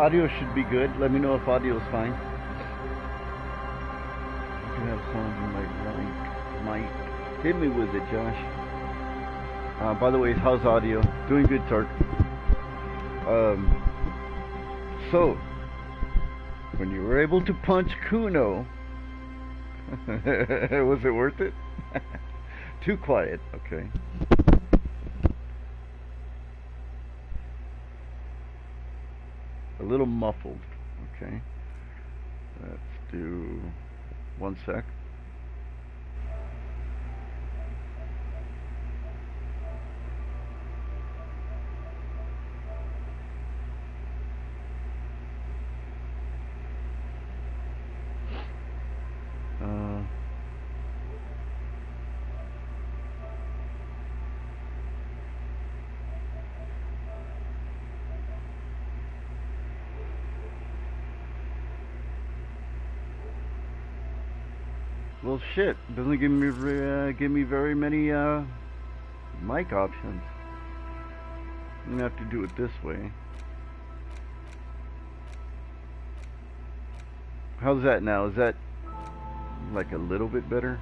audio should be good. Let me know if audio is fine. If you have songs you might hit me with it, Josh. By the way, how's audio? Doing good, Tark. So, when you were able to punch Kuno, was it worth it? Too quiet, okay. A little muffled, okay. Let's do 1 sec. Well, shit, doesn't give me very many mic options. I'm gonna have to do it this way. How's that now? Is that like a little bit better?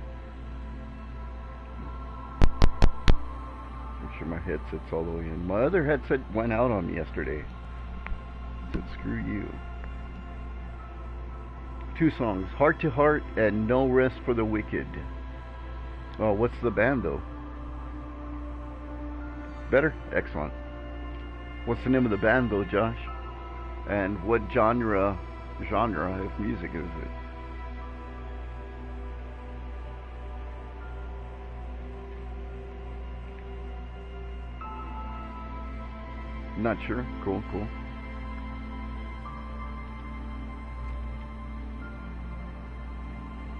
Make sure my headset's all the way in. My other headset went out on me yesterday. I said, screw you. 2 songs, Heart to Heart and No Rest for the Wicked. Oh, what's the band though? Better? Excellent. What's the name of the band though, Josh? And what genre of music is it? Not sure. Cool.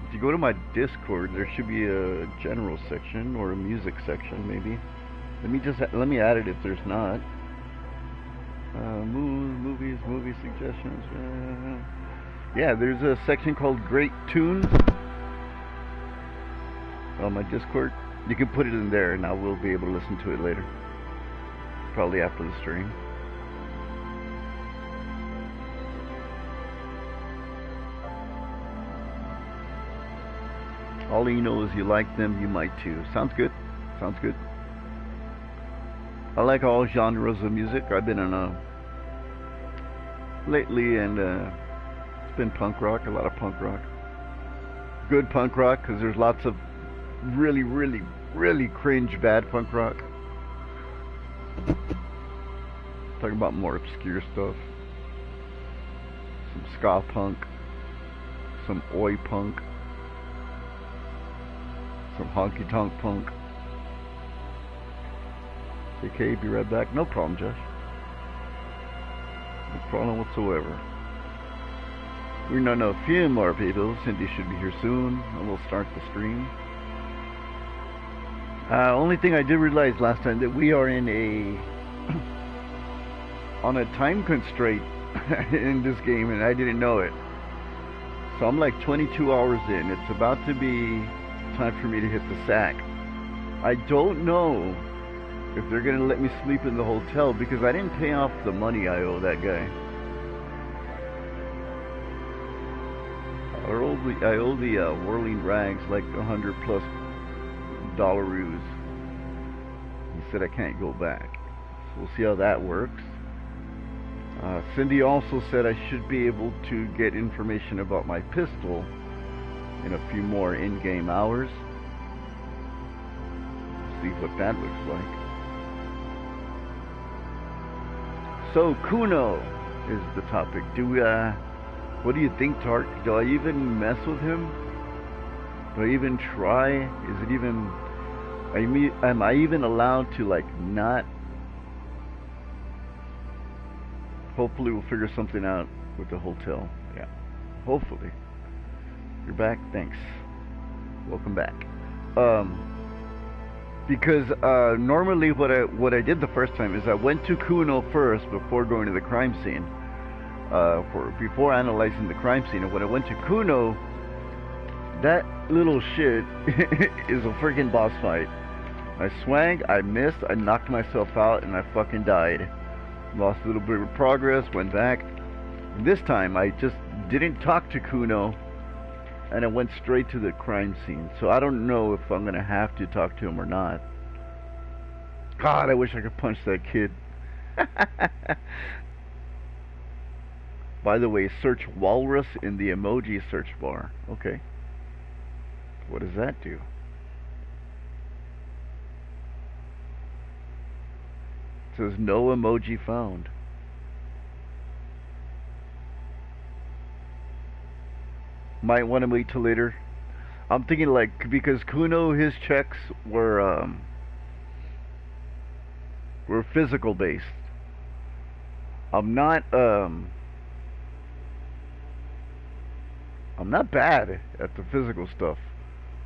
If you go to my Discord, there should be a general section or a music section, maybe. Let me add it if there's not. Movie suggestions. Yeah, there's a section called Great Tunes on my Discord. You can put it in there, and I will be able to listen to it later, probably after the stream. All you know is you like them, you might too. Sounds good. Sounds good. I like all genres of music. I've been in lately, and it's been punk rock, a lot of punk rock. Good punk rock, because there's lots of really cringe bad punk rock. Talking about more obscure stuff. Some ska punk, some oi punk, some honky tonk punk. Okay, be right back. No problem, Josh. No problem whatsoever. We know a few more people. Cindy should be here soon, and we'll start the stream. Only thing I did realize last time that we are in on a time constraint in this game, and I didn't know it. So I'm like 22 hours in. It's about to be time for me to hit the sack. I don't know if they're gonna let me sleep in the hotel because I didn't pay off the money I owe that guy. I owe the Whirling Rags like $100+ dollaroos. He said I can't go back. So we'll see how that works. Cindy also said I should be able to get information about my pistol in a few more in-game hours. See what that looks like. So Kuno is the topic. What do you think, Tark? Do I even mess with him? Do I even try? Is it even? Am I even allowed to like not? Hopefully we'll figure something out with the hotel. Yeah, hopefully. You're back. Thanks. Welcome back. Because normally what I did the first time is I went to Kuno first before going to the crime scene. Before analyzing the crime scene, and when I went to Kuno, that little shit is a freaking boss fight. I swang, I missed, I knocked myself out, and I fucking died. Lost a little bit of progress, went back. This time I just didn't talk to Kuno and I went straight to the crime scene. So I don't know if I'm gonna have to talk to him or not. God, I wish I could punch that kid. By the way, search walrus in the emoji search bar. Okay. What does that do? It says no emoji found. Might want to wait till later. I'm thinking like because Kuno his checks were physical based. I'm not I'm not bad at the physical stuff.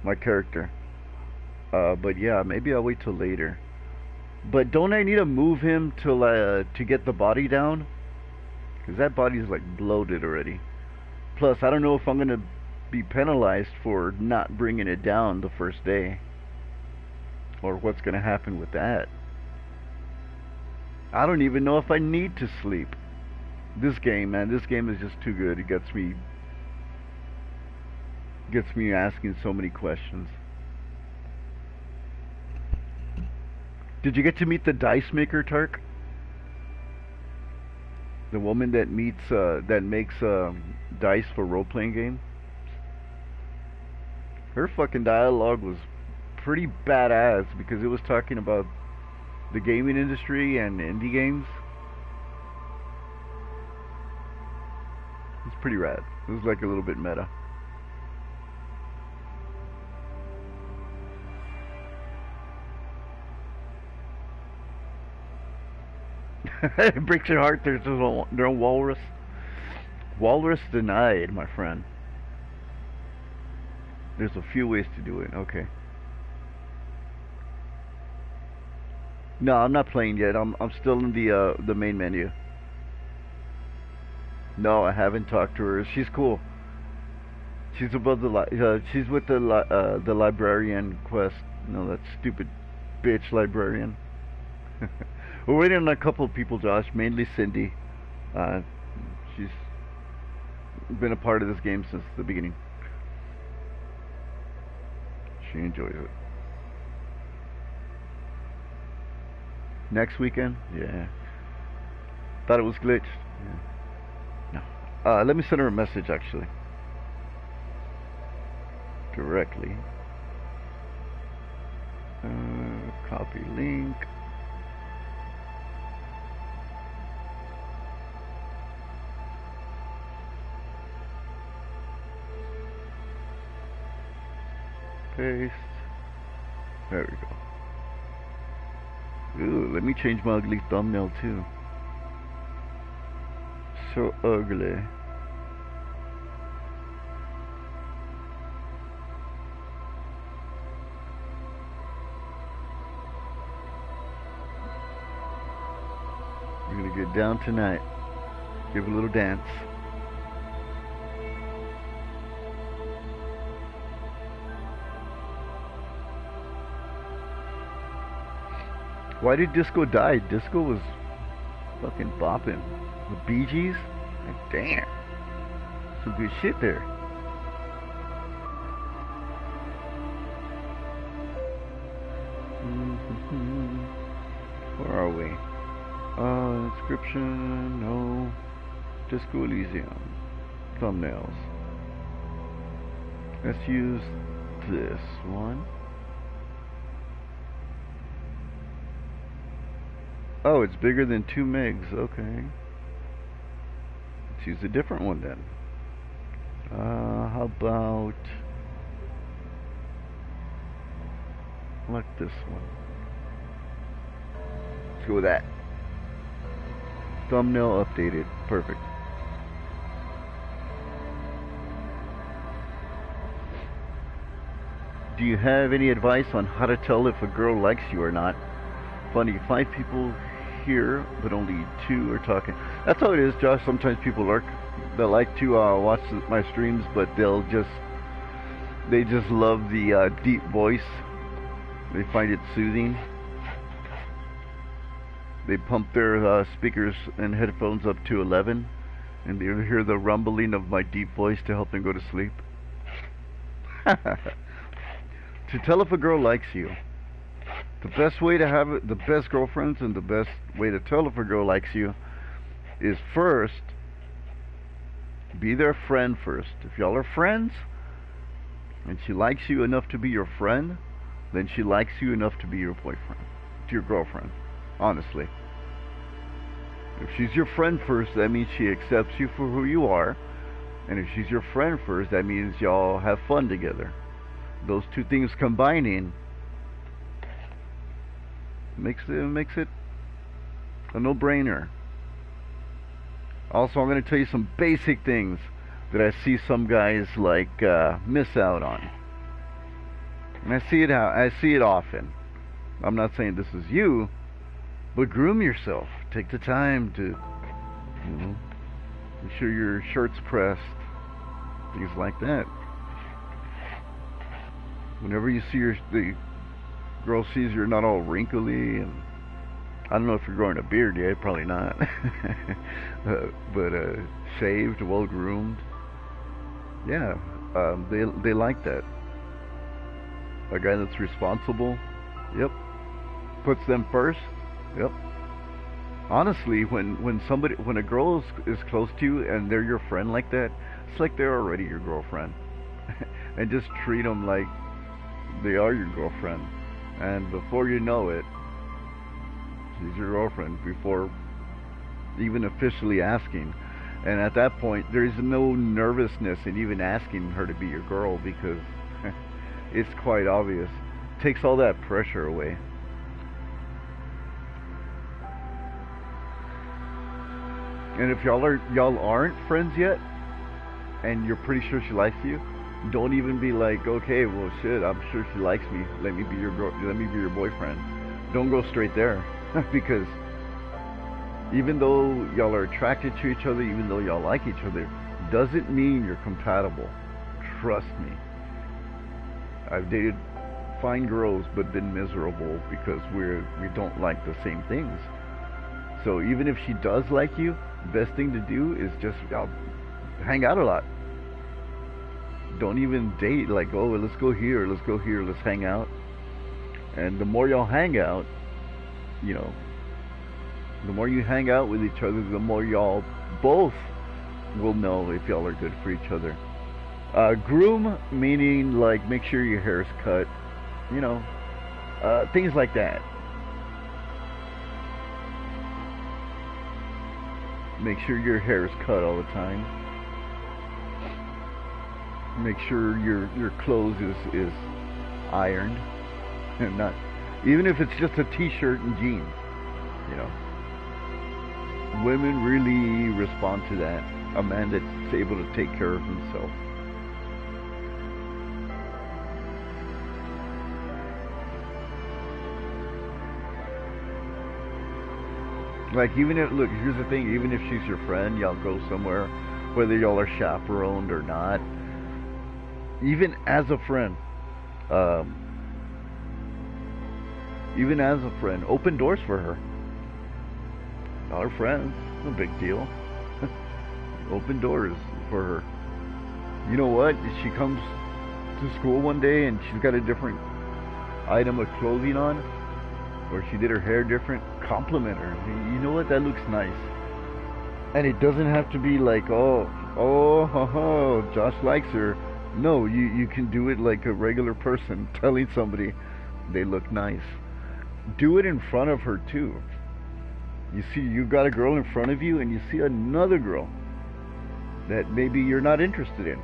My character. But yeah, maybe I'll wait till later. But don't I need to move him to get the body down? Because that body's like bloated already. Plus, I don't know if I'm gonna be penalized for not bringing it down the first day, or what's gonna happen with that. I don't even know if I need to sleep. This game, man, this game is just too good. It gets me asking so many questions. Did you get to meet the dice maker, Tark? The woman that makes dice for role-playing games? Her fucking dialogue was pretty badass because it was talking about the gaming industry and indie games. It's pretty rad. It was like a little bit meta. It breaks your heart. There's no walrus. Walrus denied, my friend. There's a few ways to do it. Okay. No, I'm not playing yet. I'm still in the main menu. No, I haven't talked to her. She's cool. She's above she's with the librarian quest. No, that stupid bitch librarian. We're waiting on a couple of people, Josh. Mainly Cindy. She's been a part of this game since the beginning. She enjoys it. Next weekend? Yeah. Thought it was glitched. Yeah. No. Let me send her a message actually. Directly. Copy link. Paste. There we go. Ooh, let me change my ugly thumbnail too. So ugly. We're gonna get down tonight. Give a little dance. Why did Disco die? Disco was fucking bopping. The Bee Gees? Like, damn. Some good shit there. Where are we? Inscription, no. Disco Elysium. Thumbnails. Let's use this one. Oh, it's bigger than 2 megs. Okay. Let's use a different one then. How about like this one? Let's go with that. Thumbnail updated. Perfect. Do you have any advice on how to tell if a girl likes you or not? Funny, 5 people here, but only 2 are talking. That's how it is, Josh. Sometimes people lurk. They like to watch my streams, but they just love the deep voice. They find it soothing. They pump their speakers and headphones up to 11, And you hear the rumbling of my deep voice to help them go to sleep. To tell if a girl likes you, the best way to have it, the best girlfriends, and the best way to tell if a girl likes you is first, be their friend first. If y'all are friends, and she likes you enough to be your friend, then she likes you enough to be your boyfriend, to your girlfriend, honestly. If she's your friend first, that means she accepts you for who you are. And if she's your friend first, that means y'all have fun together. Those two things combining makes it a no-brainer. Also, I'm going to tell you some basic things that I see some guys like miss out on. And I see it often. I'm not saying this is you, but groom yourself. Take the time to, make sure your shirt's pressed, things like that. Whenever you see the girl sees you're not all wrinkly, and I don't know if you're growing a beard yet, probably not, but shaved, well groomed. Yeah, they like that. A guy that's responsible. Yep. Puts them first. Yep. Honestly, when a girl is close to you and they're your friend like that, it's like they're already your girlfriend. And just treat them like they are your girlfriend. And before you know it, she's your girlfriend before even officially asking. And at that point, there's no nervousness in even asking her to be your girl, because it's quite obvious. Takes all that pressure away. And if y'all aren't friends yet, and you're pretty sure she likes you, don't even be like, okay, well shit, I'm sure she likes me. Let me be your boyfriend. Don't go straight there, because even though y'all are attracted to each other, even though y'all like each other, doesn't mean you're compatible. Trust me. I've dated fine girls, but been miserable because we don't like the same things. So even if she does like you, best thing to do is just hang out a lot. Don't even date like, oh, let's go here, let's hang out. And the more y'all hang out, the more you hang out with each other, the more y'all both will know if y'all are good for each other. Groom, meaning like make sure your hair's cut, things like that. Make sure your hair is cut all the time. Make sure your clothes is ironed, and not, even if it's just a t-shirt and jeans. Women really respond to that. A man that's able to take care of himself. Like, look, here's the thing, even if she's your friend, y'all go somewhere, whether y'all are chaperoned or not, even as a friend, open doors for her. Y'all are friends, no big deal. Open doors for her. You know what, if she comes to school one day and she's got a different item of clothing on, or she did her hair different, compliment her. You know what, that looks nice. And it doesn't have to be like, oh, Josh likes her. No, you can do it like a regular person telling somebody they look nice. Do it in front of her too. You see, you've got a girl in front of you and you see another girl that maybe you're not interested in.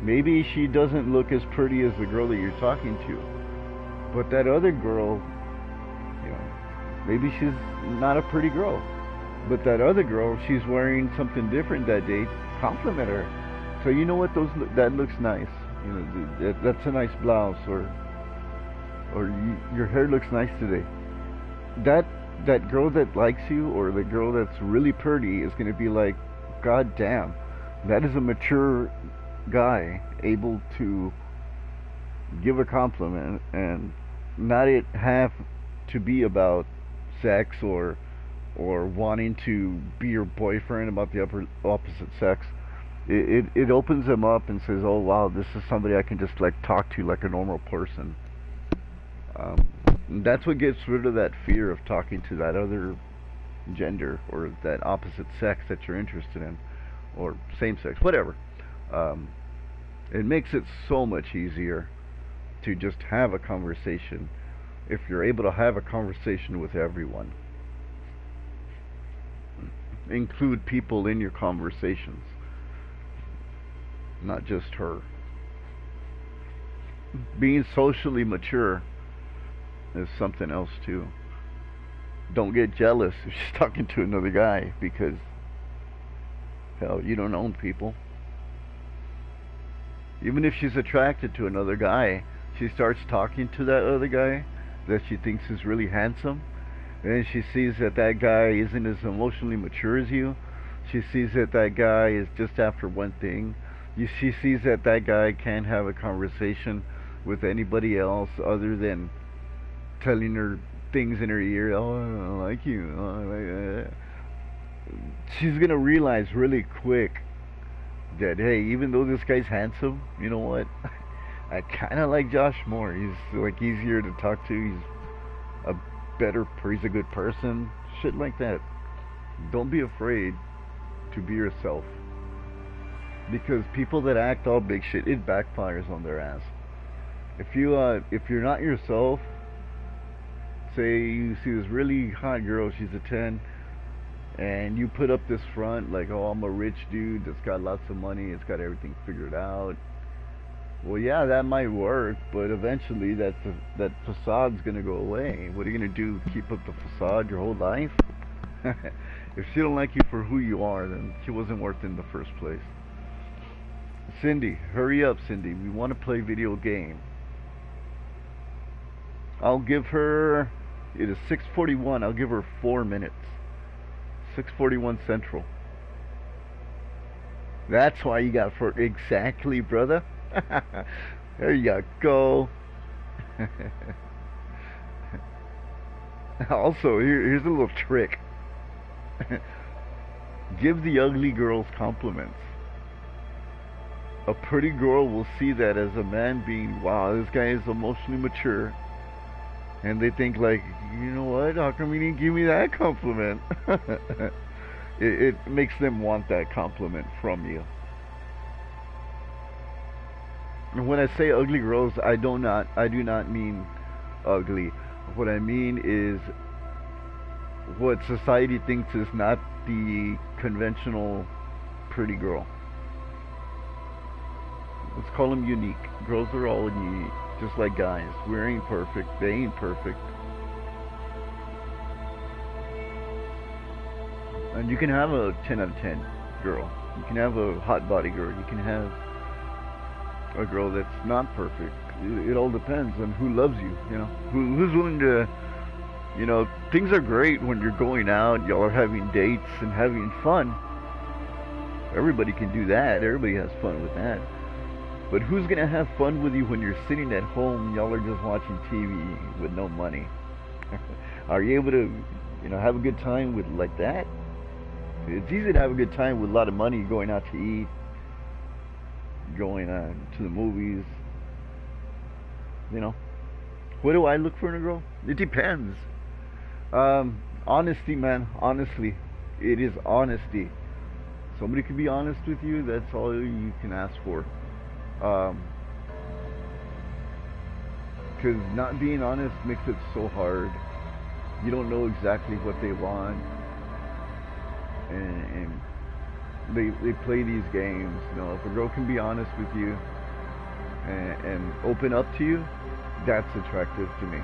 Maybe she doesn't look as pretty as the girl that you're talking to. But that other girl, maybe she's not a pretty girl, but that other girl, she's wearing something different that day. Compliment her. So you know what, that looks nice. That's a nice blouse, or your hair looks nice today. That girl that likes you, or the girl that's really pretty, is going to be like, God damn, that is a mature guy able to give a compliment and not it have to be about sex or or wanting to be your boyfriend about the opposite sex, it opens them up and says, oh wow, this is somebody I can just like talk to like a normal person. Um, that's what gets rid of that fear of talking to that other gender or that opposite sex that you're interested in, or same sex, whatever. Um, it makes it so much easier to just have a conversation if you're able to have a conversation with everyone. Include people in your conversations, not just her. Being socially mature is something else too. Don't get jealous if she's talking to another guy because, hell, you don't own people. Even if she's attracted to another guy, she starts talking to that other guy that she thinks is really handsome, and she sees that that guy isn't as emotionally mature as you. She sees that that guy is just after one thing. She sees that that guy can't have a conversation with anybody else other than telling her things in her ear. Oh, I don't like you. Oh, I like that. She's gonna realize really quick that, hey, even though this guy's handsome, you know what? I kind of like Josh more. He's like easier to talk to. He's a he's a good person. Shit like that. Don't be afraid to be yourself, because people that act all big shit, it backfires on their ass. If you're not yourself, say you see this really hot girl, she's a 10, and you put up this front like, oh, I'm a rich dude that's got lots of money, it's got everything figured out. Well, yeah, that might work, but eventually that facade's gonna go away. What are you gonna do? Keep up the facade your whole life? If she don't like you for who you are, then she wasn't worth it in the first place. Cindy, hurry up, Cindy. We want to play video game. I'll give her. It is 6:41. I'll give her 4 minutes. 6:41 Central. That's why you got for exactly, brother. There you go. Also, here's a little trick. Give the ugly girls compliments. A pretty girl will see that as a man being, wow, this guy is emotionally mature. And they think like, you know what, how come you didn't give me that compliment? It makes them want that compliment from you. And when I say ugly girls, I do not mean ugly. What I mean is what society thinks is not the conventional pretty girl. Let's call them unique. Girls are all unique, just like guys. We ain't perfect. They ain't perfect. And you can have a 10 out of 10 girl. You can have a hot body girl. You can have a girl that's not perfect. It all depends on who loves you. You know, who's willing to. You know, things are great when you're going out. Y'all are having dates and having fun. Everybody can do that. Everybody has fun with that. But who's gonna have fun with you when you're sitting at home? Y'all are just watching TV with no money. Are you able to, you know, have a good time with like that? It's easy to have a good time with a lot of money, going out to eat, going to the movies. You know, what do I look for in a girl? It depends. Honesty, man. Honestly, it is honesty. Somebody can be honest with you. That's all you can ask for. Because not being honest makes it so hard. You don't know exactly what they want, and they play these games. You know, if a girl can be honest with you and open up to you, that's attractive to me.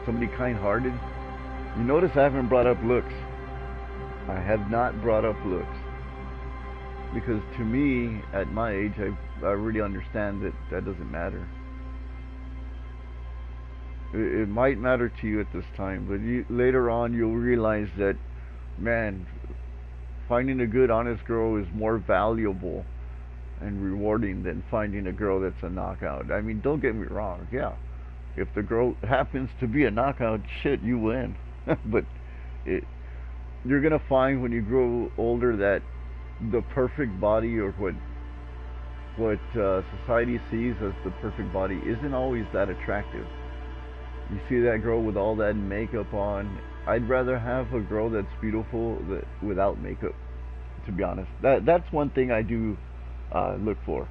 Somebody kind-hearted. You notice I haven't brought up looks. I have not brought up looks. Because to me, at my age, I really understand that that doesn't matter. It might matter to you at this time, but later on you'll realize that, man, finding a good, honest girl is more valuable and rewarding than finding a girl that's a knockout. I mean, don't get me wrong, yeah. If the girl happens to be a knockout, shit, you win. But it, you're gonna find when you grow older that the perfect body, or what society sees as the perfect body, isn't always that attractive. You see that girl with all that makeup on. I'd rather have a girl that's beautiful without makeup. To be honest, that's one thing I do look for.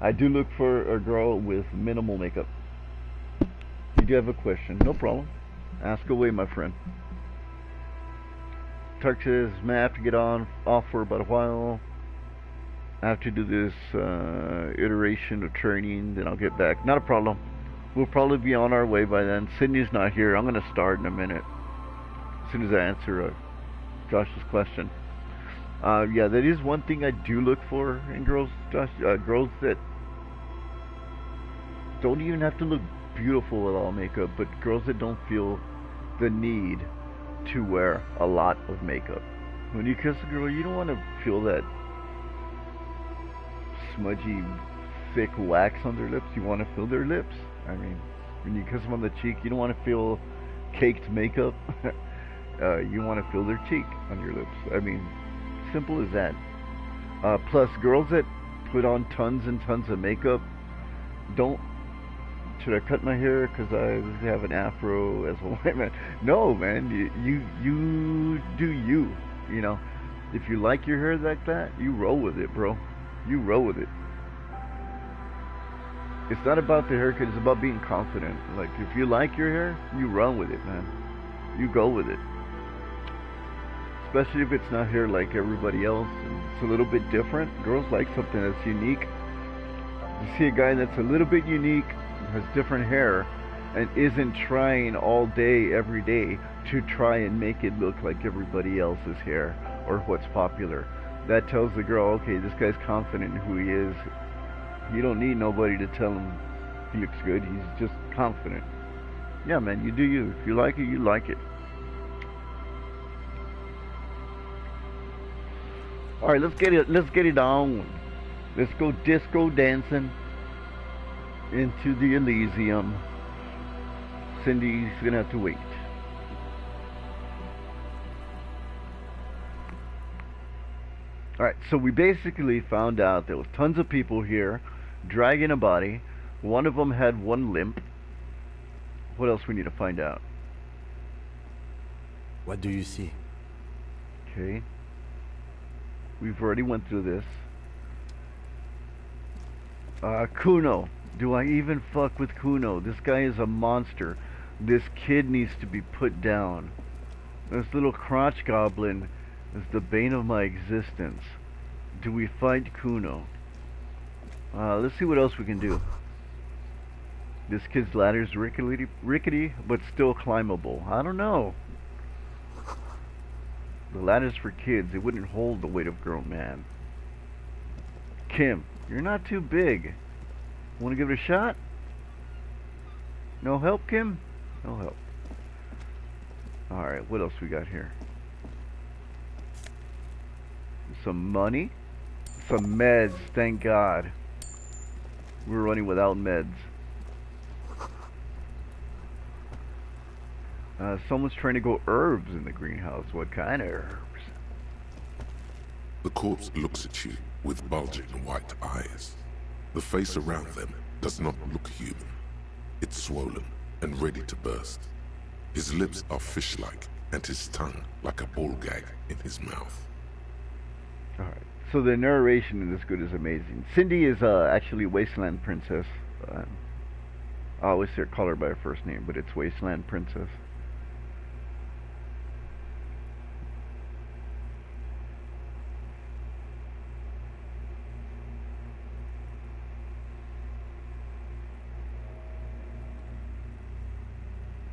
I do look for a girl with minimal makeup. You do have a question? No problem. Ask away, my friend. Turk says, "Man, I have to get off for about a while. I have to do this iteration of training, then I'll get back." Not a problem. We'll probably be on our way by then. Sydney's not here. I'm gonna start in a minute as soon as I answer Josh's question. Yeah, that is one thing I do look for in girls, Josh. Girls that don't even have to look beautiful with all makeup, but girls that don't feel the need to wear a lot of makeup. When you kiss a girl, you don't want to feel that smudgy, thick wax on their lips. You want to feel their lips. I mean, when you kiss them on the cheek, you don't want to feel caked makeup. You want to feel their cheek on your lips. I mean, simple as that. Plus, girls that put on tons and tons of makeup don't. Should I cut my hair because I have an afro as a white man? No, man. You do you. You know, if you like your hair like that, you roll with it, bro. You roll with it. It's not about the haircut. It's about being confident. Like, if you like your hair, you run with it, man. You go with it. Especially if it's not hair like everybody else. And it's a little bit different. Girls like something that's unique. You see a guy that's a little bit unique, has different hair, and isn't trying all day, every day, to try and make it look like everybody else's hair or what's popular. That tells the girl, okay, this guy's confident in who he is. You don't need nobody to tell him he looks good. He's just confident. Yeah, man, you do you. If you like it, you like it. All right, let's get it on. Let's go disco dancing into the Elysium. Cindy's gonna have to wait. Alright, so we basically found out there was tons of people here dragging a body. One of them had one limp. What else we need to find out? What do you see? Okay. We've already went through this. Kuno. Do I even fuck with Kuno? This guy is a monster. This kid needs to be put down. This little crotch goblin is the bane of my existence. Do we fight Kuno? Let's see what else we can do. This kid's ladder is rickety, but still climbable. I don't know. The ladder's for kids. It wouldn't hold the weight of a grown man. Kim, you're not too big. Want to give it a shot? No help, Kim? No help. Alright, what else we got here? Some money. Some meds, thank God. We're running without meds. Someone's trying to grow herbs in the greenhouse. What kind of herbs? The corpse looks at you with bulging white eyes. The face around them does not look human. It's swollen and ready to burst. His lips are fish-like and his tongue like a ball gag in his mouth. Alright, so the narration in this good is amazing. Cindy is actually Wasteland Princess. I always call her by her first name, but it's Wasteland Princess.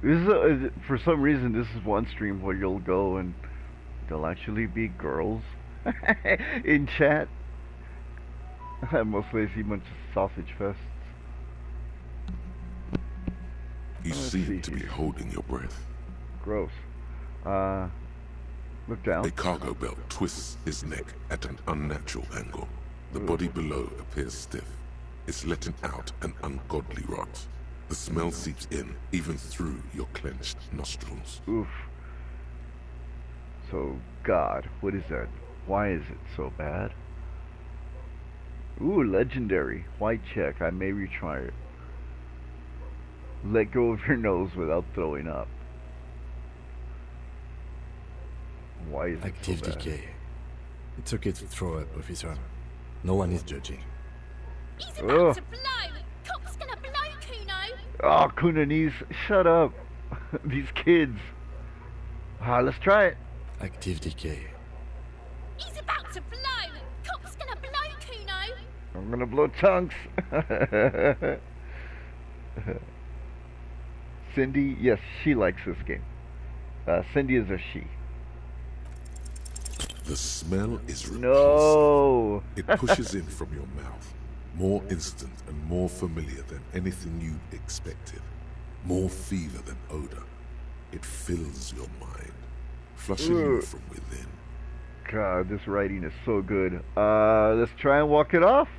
This is for some reason this is one stream where you'll go and there'll actually be girls in chat. Mostly I see a bunch of sausage fests. You seem to be holding your breath. Gross. Look down. A cargo belt twists his neck at an unnatural angle. The body below appears stiff. It's letting out an ungodly rot. The smell seeps in, even through your clenched nostrils. Oof. So, God, what is that? Why is it so bad? Ooh, legendary. White check. I may retry it. Let go of your nose without throwing up. Why is it Active so bad? decay. It's okay to throw up, officer. No one is judging. He's about to blow! Cop's gonna blow, Kuno! Oh, Kunanese, shut up. These kids. Let's try it. Active decay. He's about to blow! Cop's gonna blow, Kuno! I'm gonna blow chunks. Cindy, yes, she likes this game. Cindy is a she. The smell is repulsive. No. It pushes in from your mouth, more instant and more familiar than anything you expected, more fever than odor. It fills your mind, flushing you from within. God, this writing is so good. Let's try and walk it off.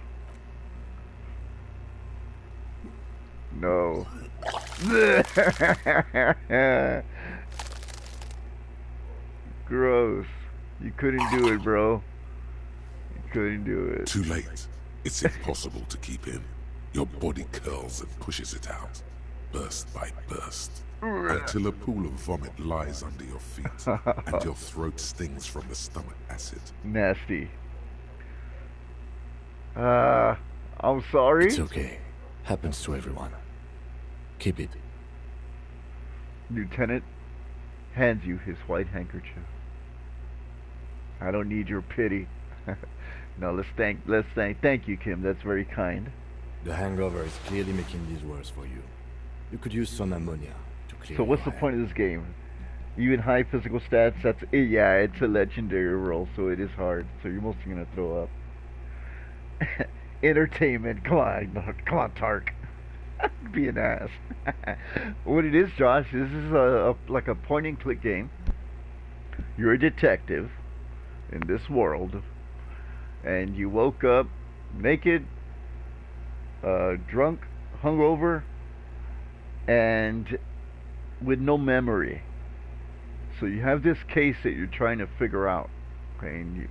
No. Gross. You couldn't do it, bro. You couldn't do it. Too late. It's impossible to keep in. Your body curls and pushes it out, burst by burst, until a pool of vomit lies under your feet, and your throat stings from the stomach acid. Nasty. I'm sorry. It's okay. Happens to everyone. Keep it. Lieutenant hands you his white handkerchief. I don't need your pity. No, thank you, Kim. That's very kind. The hangover is clearly making these worse for you. You could use some ammonia to clear So what's your the point of this game? Even high physical stats, yeah, it's a legendary role, so it is hard. So you're mostly gonna throw up. Entertainment, come on, Tark. Be an ass. What it is, Josh, this is like a point and click game. You're a detective in this world, and you woke up naked, drunk, hungover, and with no memory. So you have this case that you're trying to figure out. Okay, and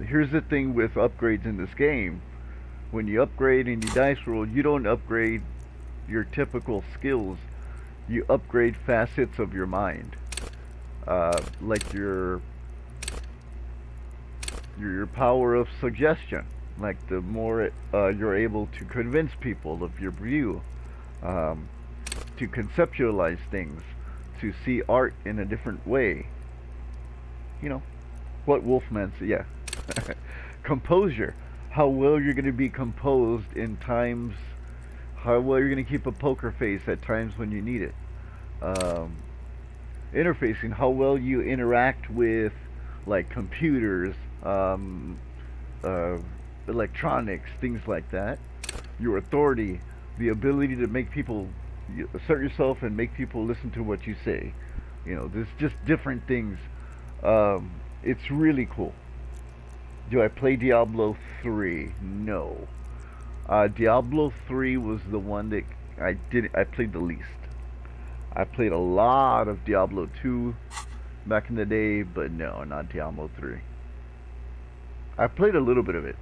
here's the thing with upgrades in this game. When you upgrade in the dice roll, you don't upgrade your typical skills. You upgrade facets of your mind, like your power of suggestion. Like the more you're able to convince people of your view, to conceptualize things, to see art in a different way. You know, what Wolfman said, yeah. Composure. How well you're going to be composed in times, how well you're going to keep a poker face at times when you need it. Interfacing, how well you interact with, like, computers, electronics, things like that. Your authority, the ability to make people assert yourself and make people listen to what you say. You know, there's just different things. It's really cool. Do I play Diablo 3? No. Diablo 3 was the one that I played the least. I played a lot of Diablo 2 back in the day, but no, not Diablo 3. I played a little bit of it.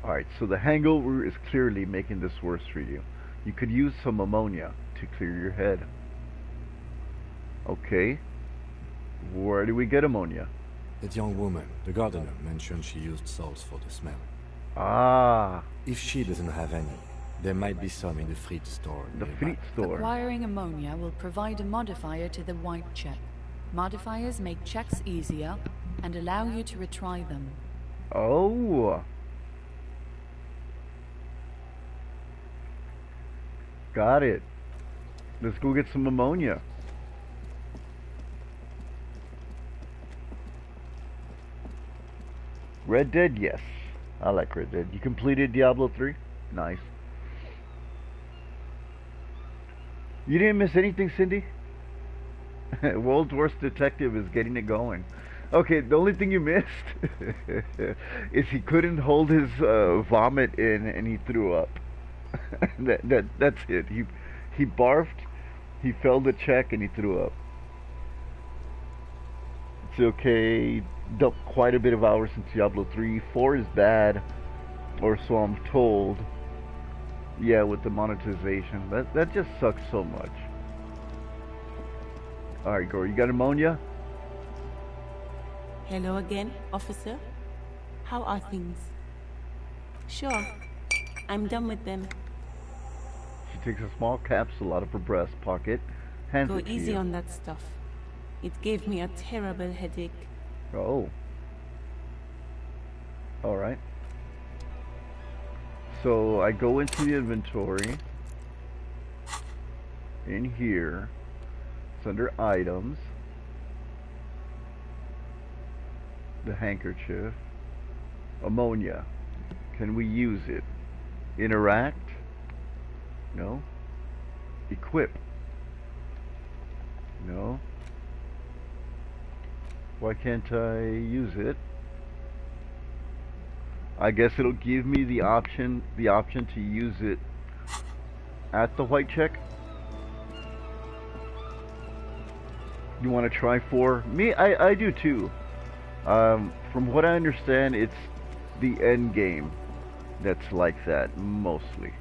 Alright, so the hangover is clearly making this worse for you. You could use some ammonia to clear your head. Okay. Where do we get ammonia? That young woman, the gardener, mentioned she used salts for the smell. Ah. If she doesn't have any, there might be some in the fleet store. The nearby. fleet store. Acquiring ammonia will provide a modifier to the white check. Modifiers make checks easier and allow you to retry them. Oh. Got it. Let's go get some ammonia. Red Dead, yes. I like Red Dead. You completed Diablo 3? Nice. You didn't miss anything, Cindy? World's Worst Detective is getting it going. Okay, the only thing you missed is he couldn't hold his vomit in and he threw up. That's it. He barfed, he failed the check, and he threw up. It's okay. Dumped quite a bit of hours in Diablo 3. 4 is bad, or so I'm told. Yeah, with the monetization. That just sucks so much. Alright, Gore, you got ammonia? Hello again, officer. How are things? Sure. I'm done with them. She takes a small capsule out of her breast pocket, hands Go it to easy you. on that stuff. It gave me a terrible headache. Oh. Alright. So I go into the inventory. In here. It's under items. The handkerchief. Ammonia. Can we use it? Interact? No. Equip? No. Why can't I use it? I guess it'll give me the option to use it at the white check. You want to try 4? Me, I do too. From what I understand, it's the end game that's like that mostly.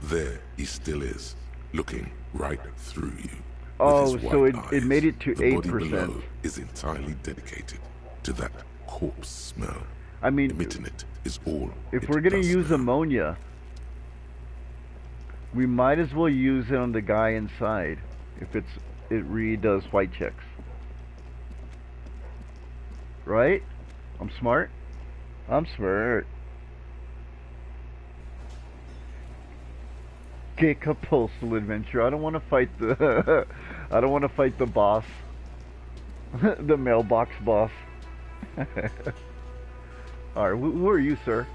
There he still is, looking right through you. Oh, With his so white it made it to the body 8%. below is entirely dedicated to that corpse smell. I mean, Emitting it is all if it we're gonna does use now. ammonia, we might as well use it on the guy inside. If it really does white checks, right? I'm smart. I'm smart. Kick a postal adventure. I don't want to fight the. I don't want to fight the boss. The mailbox boss. Alright, who are you, sir?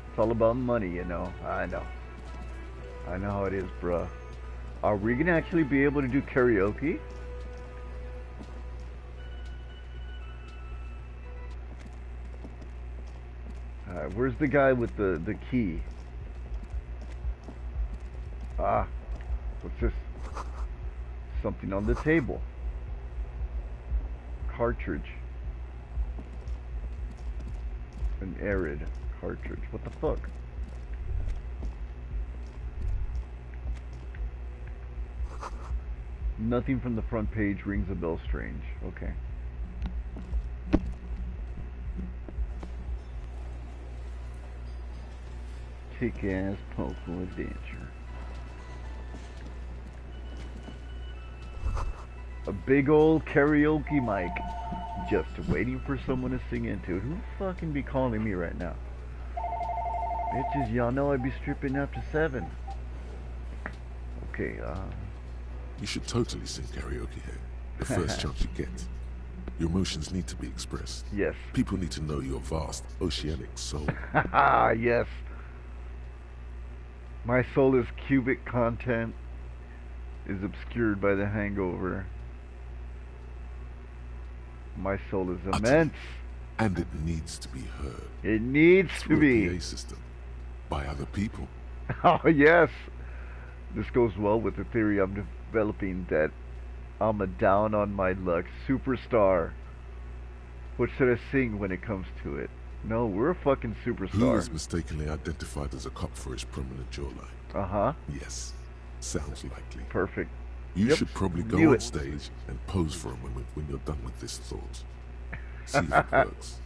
It's all about money, you know. I know. I know how it is, bruh. Are we gonna actually be able to do karaoke? Alright, where's the guy with the key? Ah, what's this? Something on the table. Cartridge. An arid cartridge. What the fuck? Nothing from the front page rings a bell strange. Okay. Kick-ass postal adventure. A big old karaoke mic. Just waiting for someone to sing into it. Who fucking be calling me right now? Bitches, y'all know I'd be stripping after 7. Okay, You should totally sing karaoke here. The first chance you get. Your emotions need to be expressed. yes. People need to know your vast, oceanic soul. Haha, yes. My soul is cubic content is obscured by the hangover. My soul is Utterly. immense. And it needs to be heard. It needs Through to a be. PA system. By other people. Oh, yes. This goes well with the theory I'm developing that I'm a down on my luck superstar. What should I sing when it comes to it? No, we're a fucking Who superstar. is mistakenly identified as a cop for his prominent jawline? Uh-huh. Yes. Sounds likely. Perfect. You Yep, should probably go knew on it. stage and pose for a moment when you're done with this thought. See if it works.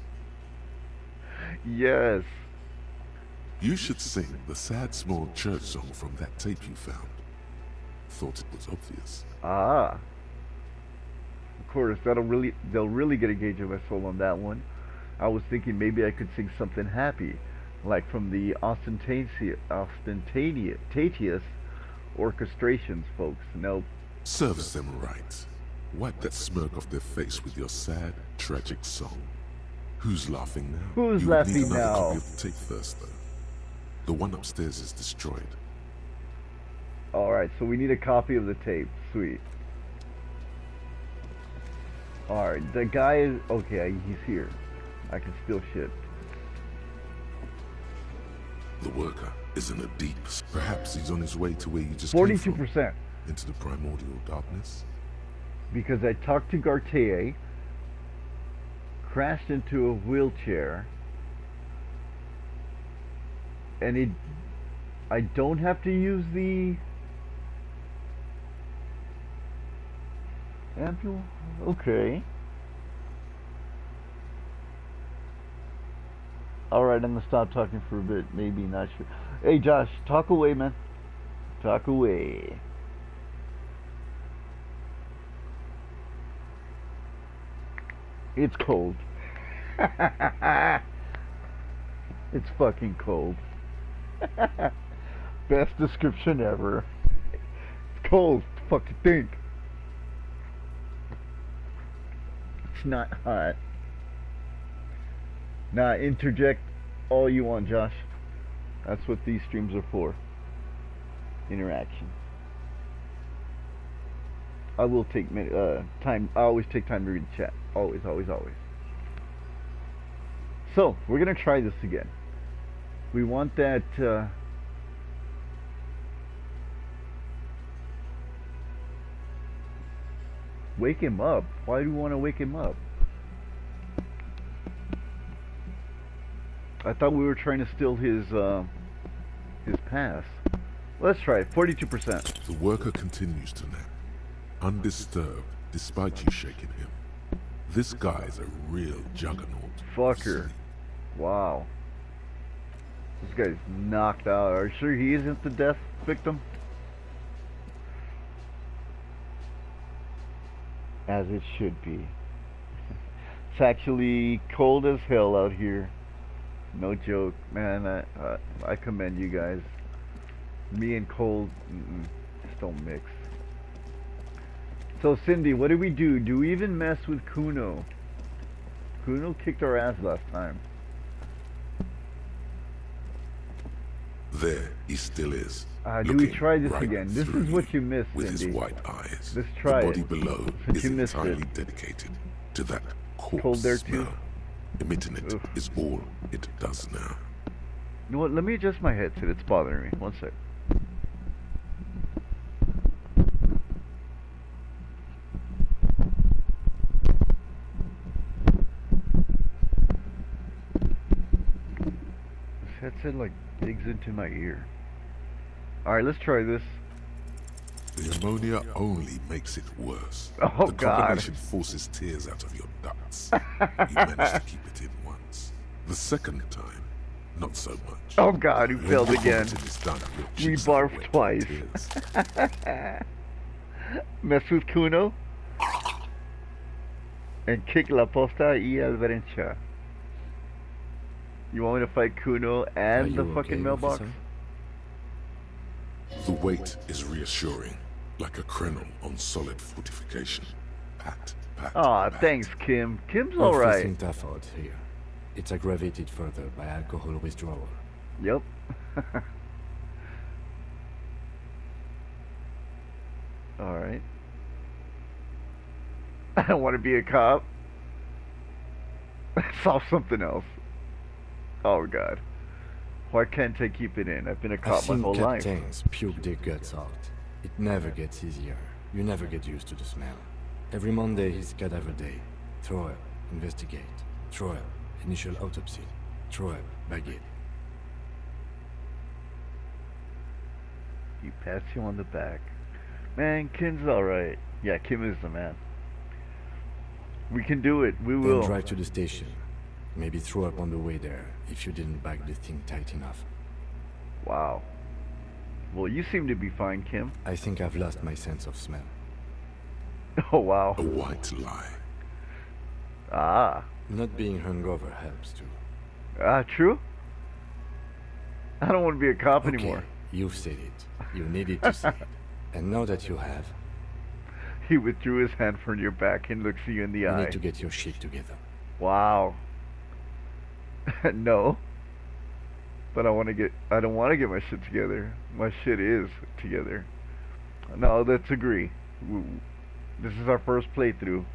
Yes. You should sing the sad small church song from that tape you found. Thought it was obvious. Ah. Of course, they'll really get a gauge of my soul on that one. I was thinking maybe I could sing something happy, like from the ostentatious orchestrations, folks. Nope. Service them right. Wipe that smirk off their face with your sad, tragic song. Who's laughing now? Who's You would laughing need another now? copy of the tape first, though. The one upstairs is destroyed. Alright, so we need a copy of the tape. Sweet. Alright, the guy is... Okay, he's here. I can steal shit. The worker is in a deep... Perhaps he's on his way to where you just came from. 42%. Into the primordial darkness? Because I talked to Gartier, crashed into a wheelchair, and I don't have to use the ampule? Okay. Alright, I'm gonna stop talking for a bit. Maybe, not sure. Hey Josh, talk away, man. Talk away. It's cold. It's fucking cold. Best description ever. It's cold. Fuck you think. It's not hot. Nah, interject all you want, Josh. That's what these streams are for. Interaction. I will take time. I always take time to read the chat. Always, always, always. So, we're gonna try this again. We want that wake him up. Why do we want to wake him up? I thought we were trying to steal his pass. Let's try it. 42%. The worker continues to nap, undisturbed despite you shaking him. This guy's a real juggernaut. Fucker. Wow. This guy's knocked out. Are you sure he isn't the death victim? As it should be. It's actually cold as hell out here. No joke, man. I commend you guys. Me and cold just don't mix. So Cindy, what do we do? Do we even mess with Kuno? Kuno kicked our ass last time. There he still is. Do we try this right again? This is what you missed, with Cindy. his white eyes. Let's try the body it. below Since is you missed entirely it. dedicated to that corpse Cold there smell. too? Emitting it Oof. is all it does now. You know what? Let me adjust my headset. It's bothering me. One sec. This headset like digs into my ear. Alright, let's try this. The ammonia only makes it worse. Oh, the God. combination forces tears out of your ducts. You managed to keep it in once. The second time, not so much. Oh God, we When failed the again. vomiting is done, your We cheeks are barfed wet twice. with tears. Mess with Kuno and kick La Posta y Alvarencha. You want me to fight Kuno and the you fucking okay, mailbox? officer? The weight is reassuring, like a crenel on solid fortification. Pat, pat, Aw, pat. thanks, Kim. Kim's We're alright. facing tough odds here. It's aggravated further by alcohol withdrawal. Yep. Alright. I don't want to be a cop. Solve something else. Oh God. Why can't I keep it in? I've been a I've cop my seen whole life. captains puke their guts out. It never gets easier. You never get used to the smell. Every Monday is cadaver day. Throw up, investigate. Throw up, initial autopsy. Throw up, baguette. He pats you on the back. Man, Kim's alright. Yeah, Kim is the man. We can do it. We Then will. drive to the station. Maybe throw up on the way there if you didn't bag the thing tight enough. Wow. Well, you seem to be fine, Kim. I think I've lost my sense of smell. Oh, wow. A white lie. Ah. Not being hungover helps too. True? I don't want to be a cop Okay, anymore. you've said it. You needed to say it. And now that you have, He withdrew his hand from your back and looks you in the you eye. need to get your shit together. Wow. No. But I don't want to get my shit together. My shit is together. No, let's agree. This is our first playthrough.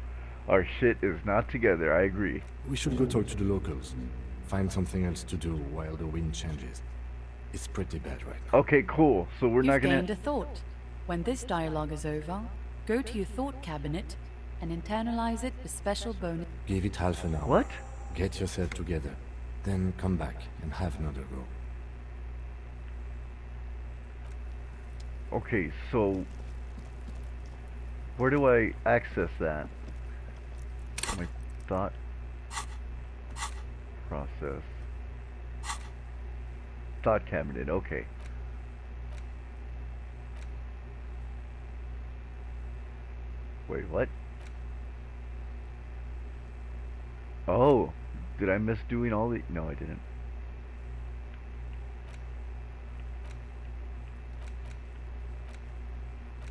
Our shit is not together. I agree. We should go talk to the locals. Find something else to do while the wind changes. It's pretty bad right now. Okay, cool. So we're not You've gonna... gained a thought. When this dialogue is over, go to your thought cabinet and internalize it with special bonus. Give it half an hour. What? Get yourself together. Then come back and have another go. Okay, so... Where do I access that? My thought... process. Thought cabinet, okay. Wait, what? Oh, did I miss doing all the... No, I didn't.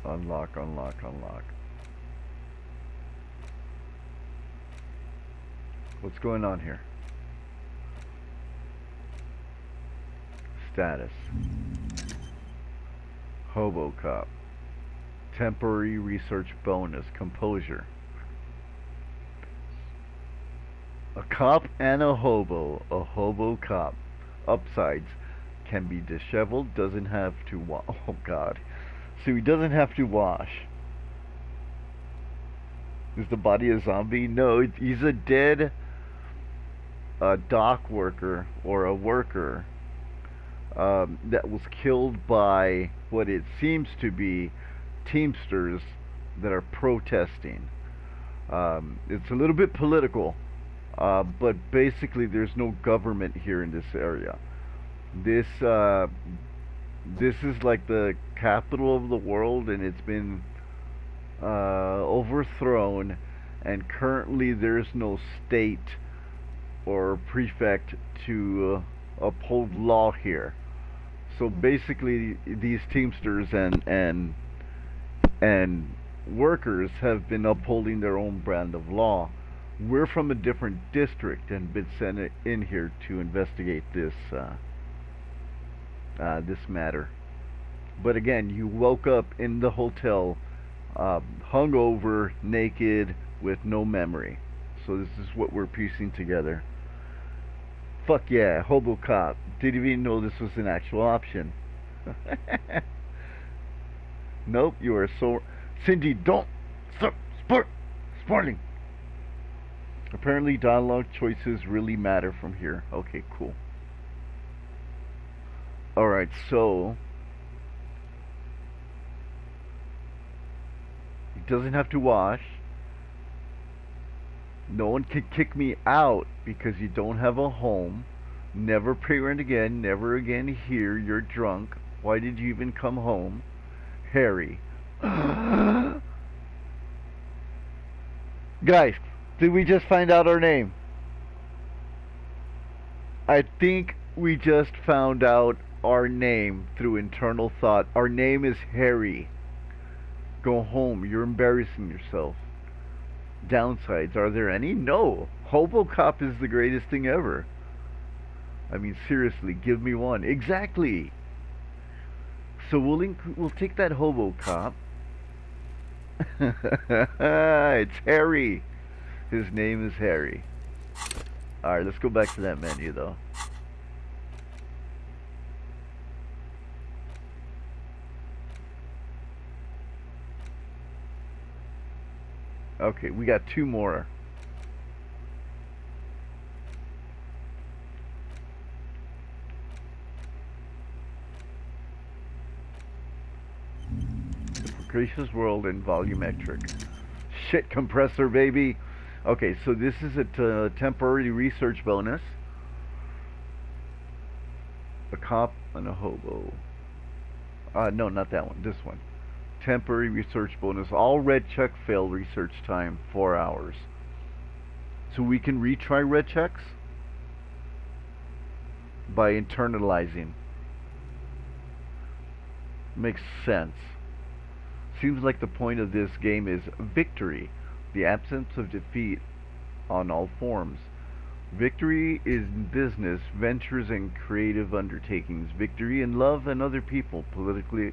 Unlock, unlock, unlock. What's going on here? Status. Hobo cop. Temporary research bonus. Composure. A cop and a hobo. A hobo cop. Upsides. Can be disheveled. Doesn't have to oh god. So he doesn't have to wash. Is the body a zombie? No, he's a dead dock worker or a worker that was killed by what it seems to be Teamsters that are protesting. It's a little bit political, but basically there's no government here in this area. This is like the capital of the world, and it's been overthrown, and currently there's no state or prefect to uphold law here. So basically these Teamsters and workers have been upholding their own brand of law. We're from a different district and been sent in here to investigate this this matter. But again, you woke up in the hotel hungover, naked, with no memory. So this is what we're piecing together. Fuck yeah, hobo cop. Didn't even know this was an actual option. Nope, you are so... Cindy, don't... Stop! Sporting! Apparently dialogue choices really matter from here. Okay, cool. Alright, so... He doesn't have to wash. No one can kick me out because you don't have a home. Never parent again. Never again here. You're drunk. Why did you even come home? Harry. Guys, did we just find out our name? I think we just found out our name through internal thought. Our name is Harry. Go home. You're embarrassing yourself. Downsides, are there any? No. Hobocop is the greatest thing ever. I mean, seriously, give me one. Exactly. So we'll take that Hobocop. It's Harry. His name is Harry. Alright, let's go back to that menu, though. Okay, we got two more. Gracious world and volumetric. Shit compressor, baby. Okay, so this is a temporary research bonus. A cop and a hobo. No, not that one. This one. Temporary research bonus. All red check fail research time 4 hours. So we can retry red checks by internalizing. Makes sense. Seems like the point of this game is victory, the absence of defeat on all forms. Victory is business, ventures, and creative undertakings. Victory in love and other people. Political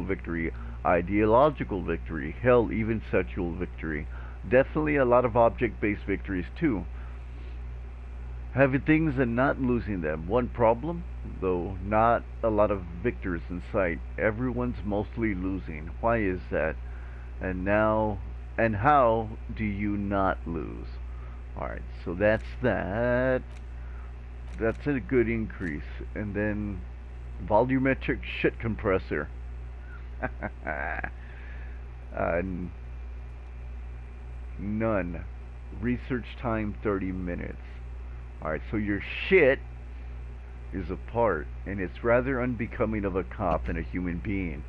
victory, ideological victory, hell, even sexual victory. Definitely a lot of object-based victories too. Having things and not losing them. One problem, though, not a lot of victors in sight. Everyone's mostly losing. Why is that? And now, and how do you not lose? Alright, so that's that. That's a good increase. And then, volumetric shit compressor. None. Research time 30 minutes. Alright, so your shit is apart, and it's rather unbecoming of a cop and a human being.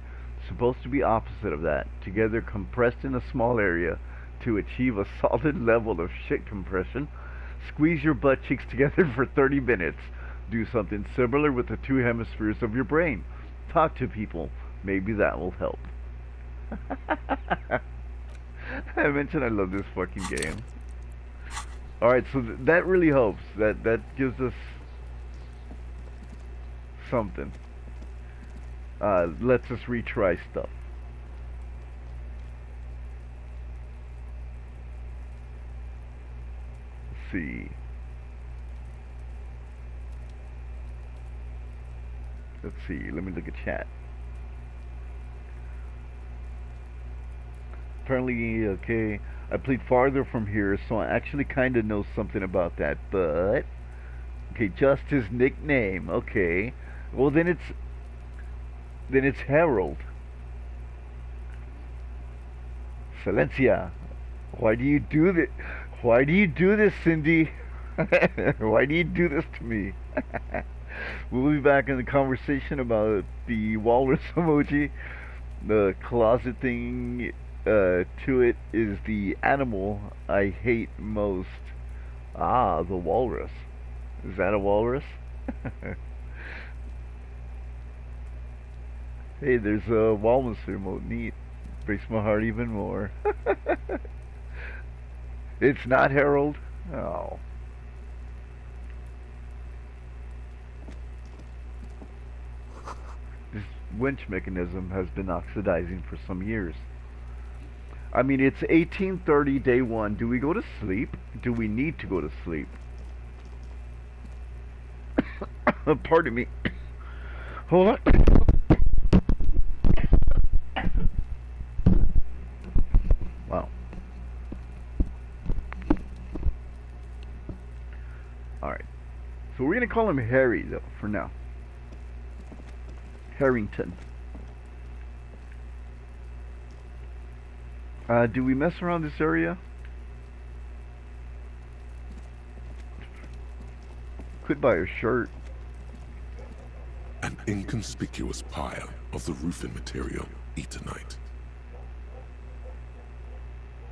Supposed to be opposite of that. Together compressed in a small area to achieve a solid level of shit compression. Squeeze your butt cheeks together for 30 minutes. Do something similar with the two hemispheres of your brain. Talk to people. Maybe that will help. I mentioned I love this fucking game. Alright, so that really helps. That gives us something. Lets us retry stuff. Let's see. Let's see. Let me look at chat. Apparently, okay, I played farther from here, so I actually kind of know something about that, but... Okay, just his nickname, okay. Well, then it's Harold. Silencia. Why do you do this? Why do you do this, Cindy? Why do you do this to me? We'll be back in the conversation about the walrus emoji. The closet thing to it is the animal I hate most. Ah, the walrus. Is that a walrus? Hey, there's a walrus remote. Neat. Breaks my heart even more. It's not Harold? Oh. This winch mechanism has been oxidizing for some years. I mean, it's 18:30 day one. Do we go to sleep? Do we need to go to sleep? Pardon me. Hold on. Wow. Alright. So we're going to call him Harry, though, for now. Harrington. Do we mess around this area? Could buy a shirt. An inconspicuous pile of the roofing material Eternite.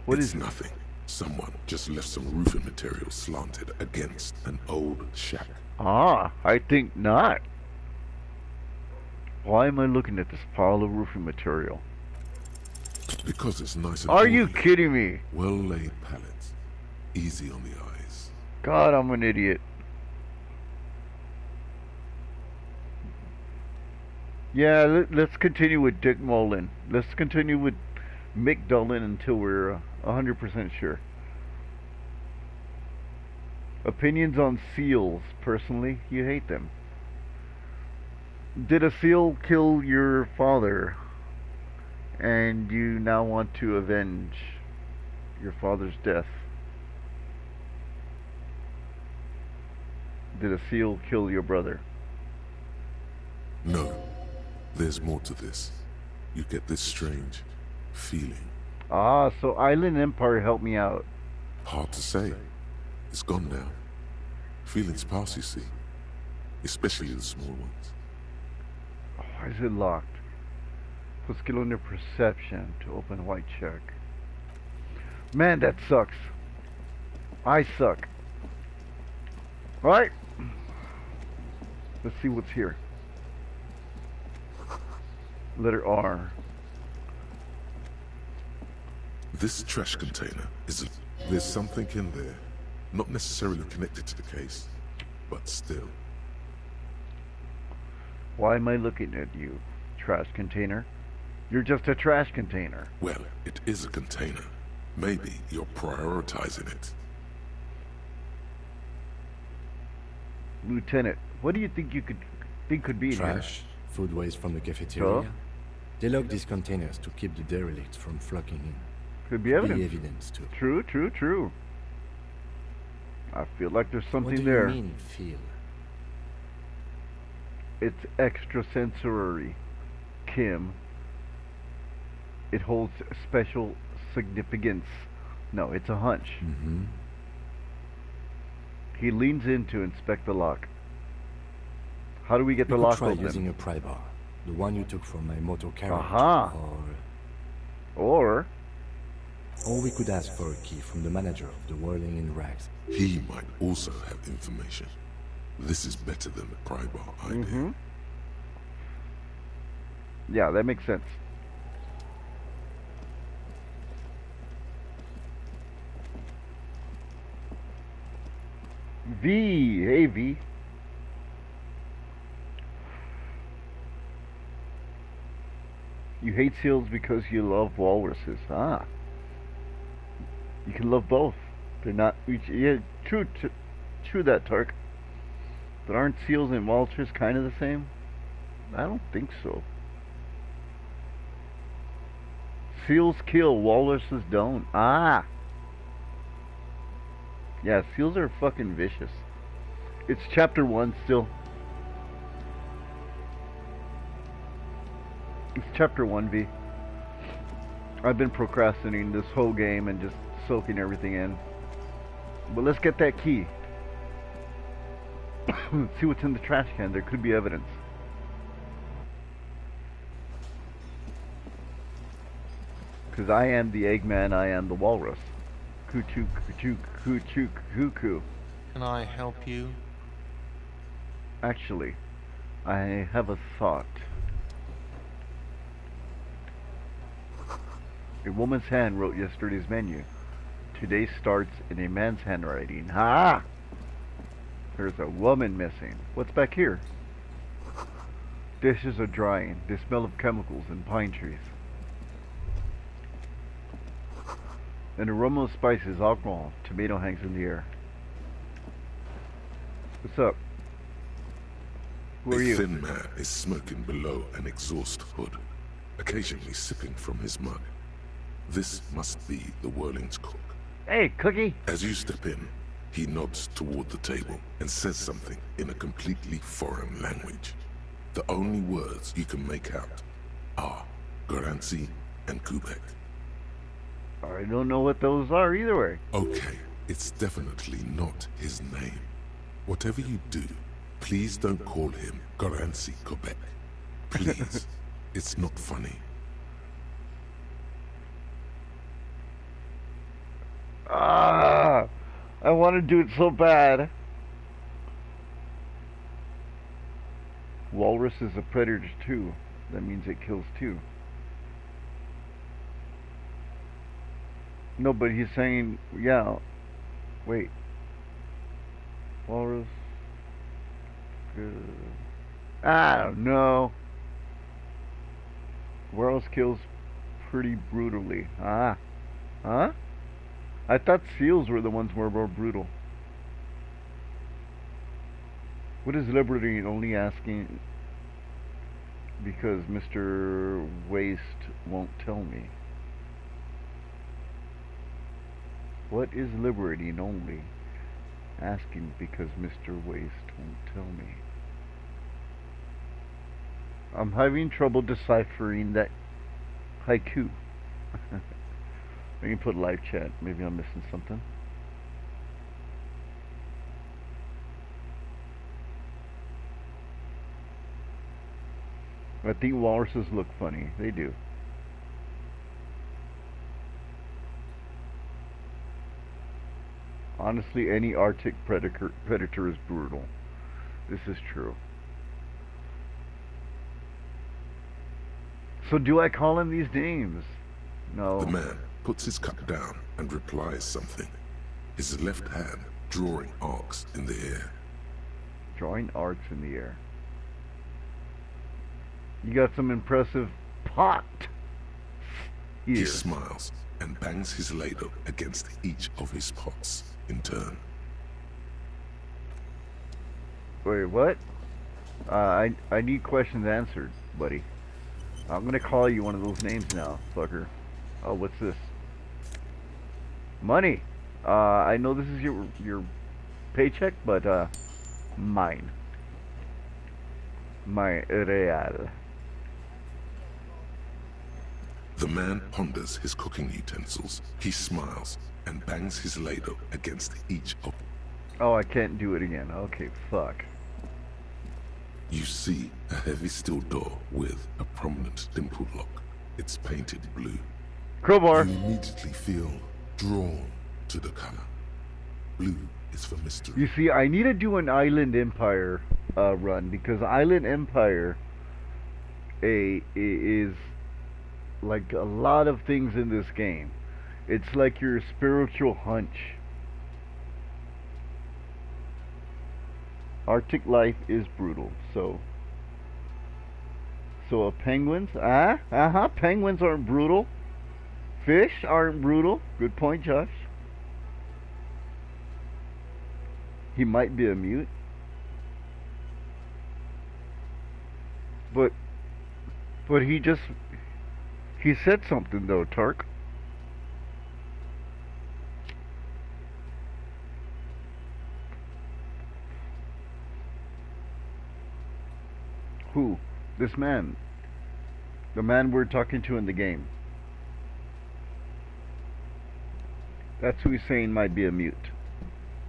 What It's is it? nothing. Someone just left some roofing material slanted against an old shack. Ah, I think not. Why am I looking at this pile of roofing material? Because it's nice and Are you orderly. kidding me? Well-laid pallets. Easy on the eyes. God, I'm an idiot. Yeah, let's continue with Dick Mullen. Let's continue with Mick Dolan until we're 100% sure. Opinions on seals. Personally, you hate them. Did a seal kill your father? And you now want to avenge your father's death? Did a seal kill your brother? No. There's more to this. You get this strange feeling. Ah, so Island Empire helped me out. Hard to say. It's gone now. Feelings pass, you see. Especially the small ones. Why is it locked? Put skill under perception to open white check. Man, that sucks. I suck. Alright. Let's see what's here. Letter R. This trash container is there's something in there. Not necessarily connected to the case, but still. Why am I looking at you, trash container? You're just a trash container. Well, it is a container. Maybe you're prioritizing it. Lieutenant, what do you think could be in here? Trash, food waste from the cafeteria. They lock these containers to keep the derelicts from flocking in. Could be evidence. Be evidence too. True. I feel like there's something What do there. you mean, feel? It's extrasensory, Kim. It holds special significance. No, it's a hunch. Mm-hmm. He leans in to inspect the lock. How do we get the We could lock try open? using a pry bar, the one you took from my motor carriage. Aha. Or Or we could ask for a key from the manager of the Whirling in Rags. He might also have information. This is better than the pry bar idea. yeah, that makes sense. V, hey V. You hate seals because you love walruses. Ah. You can love both. They're not. Yeah, true that, Tark. But aren't seals and walruses kind of the same? I don't think so. Seals kill, walruses don't. Ah. Yeah, seals are fucking vicious. It's chapter 1 still. It's chapter 1, V. I've been procrastinating this whole game and just soaking everything in. But let's get that key. See what's in the trash can. There could be evidence. Because I am the Eggman, I am the walrus. Cuckoo, cuckoo, cuckoo, cuckoo. Can I help you? Actually, I have a thought. A woman's hand wrote yesterday's menu. Today starts in a man's handwriting. Ha! There's a woman missing. What's back here? Dishes are drying. They smell of chemicals and pine trees. An aroma of spices, alcohol, tomato hangs in the air. What's up? Who are A you? thin man is smoking below an exhaust hood, occasionally sipping from his mug. This must be the Whirling's cook. Hey, Cookie! As you step in, he nods toward the table and says something in a completely foreign language. The only words you can make out are Garancy and Kubek. I don't know what those are either way. Okay, it's definitely not his name. Whatever you do, please don't call him Garancy Kubek. Please. It's not funny. Ah! I want to do it so bad. Walrus is a predator too. That means it kills too. No, but he's saying, yeah. Wait. Walrus. I don't know. Walrus kills pretty brutally. Ah. Huh? I thought seals were the ones more brutal. What is Liberty only asking because Mr. Waste won't tell me? What is Liberty only asking because Mr. Waste won't tell me? I'm having trouble deciphering that haiku. I can put live chat. Maybe I'm missing something. I think walruses look funny. They do. Honestly, any Arctic predator is brutal. This is true. So do I call him these names? No. The man puts his cup down and replies something, his left hand drawing arcs in the air. Drawing arcs in the air. You got some impressive pot He here. smiles and bangs his ladle against each of his pots in turn. Wait, what? I need questions answered, buddy. I'm gonna call you one of those names now, fucker. Oh, what's this? Money. I know this is your paycheck, but mine. My real. The man ponders his cooking utensils. He smiles and bangs his ladle against each of. Oh, I can't do it again. Okay, fuck. You see a heavy steel door with a prominent dimple lock. It's painted blue. Crowbar. You immediately feel drawn to the color. Blue is for mystery. You see, I need to do an Island Empire run because Island Empire is like a lot of things in this game. It's like your spiritual hunch. Arctic life is brutal, so penguins, penguins aren't brutal. Fish aren't brutal. Good point, Josh. He might be a mute. But he said something though, Tark. Who? This man. The man we're talking to in the game. That's who he's saying might be a mute.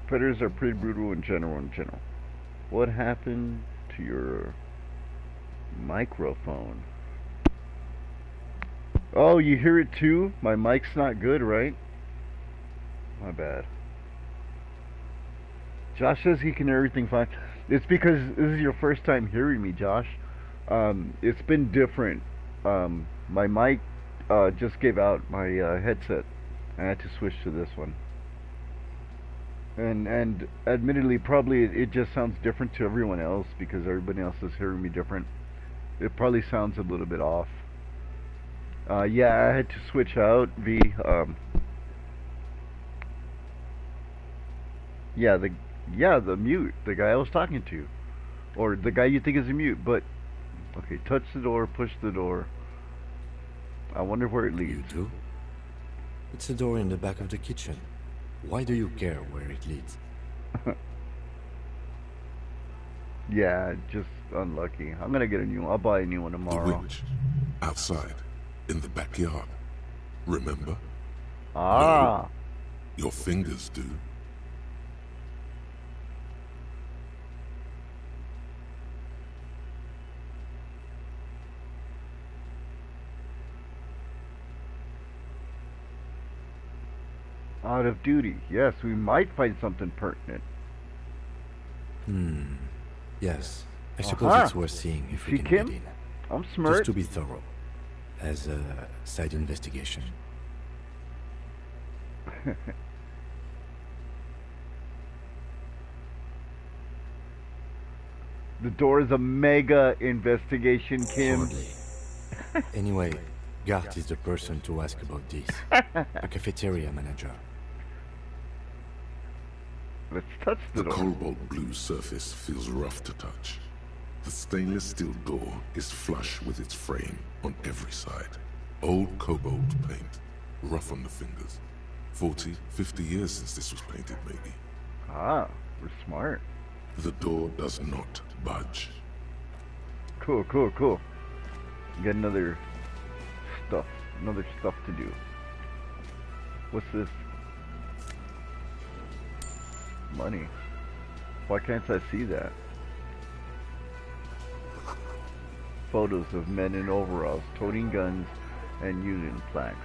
Predators are pretty brutal in general. What happened to your microphone? Oh, you hear it too? My mic's not good, right? My bad. Josh says he can hear everything fine. It's because this is your first time hearing me, Josh. It's been different. My mic just gave out my headset. I had to switch to this one. And admittedly, probably it just sounds different to everyone else because everybody else is hearing me different. It probably sounds a little bit off. Yeah, I had to switch out the the mute, the guy I was talking to, or the guy you think is a mute. But okay, touch the door, push the door. I wonder where it leads. You do? It's a door in the back of the kitchen. Why do you care where it leads? Yeah, just unlucky. I'm gonna get a new one. I'll buy a new one tomorrow. The witch. Outside. In the backyard. Remember? Ah. No, your fingers do. Out of duty. Yes, we might find something pertinent. Yes. I suppose it's worth seeing if we See, can Kim? get in. I'm smart. Just to be thorough. As a side investigation. The door is a mega investigation, Kim. Hardly. Anyway, Gart is the person to ask about this. The cafeteria manager. Let's touch the The door. cobalt blue surface feels rough to touch. The stainless steel door is flush with its frame on every side. Old cobalt paint, rough on the fingers. 40, 50 years since this was painted, maybe. Ah, we're smart. The door does not budge. Cool. Get another stuff to do. What's this? Money. Why can't I see that? Photos of men in overalls, toting guns, and Union flags.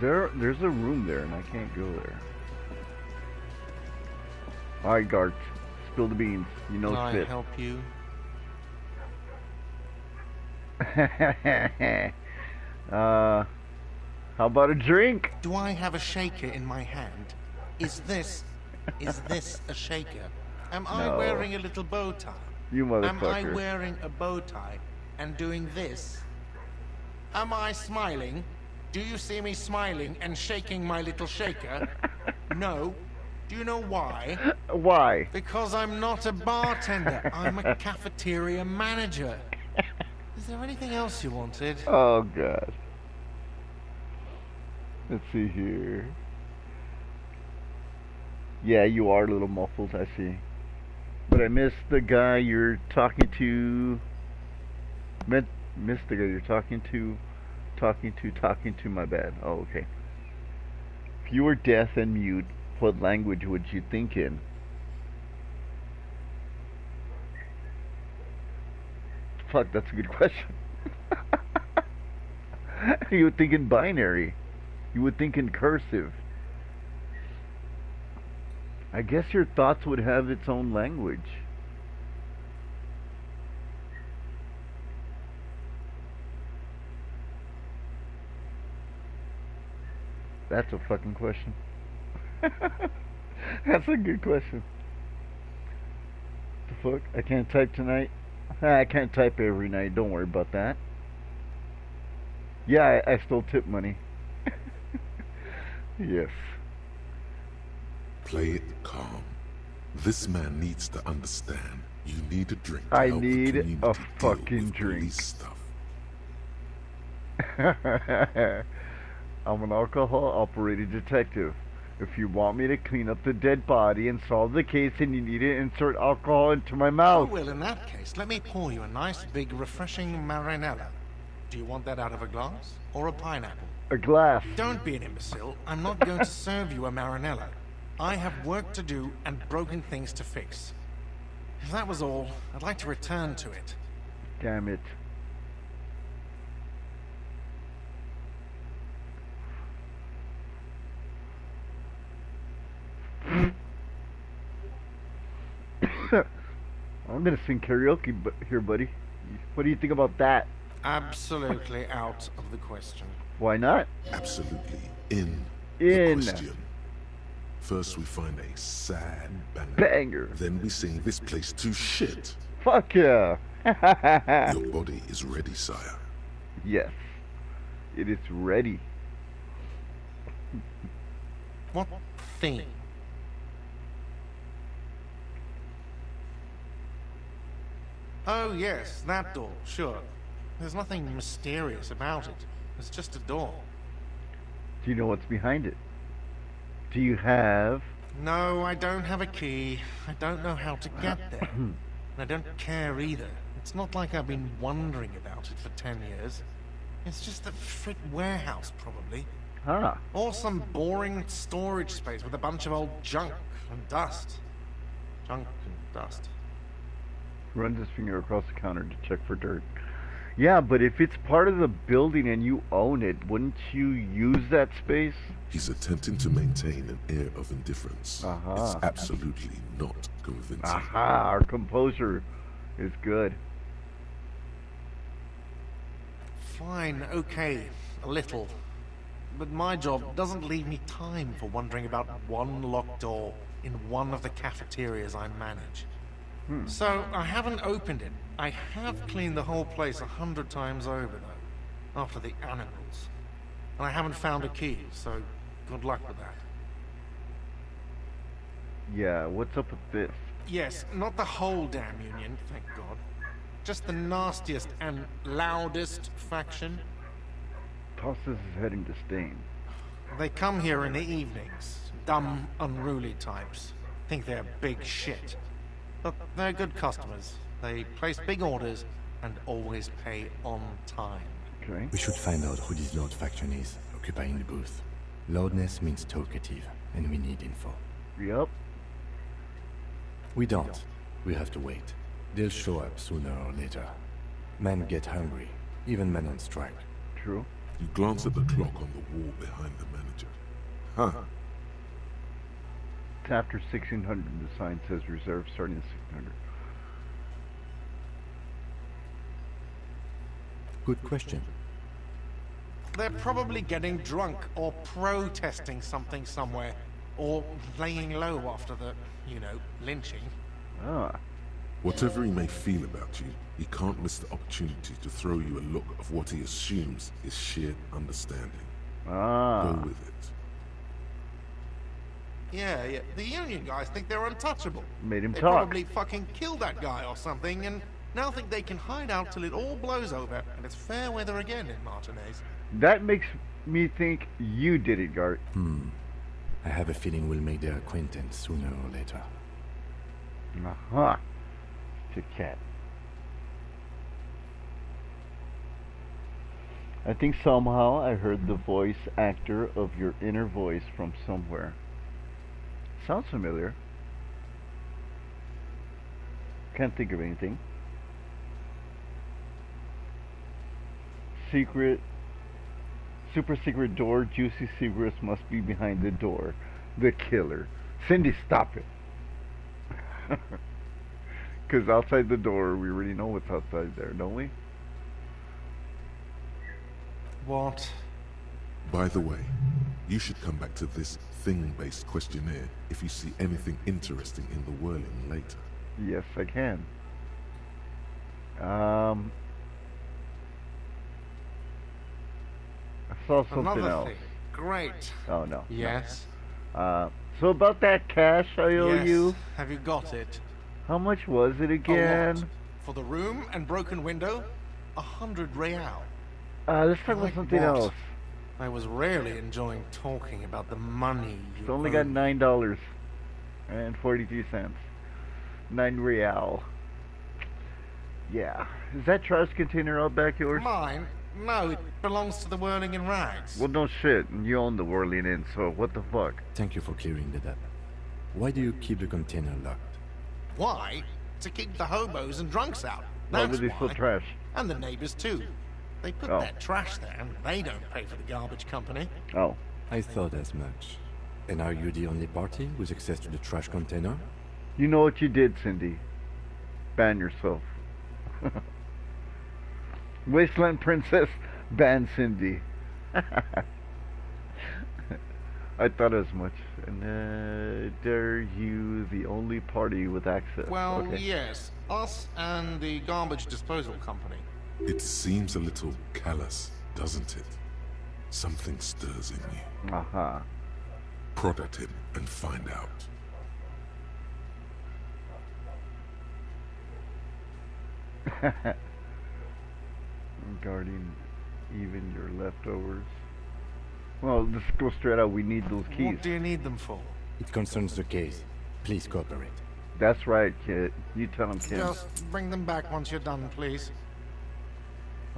There's a room there, and I can't go there. Alright, Gart. Spill the beans. You know Can it's I help you? fit. How about a drink? Do I have a shaker in my hand? Is this a shaker? Am I No. wearing a little bow tie? You Am I motherfucker. wearing a bow tie and doing this? Am I smiling? Do you see me smiling and shaking my little shaker? No. Do you know why? Why? Because I'm not a bartender. I'm a cafeteria manager. Is there anything else you wanted? Oh god. Let's see here. Yeah, you are a little muffled, I see. But I missed the guy you're talking to. Missed the guy you're talking to, my bad. Oh, okay. If you were deaf and mute, what language would you think in? Fuck, that's a good question. You would think in binary. You would think in cursive. I guess your thoughts would have its own language. That's a fucking question. That's a good question. The fuck? I can't type tonight? I can't type every night. Don't worry about that. Yeah, I still tip money. Yes. Play it calm. This man needs to understand. You need a drink. To I help the need community a deal fucking with drink. police stuff. I'm an alcohol-operated detective. If you want me to clean up the dead body and solve the case, then you need to insert alcohol into my Oh, mouth. well, in that case, let me pour you a nice, big, refreshing marinella. Do you want that out of a glass or a pineapple? A glass. Don't be an imbecile. I'm not going to serve you a marinella. I have work to do and broken things to fix. If that was all, I'd like to return to it. Damn it. I'm gonna sing karaoke here, buddy. What do you think about that? Absolutely out of the question. Why not? Absolutely in In. the question. First we find a sad banger. Banger. Then we sing this place to shit. Fuck yeah. Your body is ready, sire. Yes. It is ready. What theme? Oh, yes, that door, sure. There's nothing mysterious about it. It's just a door. Do you know what's behind it? Do you have... No, I don't have a key. I don't know how to get there. And I don't care either. It's not like I've been wondering about it for 10 years. It's just a frit warehouse, probably. Huh. Or some boring storage space with a bunch of old junk and dust. Junk and dust. Runs his finger across the counter to check for dirt. Yeah, but if it's part of the building and you own it, wouldn't you use that space? He's attempting to maintain an air of indifference. Uh-huh. It's absolutely not convincing. Aha, our composure is good. Fine, okay, a little. But my job doesn't leave me time for wondering about one locked door in one of the cafeterias I manage. So, I haven't opened it. I have cleaned the whole place 100 times over, though, after the animals. And I haven't found a key, so good luck with that. Yeah, what's up with this? Yes, not the whole damn union, thank God. Just the nastiest and loudest faction. Tosses his head into stain. They come here in the evenings. Dumb, unruly types. Think they're big shit. But they're good customers. They place big orders and always pay on time. Okay. We should find out who this Lord faction is, occupying the booth. Loudness means talkative, and we need info. Yep. We don't. We have to wait. They'll show up sooner or later. Men get hungry, even men on strike. True. You glance at the clock on the wall behind the manager. Huh. It's after 1600. The sign says reserved starting at 1600. Good question. They're probably getting drunk or protesting something somewhere. Or laying low after the, lynching. Ah. Whatever he may feel about you, he can't miss the opportunity to throw you a look of what he assumes is sheer understanding. Go with it. Yeah. The Union guys think they're untouchable. Made him They talk. probably fucking killed that guy or something, and now think they can hide out till it all blows over, and it's fair weather again in Martinez. That makes me think you did it, Gart. I have a feeling we'll make their acquaintance sooner or later. Uh-huh. It's a cat. I think somehow I heard the voice actor of your inner voice from somewhere. Sounds familiar. Can't think of anything. Super secret door. Juicy secrets must be behind the door. The killer. Cindy, stop it. Because outside the door, we already know what's outside there, don't we? What? By the way, you should come back to this thing-based questionnaire if you see anything interesting in the whirling later. Yes, I can. I saw something Another else. thing. Great. Oh, no. Yes. So about that cash I owe Yes. you, Have you got it? how much was it A again? lot. For the room and broken window, 100 real. Let's talk about Like something what? else. I was rarely enjoying talking about the money you It's only owe got me. $9.43. 9 real. Yeah. Is that trash container out back yours? Mine? No, it belongs to the Whirling in Rags. Well, no shit. And you own the Whirling Inn, so what the fuck? Thank you for clearing that up. Why do you keep the container locked? Why? To keep the hobos and drunks out. Why That's would they steal why. trash? And the neighbors too. They put Oh. their trash there, and they don't pay for the garbage company. Oh. I thought as much. And are you the only party with access to the trash container? You know what you did, Cindy. Ban yourself. Wasteland Princess, ban Cindy. I thought as much. And dare you the only party with access? Well, Okay. yes. Us and the garbage disposal company. It seems a little callous, doesn't it? Something stirs in you. Aha. Prod at him and find out. Guarding even your leftovers. Well, let's go straight out. We need those keys. What do you need them for? It concerns the case. Please cooperate. That's right, kid. You tell him, kid. Just bring them back once you're done, please.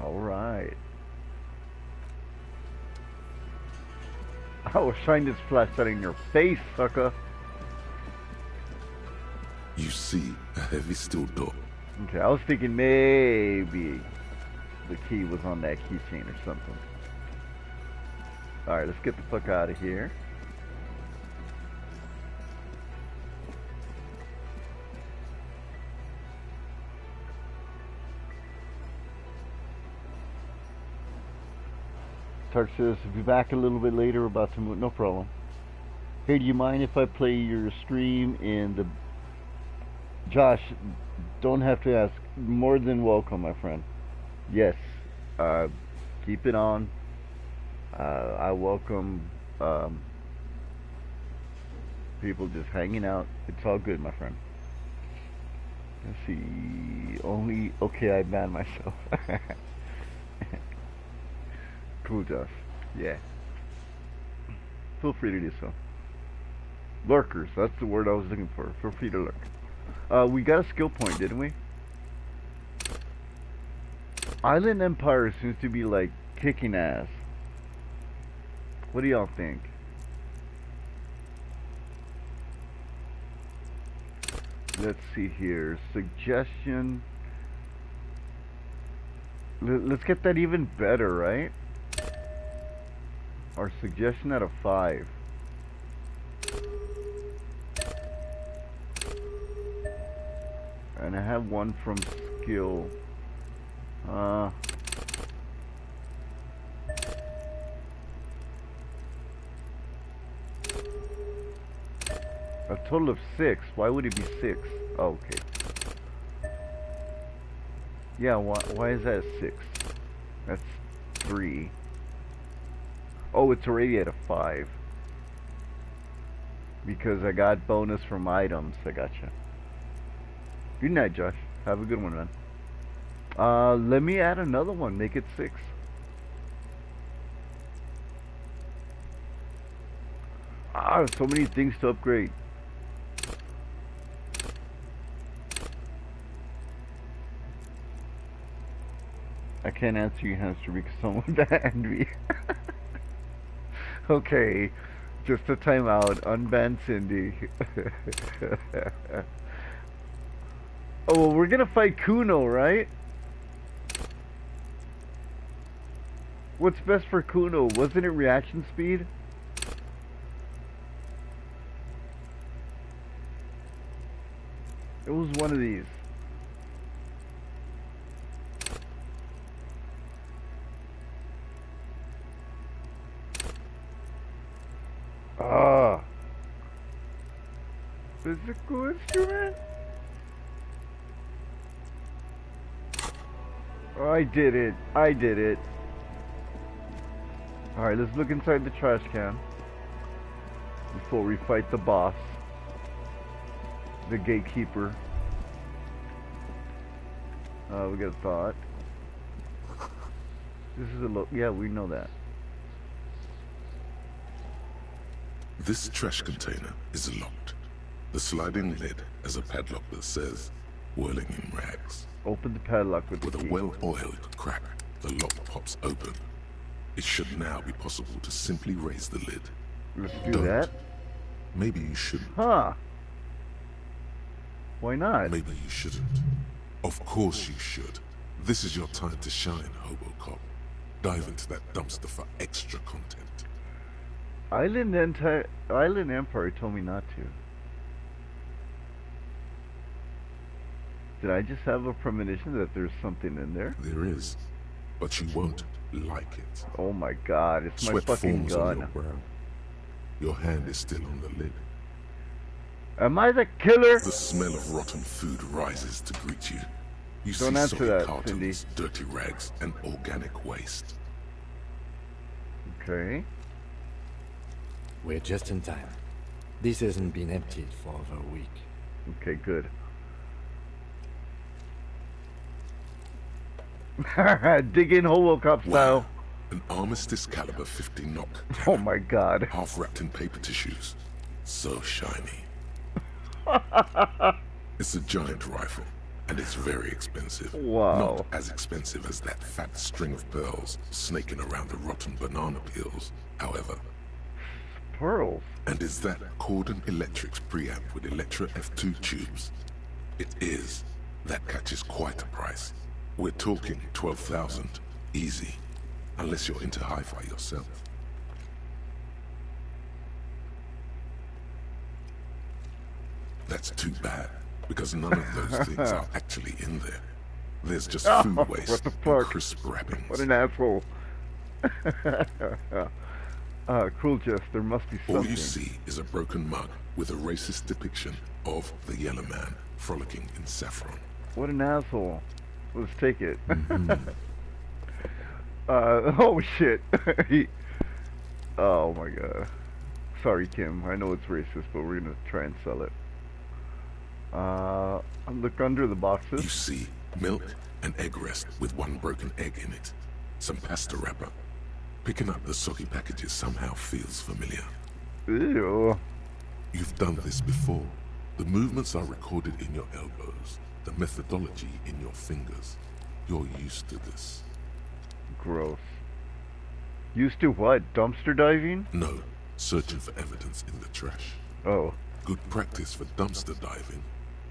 All right. I will shine this flashlight in your face, sucker. You see a heavy steel door. Okay, I was thinking maybe the key was on that keychain or something. Alright, let's get the fuck out of here. Tark says, "I'll be back a little bit later, about to move." No problem. Hey, do you mind if I play your stream in the... Josh, don't have to ask. More than welcome, my friend. Yes. Keep it on. I welcome people just hanging out. It's all good, my friend. Let's see. Only... Okay, I banned myself. Cool, Josh. Yeah. Feel free to do so. Lurkers, that's the word I was looking for. Feel free to lurk. We got a skill point, didn't we? Island Empire seems to be like kicking ass. What do y'all think? Let's see here. Suggestion. Let's get that even better, right? Our suggestion out of 5. And I have one from skill. A total of 6. Why would it be 6? Oh, okay. Yeah, why is that a 6? That's 3. Oh, it's already at a 5. Because I got bonus from items. I gotcha. Good night, Josh. Have a good one, man. Let me add another one. Make it 6. Ah, so many things to upgrade. I can't answer you, hamster, because someone banned me. Okay, just a timeout. Unban Cindy. Oh, well, we're gonna fight Kuno, right? What's best for Kuno? Wasn't it reaction speed? It was one of these. Ah. Physical instrument? Oh, I did it. I did it. Alright, let's look inside the trash can before we fight the boss. The gatekeeper. We got a thought. This is a look. Yeah, we know that. This trash container is locked. The sliding lid has a padlock that says, whirling in rags. Open the padlock with With the a key. well-oiled crack, the lock pops open. It should now be possible to simply raise the lid. Let's do Don't. that. Maybe you shouldn't. Huh. Why not? Maybe you shouldn't. Of course you should. This is your time to shine, Hobocop. Dive into that dumpster for extra content. Island Empire told me not to. Did I just have a premonition that there's something in there? There is, but you won't like it. Oh my god, it's my Sweat fucking forms on gun. your brow. Your hand is still on the lid. Am I the killer? The smell of rotten food rises to greet you. You Don't see answer soggy that, cartons, dirty rags, and organic waste. Okay. We're just in time. This hasn't been emptied for over a week. Okay, good. Dig in Holocop style. Wow. An Armistice caliber 50 knock. Oh my god. Half wrapped in paper tissues. So shiny. It's a giant rifle, and it's very expensive. Wow. Not as expensive as that fat string of pearls snaking around the rotten banana peels, however. Pearls. And is that Cordon Electric's preamp with Electra F2 tubes? It is. That catches quite a price. We're talking 12,000. Easy. Unless you're into hi-fi yourself. That's too bad, because none of those things are actually in there. There's just food What waste the and fuck? crisp wrappings. What an asshole. Cruel jest, there must be something. All you see is a broken mug with a racist depiction of the Yellow Man frolicking in saffron. What an asshole. Let's take it. Mm-hmm. Oh shit. Oh my god. Sorry, Kim. I know it's racist, but we're gonna try and sell it. Look under the You boxes. see milk and egg rest with one broken egg in it. Some pasta wrapper. Picking up the soggy packages somehow feels familiar. Ew. You've done this before. The movements are recorded in your elbows, the methodology in your fingers. You're used to this. Gross. Used to what? Dumpster diving? No, searching for evidence in the trash. Oh. Good practice for dumpster diving.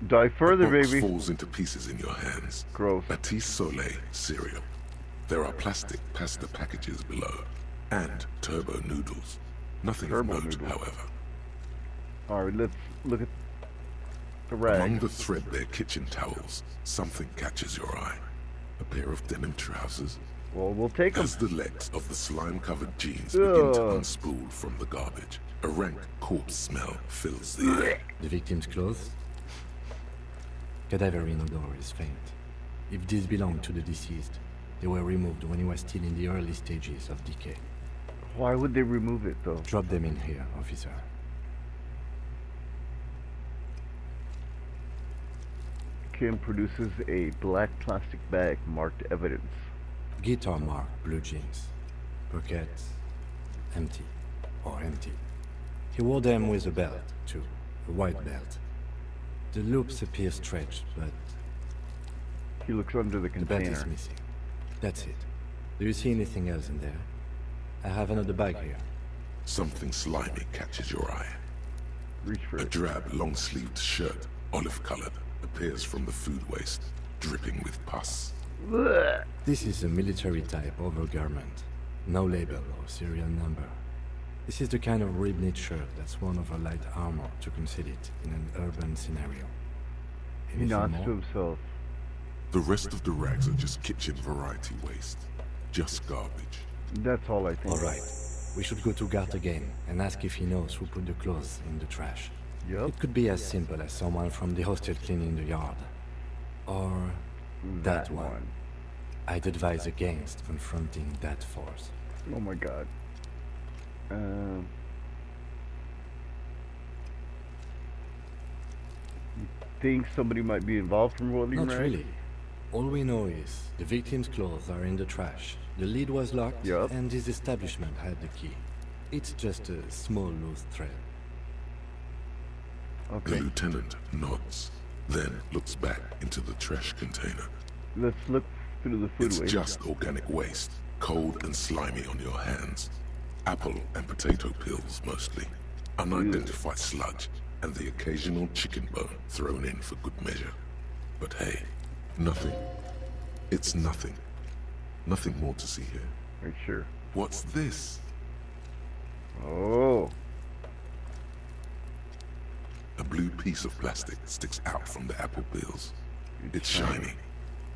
Dive further, The box baby. falls into pieces in your hands. Gross. Batiste Soleil cereal. There are plastic pasta packages below, and turbo noodles. Nothing Turbo of note, noodles. however. Alright, let's look at the Among rag. the threadbare kitchen towels, something catches your eye. A pair of denim trousers. Well, we'll take them. As the legs of the slime-covered jeans begin to Ugh. unspool from the garbage, a rank corpse smell fills the air. The victim's clothes? Cadaverine odor is faint. If these belong to the deceased, they were removed when he was still in the early stages of decay. Why would they remove it though? Drop them in here, officer. Kim produces a black plastic bag marked evidence. Guitar mark, blue jeans. Pockets empty. Or empty. He wore them with a belt, too. A white belt. The loops appear stretched, but He looks under the the belt container. is missing. That's it. Do you see anything else in there? I have another bag here. Something slimy catches your eye. Reach for A it. drab, long-sleeved shirt, olive-colored, appears from the food waste, dripping with pus. Blech. This is a military-type overgarment. No label or serial number. This is the kind of rib-knit shirt that's worn over light armor to conceal it in an urban scenario. He Anything nods more? to himself. The rest of the rags are just kitchen variety waste. Just garbage. That's all I think. All right. We should go to Gart again and ask if he knows who put the clothes in the trash. Yup. It could be as simple as someone from the hostel cleaning the yard. Or that one. I'd advise against confronting that force. Oh my god. You think somebody might be involved from Rolling Not Rags? really. All we know is the victim's clothes are in the trash. The lid was locked, Yup. and his establishment had the key. It's just a small loose thread. The Okay. lieutenant nods, then looks back into the trash container. Let's look through the food It's waste. just organic waste, cold and slimy on your hands. Apple and potato peels, mostly. Unidentified sludge, and the occasional chicken bone thrown in for good measure. But hey, nothing. It's nothing. Nothing more to see here. Right, sure. What's this? Oh. A blue piece of plastic sticks out from the apple peels. It's shiny.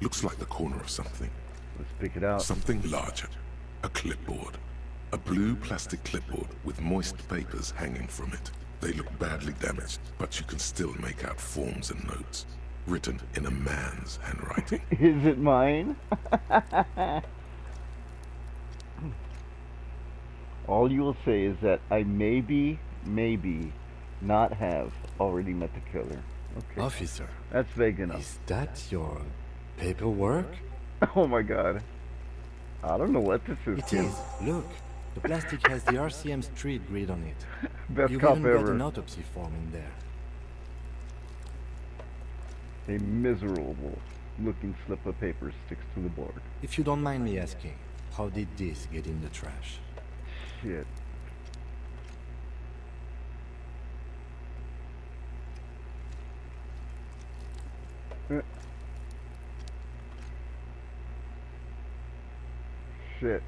Looks like the corner of something. Let's pick it out. Something larger. A clipboard. A blue plastic clipboard with moist papers hanging from it. They look badly damaged, but you can still make out forms and notes, written in a man's handwriting. Is it mine? All you will say is that I maybe not have already met the killer. Okay. Officer, That's vague enough. is that your paperwork? Oh my god. I don't know what this is, It Kim. is. Look, the plastic has the RCM street grid on it. Best You've cop even got ever. an autopsy form in there. A miserable looking slip of paper sticks to the board. If you don't mind me asking, how did this get in the trash? Shit. Shit.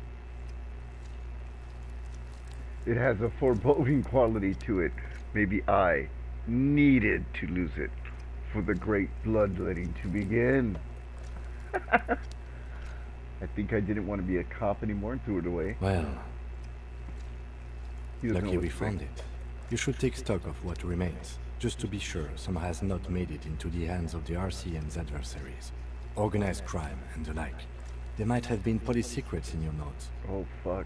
It has a foreboding quality to it. Maybe I needed to lose it for the great bloodletting to begin. I think I didn't want to be a cop anymore and threw it away. Well, He doesn't know lucky what we to found say. it. You should take stock of what remains, just to be sure some has not made it into the hands of the RCM's adversaries. Organized crime and the like. There might have been police secrets in your notes. Oh, fuck.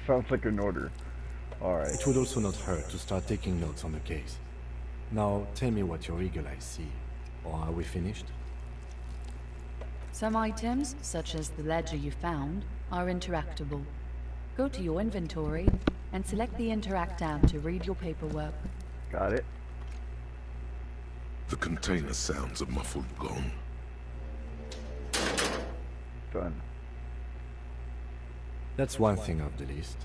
Sounds like an order. Alright. It would also not hurt to start taking notes on the case. Now, tell me what your eagle eyes see. Or are we finished? Some items, such as the ledger you found, are interactable. Go to your inventory and select the Interact tab to read your paperwork. Got it. The container sounds a muffled gong. Done. That's one thing off the list.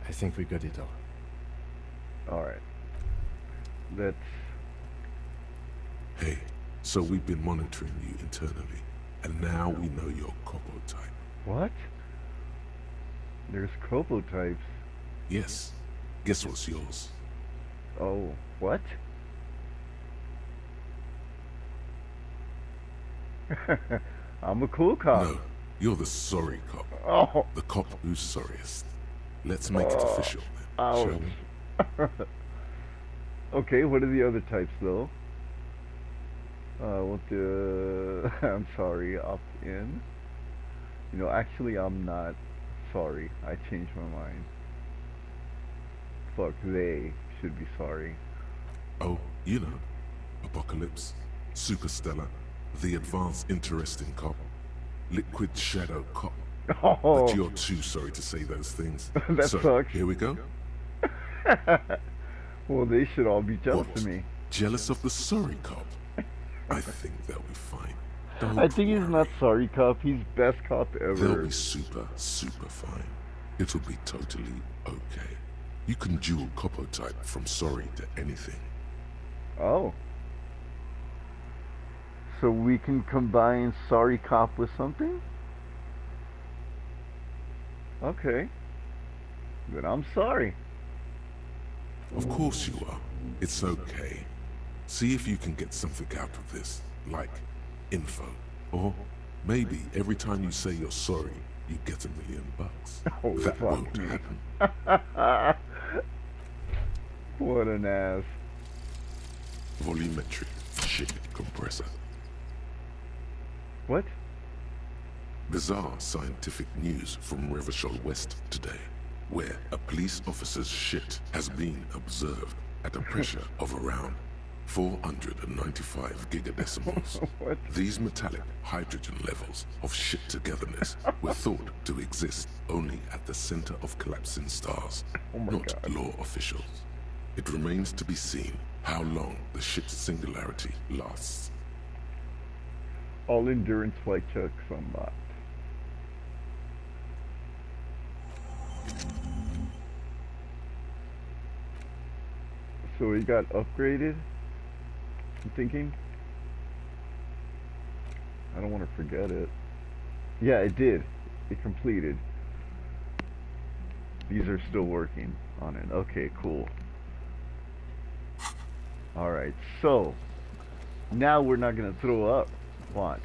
I think we got it all. Alright. Let's... Hey, so we've been monitoring you internally, and now we know your Copo type. What? There's Copo types. Yes. Guess what's yours? Oh, what? I'm a cool cop. No, you're the sorry cop. Oh, The cop who's sorriest. Let's make it official then, shall ouch. we? Okay, what are the other types though? What the... I'm sorry, opt in. You know, actually, I'm not sorry. I changed my mind. Fuck, they should be sorry. Oh, you know, Apocalypse, Superstellar, the Advanced Interesting Cop, Liquid Shadow Cop. Oh, But you're too sorry to say those things. that So, sucks. here we go. Well, they should all be jealous What? of me. Jealous of the sorry cop? I think they'll be fine. Don't I think he's worry. not sorry cop. He's best cop They'll ever. be super, super fine. It'll be totally okay. You can dual copo type from sorry to anything. Oh. So we can combine sorry cop with something? Okay. Then I'm sorry. Of course you are. It's okay. See if you can get something out of this, like info. Or maybe every time you say you're sorry, you get $1 million. Oh, That fuck won't me. happen. What an ass. Volumetric shit compressor. What? Bizarre scientific news from Revachol West today, where a police officer's shit has been observed at a pressure of around 495 gigadecimals. What? These metallic hydrogen levels of shit togetherness were thought to exist only at the center of collapsing stars, Oh my not God. law officials. It remains to be seen how long the shit's singularity lasts. All endurance flight checks unlocked. So he got upgraded? I'm thinking? I don't want to forget it. Yeah, it did. It completed. These are still working on it. Okay, cool. Alright, so now we're not gonna throw up. Watch.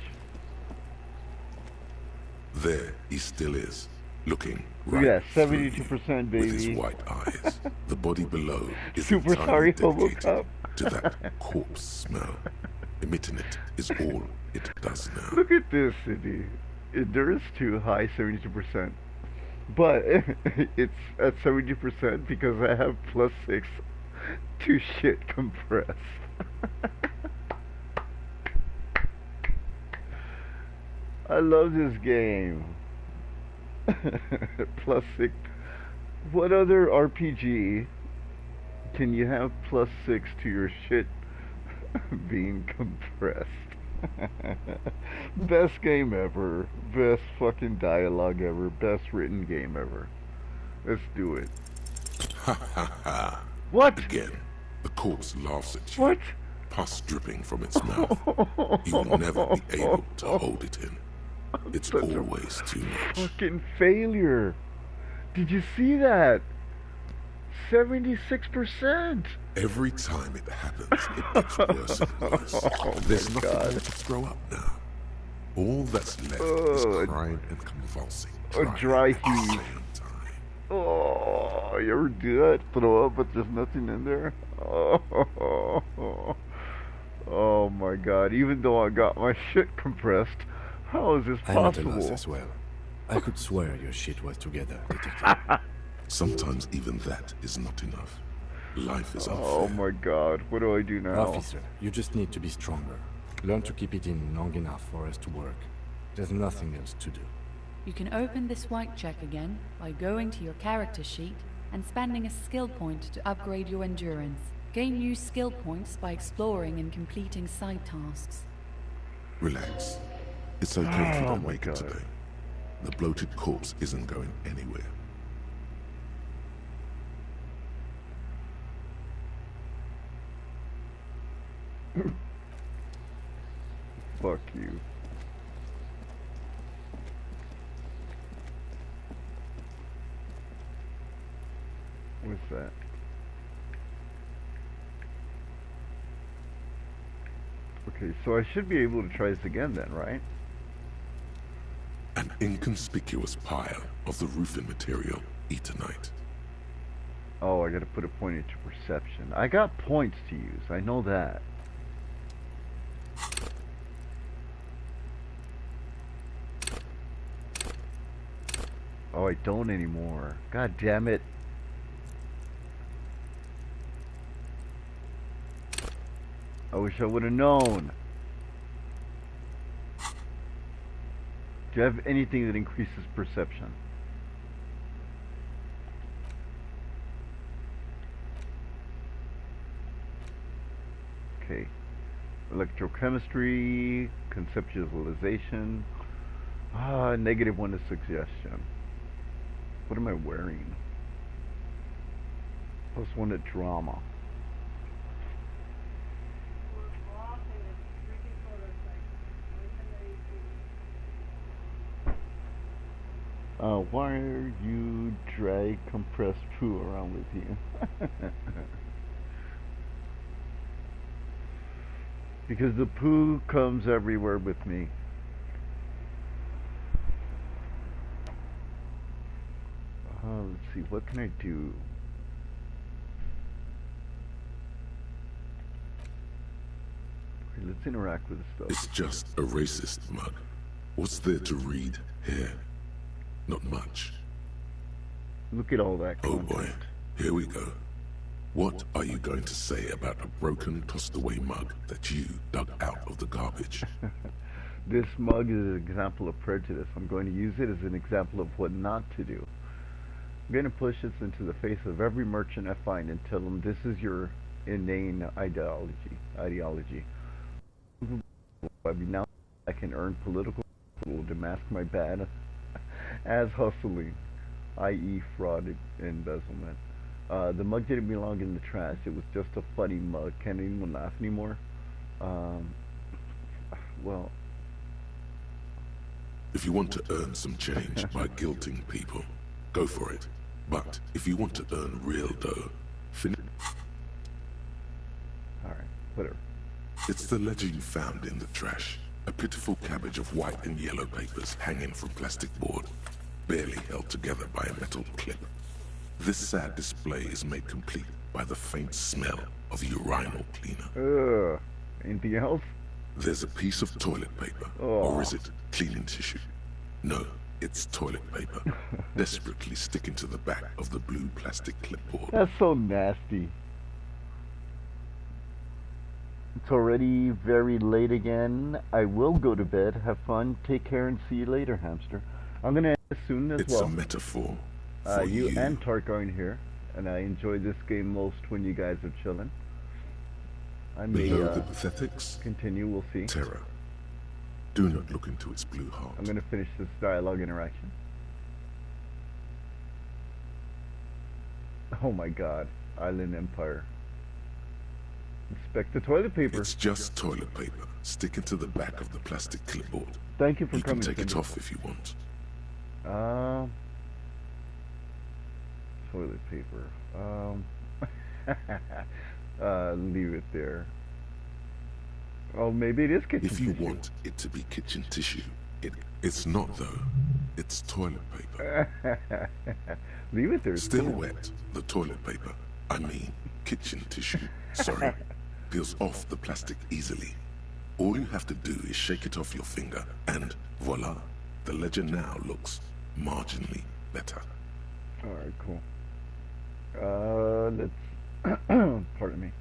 There he still is, looking Look right at that, through you 72%, with his baby. white eyes. The body below is Super entirely sorry, dedicated Hobo to that corpse smell. Emitting it is all it does now. Look at this, Cindy. Endurance 2 high 72%. But it's at 70% because I have +6 to shit compressed. I love this game. +6. What other RPG can you have +6 to your shit being compressed? Best game ever. Best fucking dialogue ever. Best written game ever. Let's do it. Ha ha ha. What? Again, the corpse laughs at you, What? pus dripping from its mouth. You will never be able to hold it in. It's Such a always too much. Fucking failure. Did you see that? 76%. Every time it happens, it gets worse and worse. Oh There's my nothing God. more to throw up now. All that's left is crying and convulsing. A dry at the heave. same time. Oh, you ever do that? Throw up, but there's nothing in there? Oh my God. Even though I got my shit compressed, how is this I'm at a possible? loss as well. I could swear your shit was together, detective. Sometimes even that is not enough. Life is unfair. Oh my God. What do I do now? Officer, you just need to be stronger. Learn to keep it in long enough for us to work. There's nothing else to do. You can open this white check again by going to your character sheet and spending a skill point to upgrade your endurance. Gain new skill points by exploring and completing side tasks. Relax. It's okay if you Oh don't my make it God. today. The bloated corpse isn't going anywhere. Fuck you. What's that? Okay, so I should be able to try this again then, right? An inconspicuous pile of the roofing material, Eternite. Oh, I gotta put a point into perception. I got points to use, I know that. Oh, I don't anymore. God damn it. I wish I would have known. Do you have anything that increases perception? Okay. Electrochemistry, conceptualization. Negative one is suggestion. What am I wearing? +1 to drama. Why are you drag compressed poo around with you? Because the poo comes everywhere with me. Let's see, what can I do? Okay, let's interact with the stuff. It's just a racist mug. What's there to read here? Not much. Look at all that Oh content. boy, here we go. What are you going to say about a broken, tossed-away mug that you dug out of the garbage? This mug is an example of prejudice. I'm going to use it as an example of what not to do. I'm going to push this into the face of every merchant I find and tell them this is your inane ideology. I mean, now I can earn political capital to mask my bad as hustling, i.e. fraud and embezzlement. The mug didn't belong in the trash. It was just a funny mug. Can't anyone laugh anymore? Well... If you want to earn some change by guilting people, go for it. But if you want to earn real dough, Alright, whatever. It's the ledger you found in the trash. A pitiful cabbage of white and yellow papers hanging from plastic board, barely held together by a metal clip. This sad display is made complete by the faint smell of urinal cleaner. Anything else? There's a piece of toilet paper. Or is it cleaning tissue? No, it's toilet paper. Desperately sticking to the back of the blue plastic clipboard. That's so nasty. It's already very late again. I will go to bed. Have fun. Take care and see you later, hamster. I'm going to end this soon as well. It's a metaphor for you and Tark aren't here, and I enjoy this game most when you guys are chilling. I may Below the pathetics, continue, we'll see. terror. Do not look into its blue heart. I'm going to finish this dialogue interaction. Oh my god. Island Empire. Inspect the toilet paper. It's just toilet paper, sticking to the back of the plastic clipboard. Thank you for You coming. can take it off if you want. Toilet paper. Leave it there. Oh, maybe it is kitchen If you tissue. want it to be kitchen tissue, it's not though. It's toilet paper. Leave it there. Still wet, the toilet paper, I mean kitchen tissue, sorry, peels off the plastic easily. All you have to do is shake it off your finger, and voila, the ledger now looks marginally better. Alright, cool. Let's... pardon me.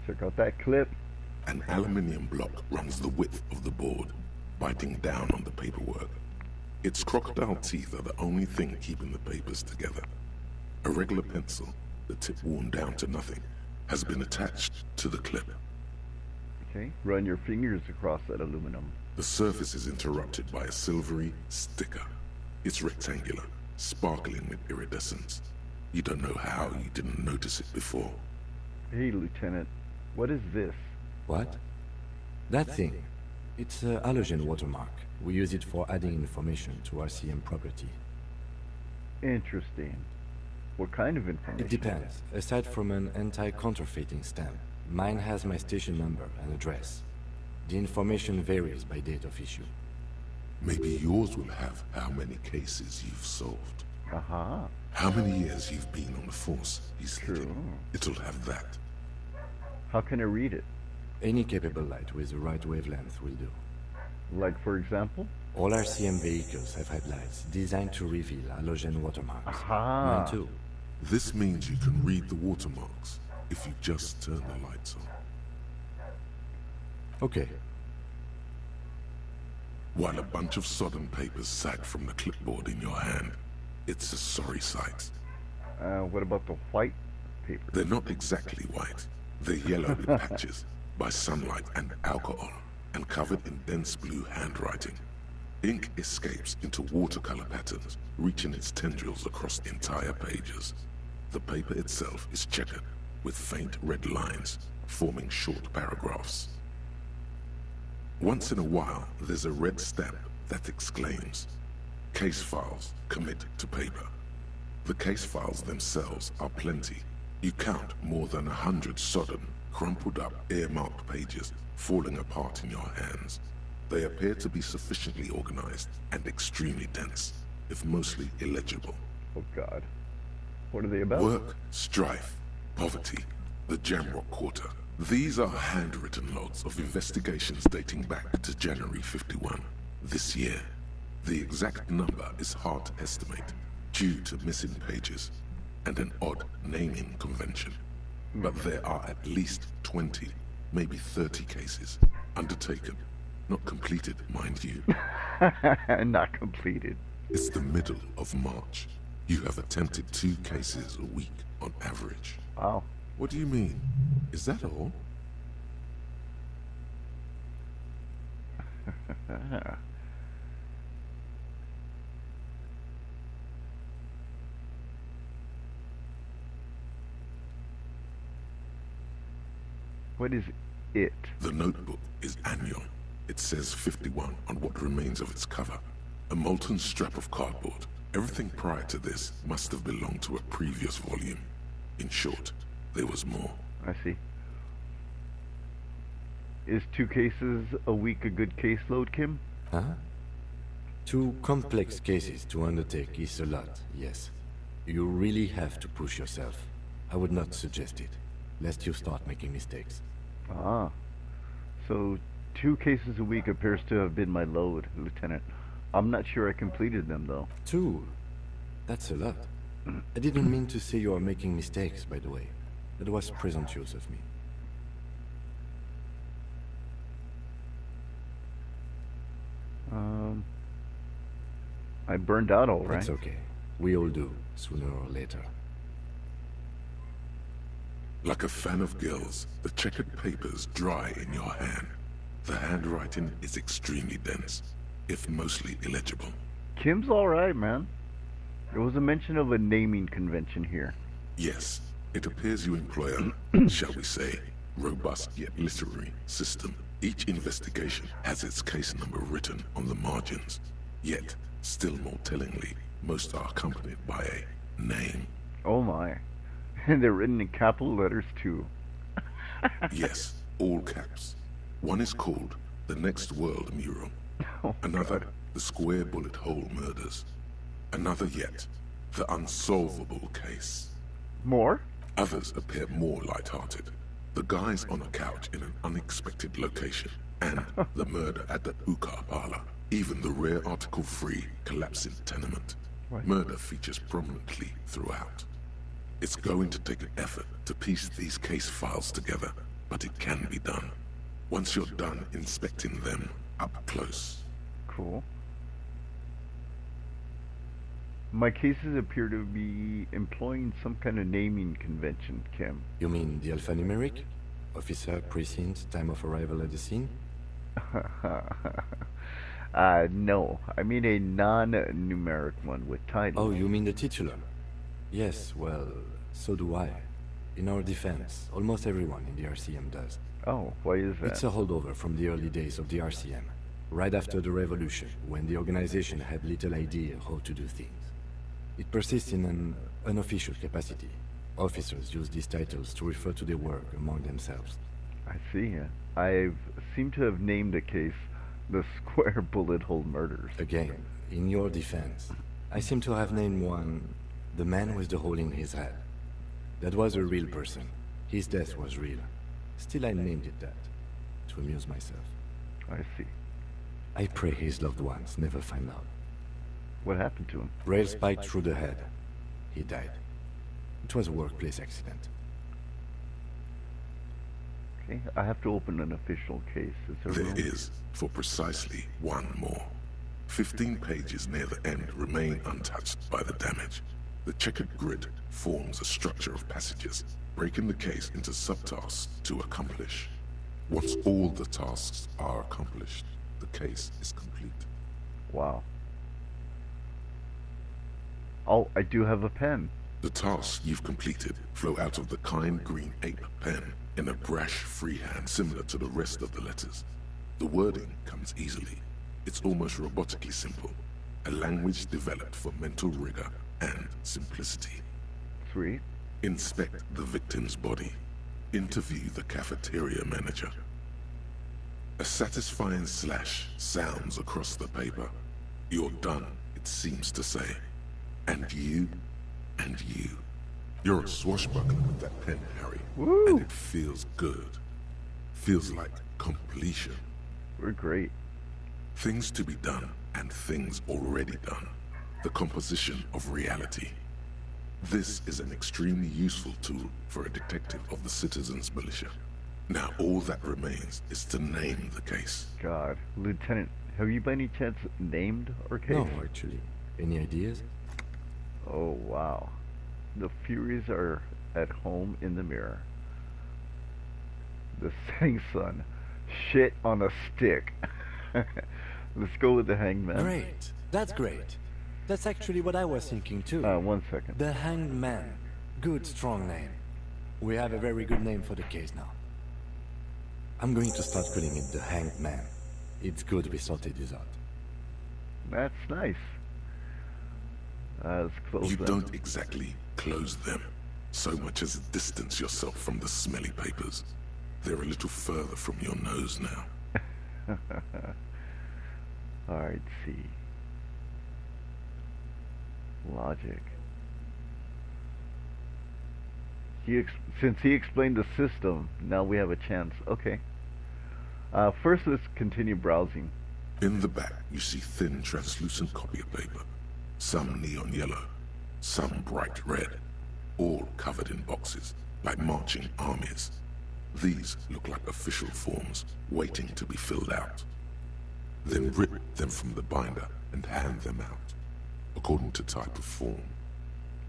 Check out that clip. An aluminium block runs the width of the board, biting down on the paperwork. Its crocodile teeth are the only thing keeping the papers together. A regular pencil, the tip worn down to nothing, has been attached to the clip. Okay, run your fingers across that aluminum. The surface is interrupted by a silvery sticker. It's rectangular, sparkling with iridescence. You don't know how you didn't notice it before. Hey, Lieutenant, what is this? What? That thing. It's a halogen watermark. We use it for adding information to RCM property. Interesting. What kind of information? It depends. Aside from an anti-counterfeiting stamp, mine has my station number and address. The information varies by date of issue. Maybe yours will have how many cases you've solved. Aha. How many years you've been on the force, he's True. thinking. It'll have that. How can I read it? Any capable light with the right wavelength will do. Like, for example? All RCM vehicles have headlights designed to reveal halogen watermarks. Mine Aha. too. This means you can read the watermarks if you just turn the lights on. Okay. While a bunch of sodden papers sag from the clipboard in your hand, it's a sorry sight. What about the white paper? They're not exactly white. They're yellowed in patches by sunlight and alcohol, and covered in dense blue handwriting. Ink escapes into watercolor patterns, reaching its tendrils across entire pages. The paper itself is checkered, with faint red lines, forming short paragraphs. Once in a while, there's a red stamp that exclaims, "Case files, commit to paper." The case files themselves are plenty. You count more than 100 sodden, crumpled up, earmarked pages falling apart in your hands. They appear to be sufficiently organized and extremely dense, if mostly illegible. Oh God. What are they about? Work, strife, poverty, the Jamrock Quarter. These are handwritten logs of investigations dating back to January 51, this year. The exact number is hard to estimate, due to missing pages and an odd naming convention. But there are at least 20, maybe 30 cases undertaken, not completed, mind you. Not completed. It's the middle of March. You have attempted 2 cases a week on average. Wow. What do you mean? Is that all? What is it? The notebook is annual. It says 51 on what remains of its cover. A molten strap of cardboard. Everything prior to this must have belonged to a previous volume. In short, there was more. I see. Is 2 cases a week a good caseload, Kim? Huh? 2 complex cases to undertake is a lot, yes. You really have to push yourself. I would not suggest it, lest you start making mistakes. Ah. So 2 cases a week appears to have been my load, Lieutenant. I'm not sure I completed them, though. 2? That's a lot. I didn't mean to say you are making mistakes, by the way. That was presumptuous of me. I burned out all right. It's okay. We all do, sooner or later. Like a fan of gills, the checkered papers dry in your hand. The handwriting is extremely dense, if mostly illegible. Kim's all right, man. There was a mention of a naming convention here. Yes, it appears you employ a, shall we say, robust yet literary system. Each investigation has its case number written on the margins. Yet, still more tellingly, most are accompanied by a name. Oh my. And they're written in capital letters, too. Yes, all caps. One is called The Next World Mural. Oh, Another, God. The Square Bullet Hole Murders. Another yet, The Unsolvable Case. More? Others appear more light-hearted. The guys on a couch in an unexpected location, and the murder at the hookah parlor. Even the rare article-free collapsing tenement. Right. Murder features prominently throughout. It's going to take an effort to piece these case files together, but it can be done. Once you're done inspecting them up close. Cool. My cases appear to be employing some kind of naming convention, Kim. You mean the alphanumeric? Officer, precinct, time of arrival at the scene? No. I mean a non-numeric one with titles. Oh, you mean the titular? Yes, well, so do I. In our defense, almost everyone in the RCM does. Oh, why is that? It's a holdover from the early days of the RCM, right after the revolution, when the organization had little idea how to do things. It persists in an unofficial capacity. Officers use these titles to refer to their work among themselves. I see. I've seemed to have named a case the Square Bullet Hole Murders. Again, in your defense, I seem to have named one the man with the hole in his head. That was a real person. His death was real. Still, I named it that, to amuse myself. I see. I pray his loved ones never find out. What happened to him? Rail spiked through the head. He died. It was a workplace accident. Okay, I have to open an official case. Is there There room? is, for precisely one more. 15 pages near the end remain untouched by the damage. The checkered grid forms a structure of passages, breaking the case into subtasks to accomplish. Once all the tasks are accomplished, the case is complete. Wow. Oh, I do have a pen. The tasks you've completed flow out of the kind green ape pen in a brash freehand similar to the rest of the letters. The wording comes easily. It's almost robotically simple, a language developed for mental rigor and simplicity. Sweet. Inspect the victim's body. Interview the cafeteria manager. A satisfying slash sounds across the paper. You're done, it seems to say. And you, and you. You're a swashbuckler with that pen, Harry. Woo! And it feels good. Feels like completion. We're great. Things to be done and things already done. The composition of reality. This is an extremely useful tool for a detective of the Citizens Militia. Now all that remains is to name the case. God. Lieutenant, have you by any chance named our case? No, actually. Any ideas? Oh, wow. The Furies are at home in the mirror. The setting sun. Shit on a stick. Let's go with the Hangman. Great. That's great. That's actually what I was thinking too. 1 second. The Hanged Man. Good, strong name. We have a very good name for the case now. I'm going to start calling it the Hanged Man. It's good we sorted this out. That's nice. Let's close You them. don't exactly close them, so much as distance yourself from the smelly papers. They're a little further from your nose now. Alright, see. Logic. Since he explained the system, now we have a chance. Okay. First, let's continue browsing. In the back, you see thin, translucent copy of paper. Some neon yellow, some bright red, all covered in boxes, like marching armies. These look like official forms, waiting to be filled out. Then rip them from the binder and hand them out, according to type of form.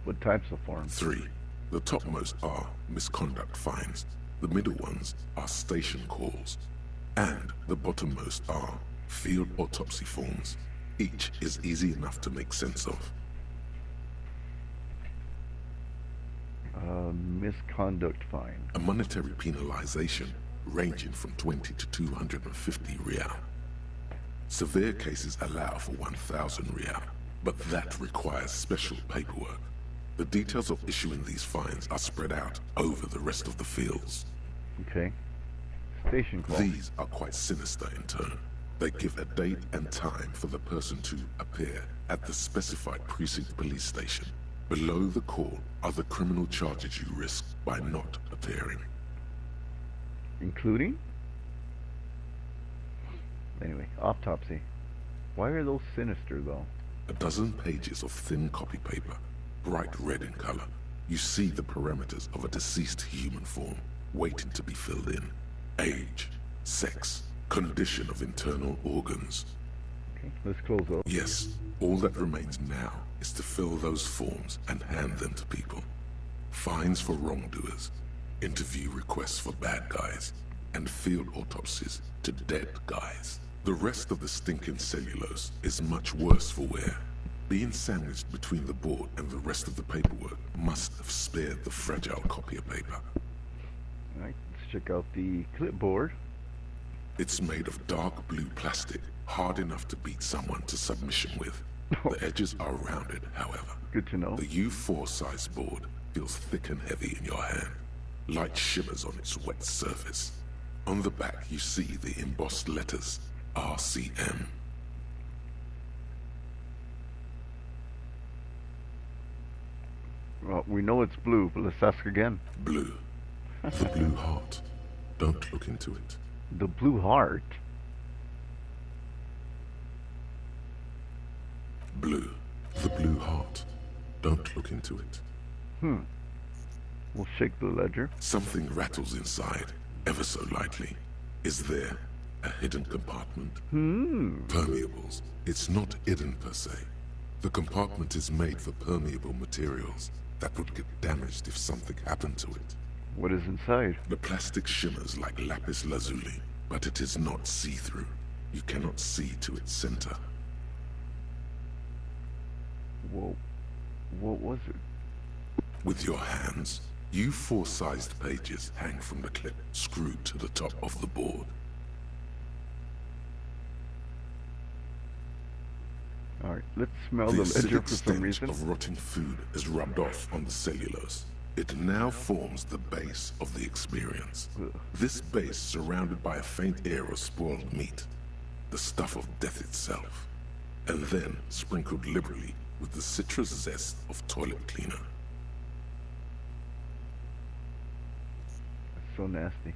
What types of forms? 3. The topmost are misconduct fines, the middle ones are station calls, and the bottommost are field autopsy forms. Each is easy enough to make sense of. Misconduct fine. A monetary penalization ranging from 20 to 250 real. Severe cases allow for 1,000 real, but that requires special paperwork. The details of issuing these fines are spread out over the rest of the fields. Okay. Station call. These are quite sinister in turn. They give a date and time for the person to appear at the specified precinct police station. Below the call are the criminal charges you risk by not appearing. Including? Anyway, autopsy. Why are those sinister, though? A dozen pages of thin copy paper, bright red in color. You see the parameters of a deceased human form, waiting to be filled in. Age, sex, condition of internal organs. Okay, let's close up. Yes, all that remains now is to fill those forms and hand them to people. Fines for wrongdoers, interview requests for bad guys, and field autopsies to dead guys. The rest of the stinking cellulose is much worse for wear. Being sandwiched between the board and the rest of the paperwork must have spared the fragile copy of paper. Alright, let's check out the clipboard. It's made of dark blue plastic, hard enough to beat someone to submission with. The edges are rounded, however. Good to know. The U4 size board feels thick and heavy in your hand. Light shimmers on its wet surface. On the back, you see the embossed letters, RCM. Well, we know it's blue, but let's ask again. Blue. The blue heart. Don't look into it. The blue heart? Blue. The blue heart. Don't look into it. We'll shake the ledger. Something rattles inside, ever so lightly. Is there a hidden compartment? Permeables. It's not hidden per se. The compartment is made for permeable materials that would get damaged if something happened to it. What is inside? The plastic shimmers like lapis lazuli, but it is not see-through. You cannot see to its center. Whoa. What was it? With your hands, you four-sized pages hang from the clip screwed to the top of the board. Alright, let's smell The the ledger acidic for some stench reason. of rotting food is rubbed off on the cellulose. It now forms the base of the experience. Ugh. This base surrounded by a faint air of spoiled meat, the stuff of death itself, and then sprinkled liberally with the citrus zest of toilet cleaner. That's so nasty.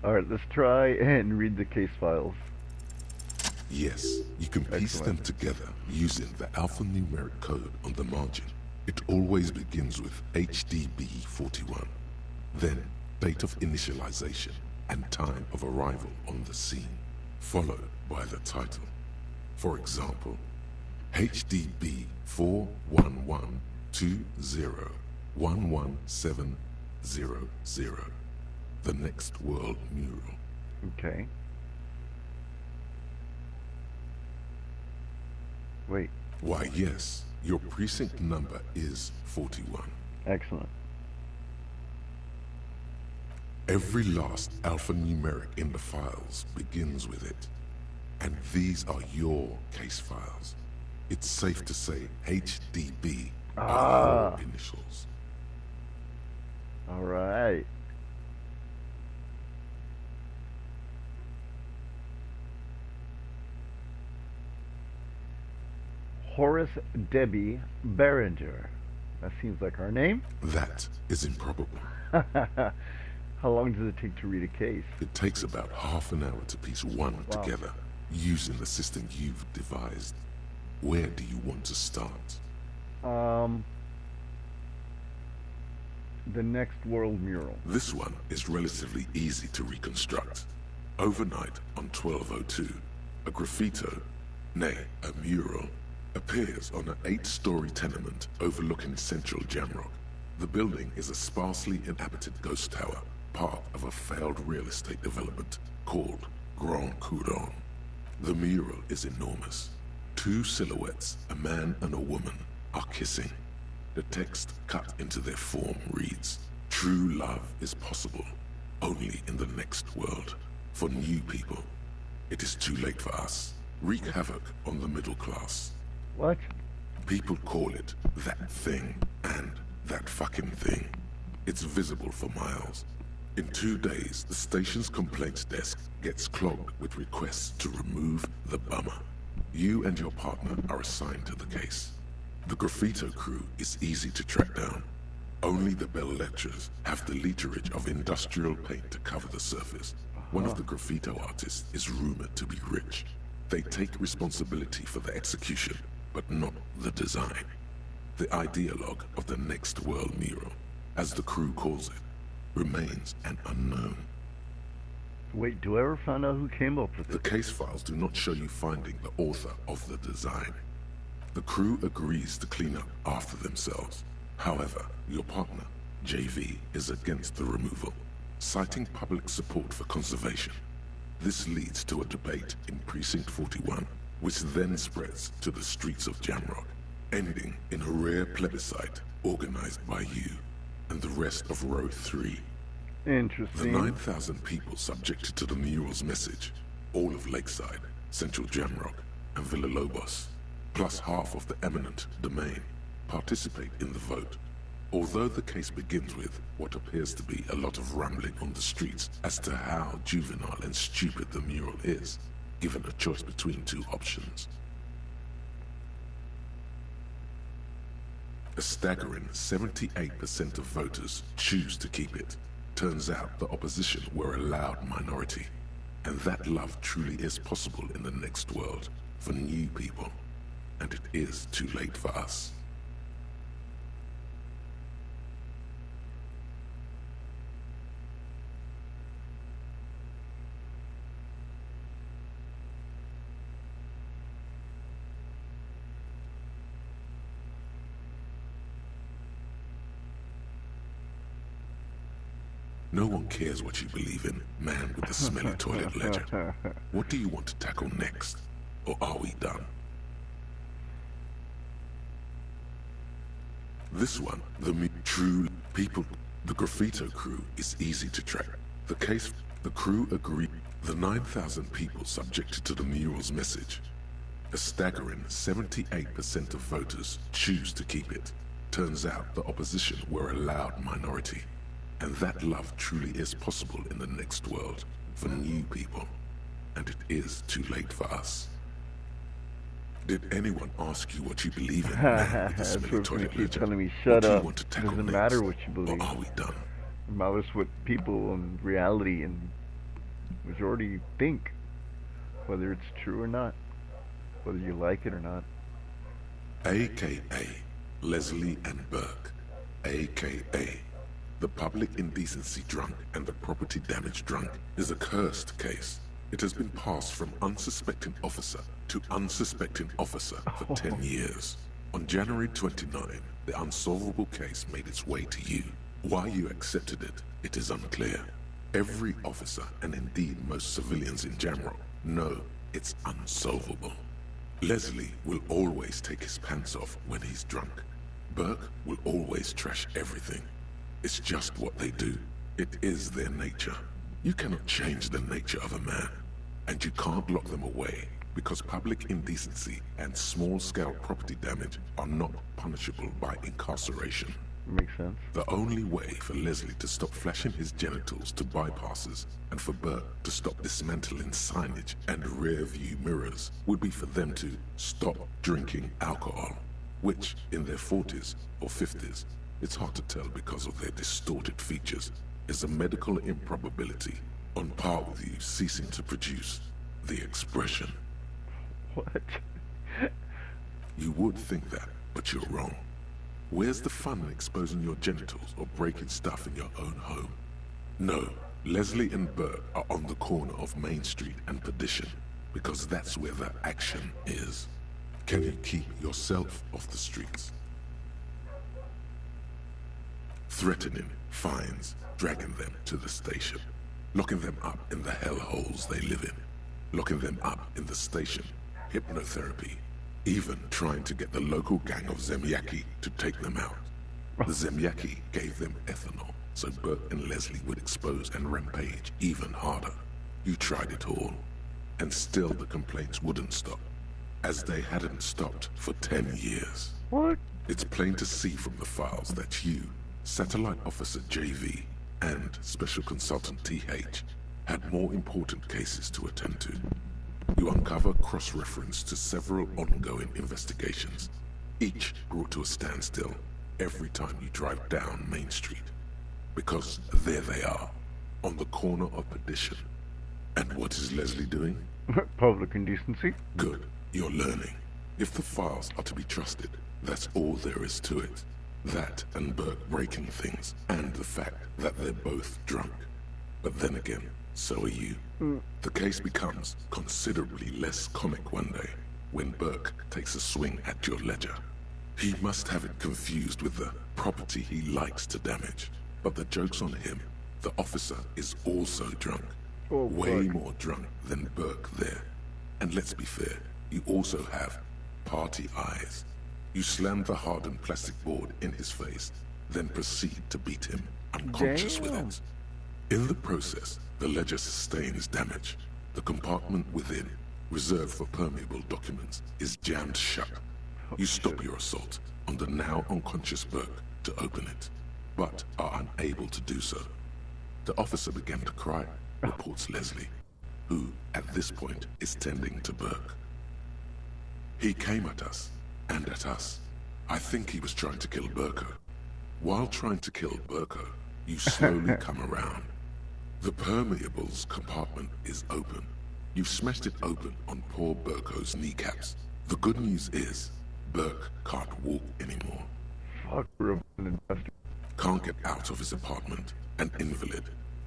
Alright, let's try and read the case files. Yes, you can piece them Excellent. together using the alphanumeric code on the margin. It always begins with HDB41, then date of initialization and time of arrival on the scene, followed by the title. For example, HDB 41120111700, the next world mural. Okay. Wait, Why, yes, your precinct number is 41. excellent. Every last alphanumeric in the files begins with it. And these are your case files. It's safe to say HDB are your initials. Alright. Horace Debbie Berenger. That seems like our name. That is improbable. How long does it take to read a case? It takes about half an hour to piece one together, using the system you've devised. Where do you want to start? The next world mural. This one is relatively easy to reconstruct. Overnight on 1202, a graffito, nay, a mural, appears on an 8-story tenement overlooking central Jamrock. The building is a sparsely inhabited ghost tower, part of a failed real estate development called Grand Couronne. The mural is enormous. 2 silhouettes, a man and a woman, are kissing. The text cut into their form reads, "True love is possible, only in the next world. For new people, it is too late for us. Wreak havoc on the middle class." What? People call it that thing and that fucking thing. It's visible for miles. In 2 days, the station's complaints desk gets clogged with requests to remove the bummer. You and your partner are assigned to the case. The graffito crew is easy to track down. Only the bell lectures have the literage of industrial paint to cover the surface. One of the graffito artists is rumored to be rich. They take responsibility for the execution, but not the design. The ideologue of the next world mural, as the crew calls it, remains an unknown. Wait, do I ever find out who came up with The it? case files do not show you finding the author of the design. The crew agrees to clean up after themselves. However, your partner, JV, is against the removal, citing public support for conservation. This leads to a debate in Precinct 41, which then spreads to the streets of Jamrock, ending in a rare plebiscite organized by you and the rest of Row 3. The Interesting. 9,000 people subjected to the mural's message, all of Lakeside, Central Jamrock, and Villa Lobos, plus half of the eminent domain, participate in the vote. Although the case begins with what appears to be a lot of rambling on the streets as to how juvenile and stupid the mural is, given a choice between 2 options. A staggering 78% of voters choose to keep it. Turns out the opposition were a loud minority, And that love truly is possible in the next world for new people. And it is too late for us. No one cares what you believe in, man with the smelly toilet ledger. What do you want to tackle next? Or are we done? This one, true people, the Graffito crew is easy to track. The crew agree. The 9,000 people subjected to the mural's message. A staggering 78% of voters choose to keep it. Turns out the opposition were a loud minority. And that love truly is possible in the next world for new people. And it is too late for us. Did anyone ask you what you believe in, man with the smelly toilet ledger? Telling me, shut up. It Doesn't matter what you believe. Or are we done? It matters what people and reality and majority think. Whether it's true or not. Whether you like it or not. AKA Leslie and Burke. AKA the public indecency drunk and the property damage drunk is a cursed case. It has been passed from unsuspecting officer to unsuspecting officer for 10 years. On January 29, the unsolvable case made its way to you. Why you accepted it, it is unclear. Every officer, and indeed most civilians in general, know it's unsolvable. Leslie will always take his pants off when he's drunk. Burke will always trash everything. It's just what they do. It is their nature. You cannot change the nature of a man. And you can't lock them away because public indecency and small-scale property damage are not punishable by incarceration. Makes sense. The only way for Leslie to stop flashing his genitals to bypassers and for Burke to stop dismantling signage and rear-view mirrors would be for them to stop drinking alcohol, which in their 40s or 50s, it's hard to tell because of their distorted features, is a medical improbability on par with you ceasing to produce the expression. What? You would think that, but you're wrong. Where's the fun in exposing your genitals or breaking stuff in your own home? No, Leslie and Burke are on the corner of Main Street and Perdition, because that's where the action is. Can you keep yourself off the streets? Threatening fines, dragging them to the station, locking them up in the hellholes they live in, locking them up in the station, hypnotherapy, even trying to get the local gang of Zemyaki to take them out. The Zemyaki gave them ethanol, so Burke and Leslie would expose and rampage even harder. You tried it all, and still the complaints wouldn't stop, as they hadn't stopped for 10 years. What? It's plain to see from the files that you, Satellite Officer JV, and Special Consultant TH had more important cases to attend to. You uncover cross-reference to several ongoing investigations, each brought to a standstill every time you drive down Main Street. Because there they are, on the corner of Perdition. And what is Leslie doing? Public indecency? Good, you're learning. If the files are to be trusted, that's all there is to it. That and Burke breaking things, and the fact that they're both drunk. But then again, so are you. The case becomes considerably less comic one day, when Burke takes a swing at your ledger. He must have it confused with the property he likes to damage. But the joke's on him. The officer is also drunk. Oh, Way fuck. more drunk than Burke there. And let's be fair, you also have party eyes. You slam the hardened plastic board in his face, then proceed to beat him unconscious with Damn. it. In the process, the ledger sustains damage. The compartment within, reserved for permeable documents, is jammed shut. You stop your assault on the now unconscious Burke to open it, but are unable to do so. The officer began to cry, reports Leslie, who, at this point, is tending to Burke. He came at us, and at us. I think he was trying to kill Burko. While trying to kill Burko, you slowly come around. The permeables compartment is open. You've smashed it open on poor Burko's kneecaps. The good news is, Burke can't walk anymore. Fuck, we're abandoned bastard. Can't get out of his apartment, an invalid.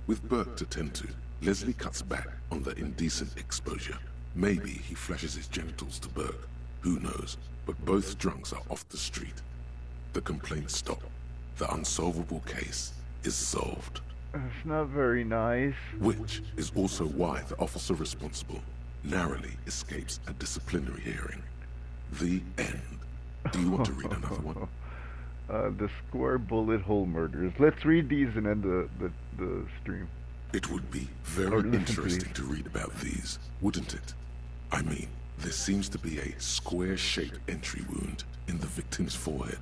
With Burke to tend to, Leslie cuts back on the indecent exposure. Maybe he flashes his genitals to Burke. Who knows? But both drunks are off the street. The complaints stop. The unsolvable case is solved. That's not very nice. Which is also why the officer responsible narrowly escapes a disciplinary hearing. The end. Do you want to read another one? The square bullet hole murders. Let's read these and end the stream. It would be very interesting to read about these, wouldn't it? I mean, there seems to be a square-shaped entry wound in the victim's forehead.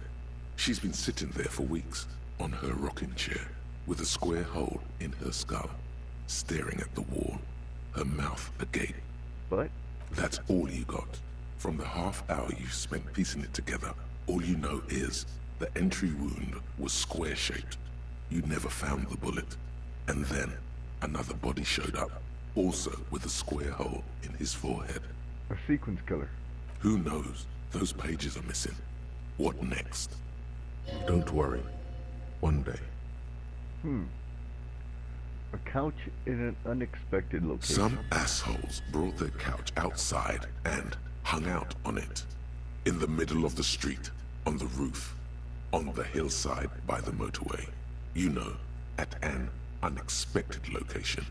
She's been sitting there for weeks, on her rocking chair, with a square hole in her skull, staring at the wall, her mouth agape. But? That's all you got. From the half hour you've spent piecing it together, all you know is the entry wound was square-shaped. You never found the bullet. And then, another body showed up, also with a square hole in his forehead. A sequence killer. Who knows? Those pages are missing. What next? Don't worry. One day. A couch in an unexpected location. Some assholes brought their couch outside and hung out on it. In the middle of the street, on the roof, on the hillside by the motorway. You know, at an unexpected location.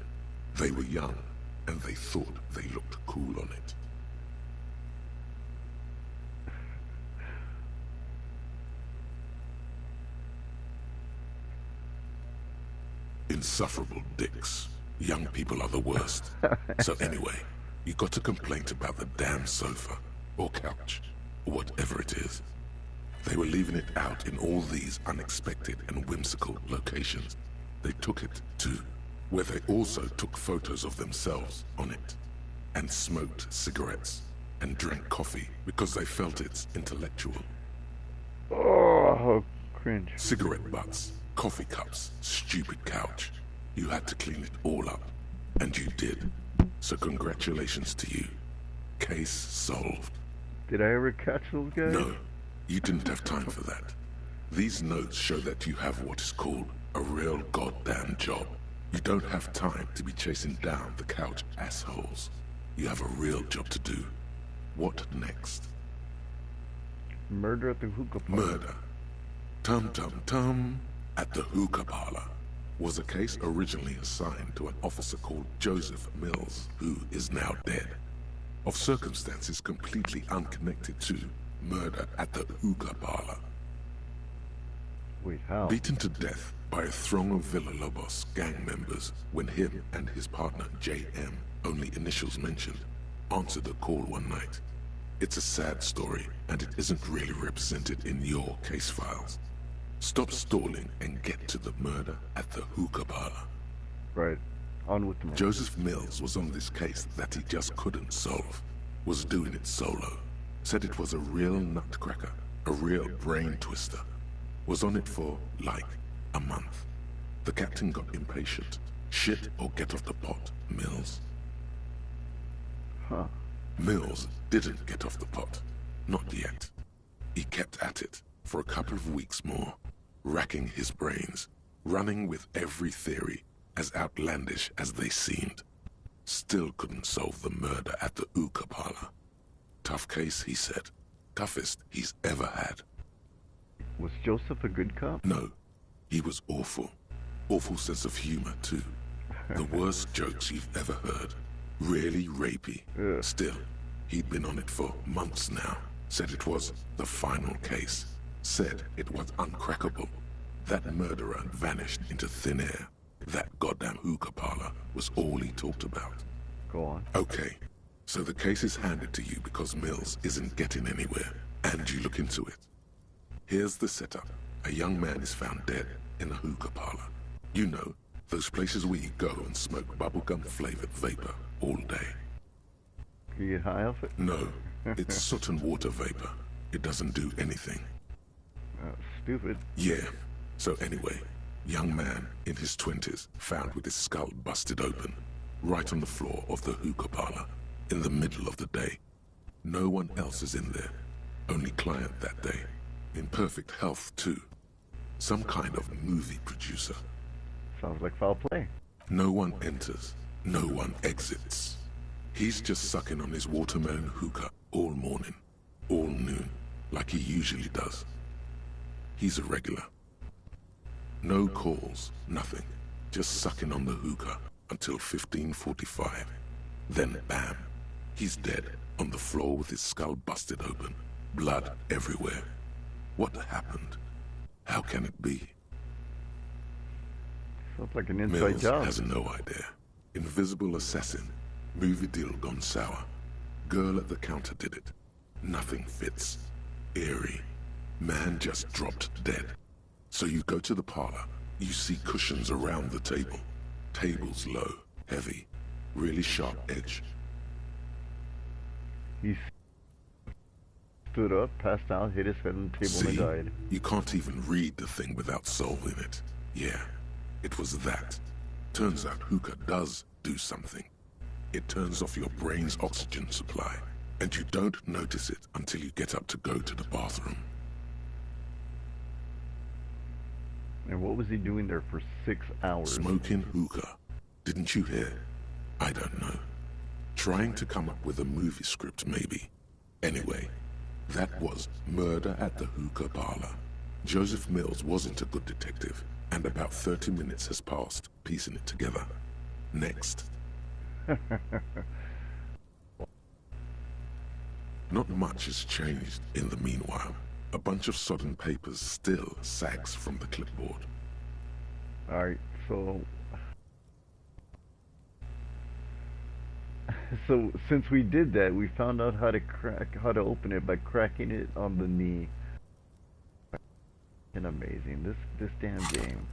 They were young, and they thought they looked cool on it. Insufferable dicks. Young people are the worst. So anyway, you got a complaint about the damn sofa, or couch, or whatever it is. They were leaving it out in all these unexpected and whimsical locations. They took it to where they also took photos of themselves on it, and smoked cigarettes, and drank coffee because they felt it's intellectual. Oh, cringe. Cigarette butts, coffee cups, stupid couch. You had to clean it all up, and you did. So congratulations to you. Case solved. Did I ever catch those guys? No, you didn't have time for that. These notes show that you have what is called a real goddamn job. You don't have time to be chasing down the couch assholes. You have a real job to do. What next? Murder at the hookah parlor. Murder. Tum-tum-tum at the hookah parlor was a case originally assigned to an officer called Joseph Mills, who is now dead, of circumstances completely unconnected to murder at the hookah parlor. Wait, how? Beaten to death by a throng of Villalobos gang members when him and his partner J.M., only initials mentioned, answered a call one night. It's a sad story, and it isn't really represented in your case files. Stop stalling and get to the murder at the hookah parlor. Right. On with the murder. Joseph Mills was on this case that he just couldn't solve. Was doing it solo. Said it was a real nutcracker, a real brain twister. Was on it for, like, a month. The captain got impatient. Shit or get off the pot, Mills. Huh. Mills didn't get off the pot. Not yet. He kept at it for a couple of weeks more, racking his brains, running with every theory, as outlandish as they seemed. Still couldn't solve the murder at the hookah parlor. Tough case, he said. Toughest he's ever had. Was Joseph a good cop? No, he was awful. Awful sense of humor, too. The worst jokes you've ever heard. Really rapey. Ugh. Still, he'd been on it for months now. Said it was the final case. Said it was uncrackable. That murderer vanished into thin air. That goddamn hookah parlor was all he talked about. Go on. Okay, so the case is handed to you because Mills isn't getting anywhere, and you look into it. Here's the setup. A young man is found dead in a hookah parlor. You know, those places where you go and smoke bubblegum-flavored vapor all day. Can you get high off it? No, it's soot and water vapor. It doesn't do anything. Stupid. Yeah, so anyway, Young man in his 20s found with his skull busted open, right on the floor of the hookah parlor, in the middle of the day. No one else is in there, only client that day. In perfect health too. Some kind of movie producer. Sounds like foul play. No one enters, no one exits. He's just sucking on his watermelon hookah all morning, all noon, like he usually does. He's a regular. No calls, nothing. Just sucking on the hookah until 15:45. Then bam, he's dead on the floor with his skull busted open, blood everywhere. What happened? How can it be? Sounds like an inside Mills job. has no idea. Invisible assassin. Movie deal gone sour. Girl at the counter did it. Nothing fits. Eerie. Man just dropped dead. So you go to the parlor. You see cushions around the table. Tables low, heavy, really sharp edge. He stood up, passed out, hit his head on the table, and died. You can't even read the thing without solving it. Yeah, it was that. Turns out hookah does do something. It turns off your brain's oxygen supply, and you don't notice it until you get up to go to the bathroom. And what was he doing there for 6 hours? Smoking hookah. Didn't you hear? I don't know. Trying to come up with a movie script, maybe. Anyway, that was Murder at the Hookah Parlor. Joseph Mills wasn't a good detective, and about 30 minutes has passed, piecing it together. Next. Not much has changed in the meanwhile. A bunch of sodden papers still sags from the clipboard. Alright, so since we did that, we found out how to open it by cracking it on the knee. And amazing, this damn game.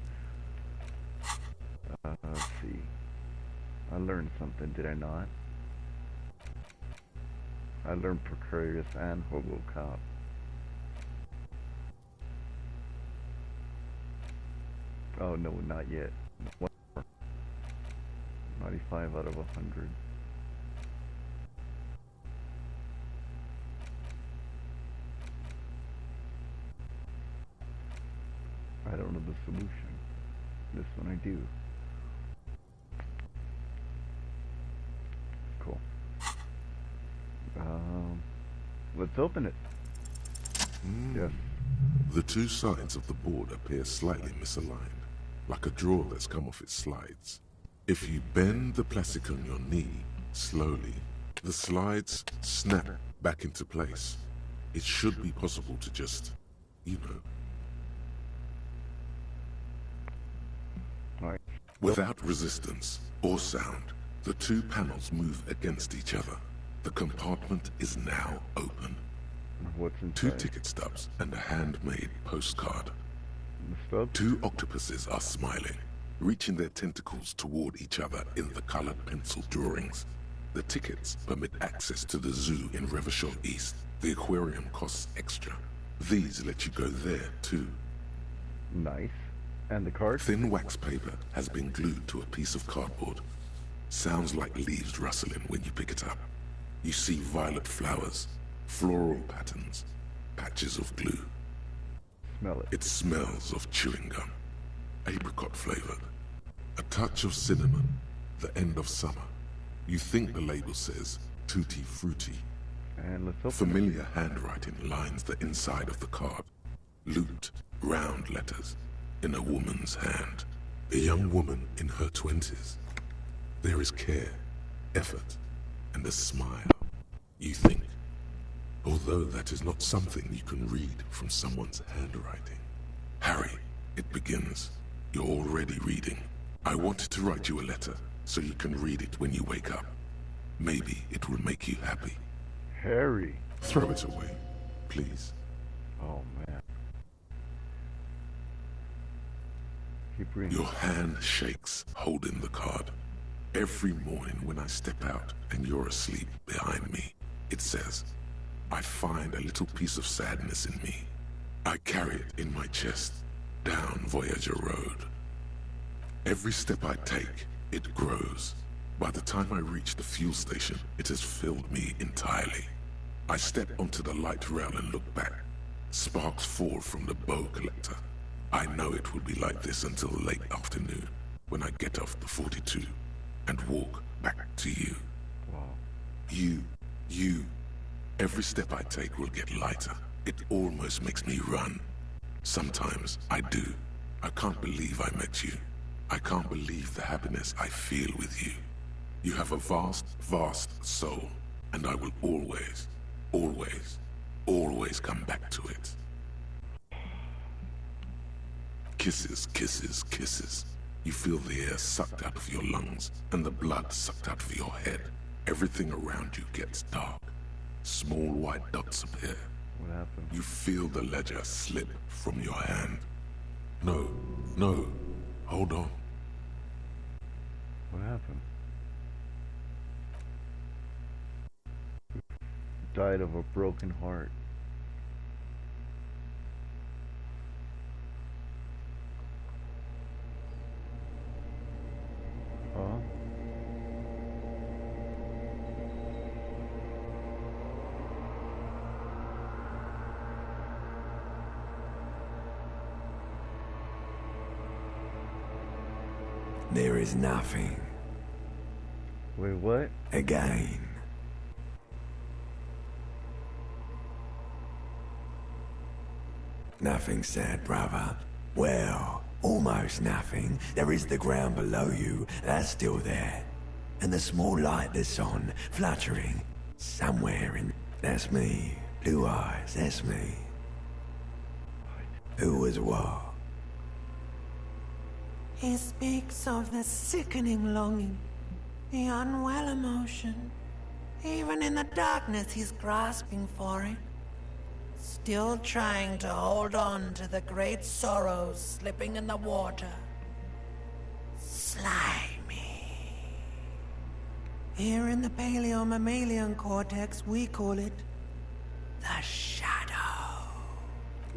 Let's see. I learned something, did I not? I learned Precarious and Hobo Cop. Oh no, not yet. 95 out of 100. I don't know the solution. This one I do. Cool. Let's open it. Yes. The two sides of the board appear slightly misaligned, like a drawer that's come off its slides. If you bend the plastic on your knee slowly, the slides snap back into place. It should be possible to just, you know. Alright. Without resistance or sound, the two panels move against each other. The compartment is now open. What's inside? 2 ticket stubs and a handmade postcard. The stub? 2 octopuses are smiling, reaching their tentacles toward each other in the colored pencil drawings. The tickets permit access to the zoo in Revershaw East. The aquarium costs extra. These let you go there too. Nice. And the card? Thin wax paper has been glued to a piece of cardboard. Sounds like leaves rustling when you pick it up. You see violet flowers, floral patterns, patches of glue. Smell it. It smells of chewing gum, apricot flavored, a touch of cinnamon, the end of summer. You think the label says tutti frutti. And let's open Familiar handwriting lines the inside of the card. Looped, round letters in a woman's hand. A young woman in her 20s. There is care, effort, and a smile. You think, although that is not something you can read from someone's handwriting. Harry, it begins. You're already reading. I wanted to write you a letter so you can read it when you wake up. Maybe it will make you happy. Harry. Throw it away, please. Oh man. Keep reading. Your hand shakes, holding the card. Every morning when I step out and you're asleep behind me, it says, I find a little piece of sadness in me. I carry it in my chest, down Voyager Road. Every step I take, it grows. By the time I reach the fuel station, it has filled me entirely. I step onto the light rail and look back. Sparks fall from the bow collector. I know it will be like this until late afternoon, when I get off the 42 and walk back to you. Wow. You. Every step I take will get lighter. It almost makes me run. Sometimes I do. I can't believe I met you. I can't believe the happiness I feel with you. You have a vast, vast soul, and I will always, always, always come back to it. Kisses, kisses, kisses. You feel the air sucked out of your lungs, and the blood sucked out of your head. Everything around you gets dark. Small white dots appear. What happened? You feel the ledger slip from your hand. No, hold on. What happened? Died of a broken heart. Huh? There is nothing. Wait, what? Again. Nothing sad, brother. Well, almost nothing. There is the ground below you. That's still there. And the small light that's on, fluttering. Somewhere in... That's me. Blue eyes, that's me. Who was what? He speaks of the sickening longing, the unwell emotion. Even in the darkness, he's grasping for it. Still trying to hold on to the great sorrows slipping in the water. Slimy. Here in the paleo-mammalian cortex, we call it the shadow.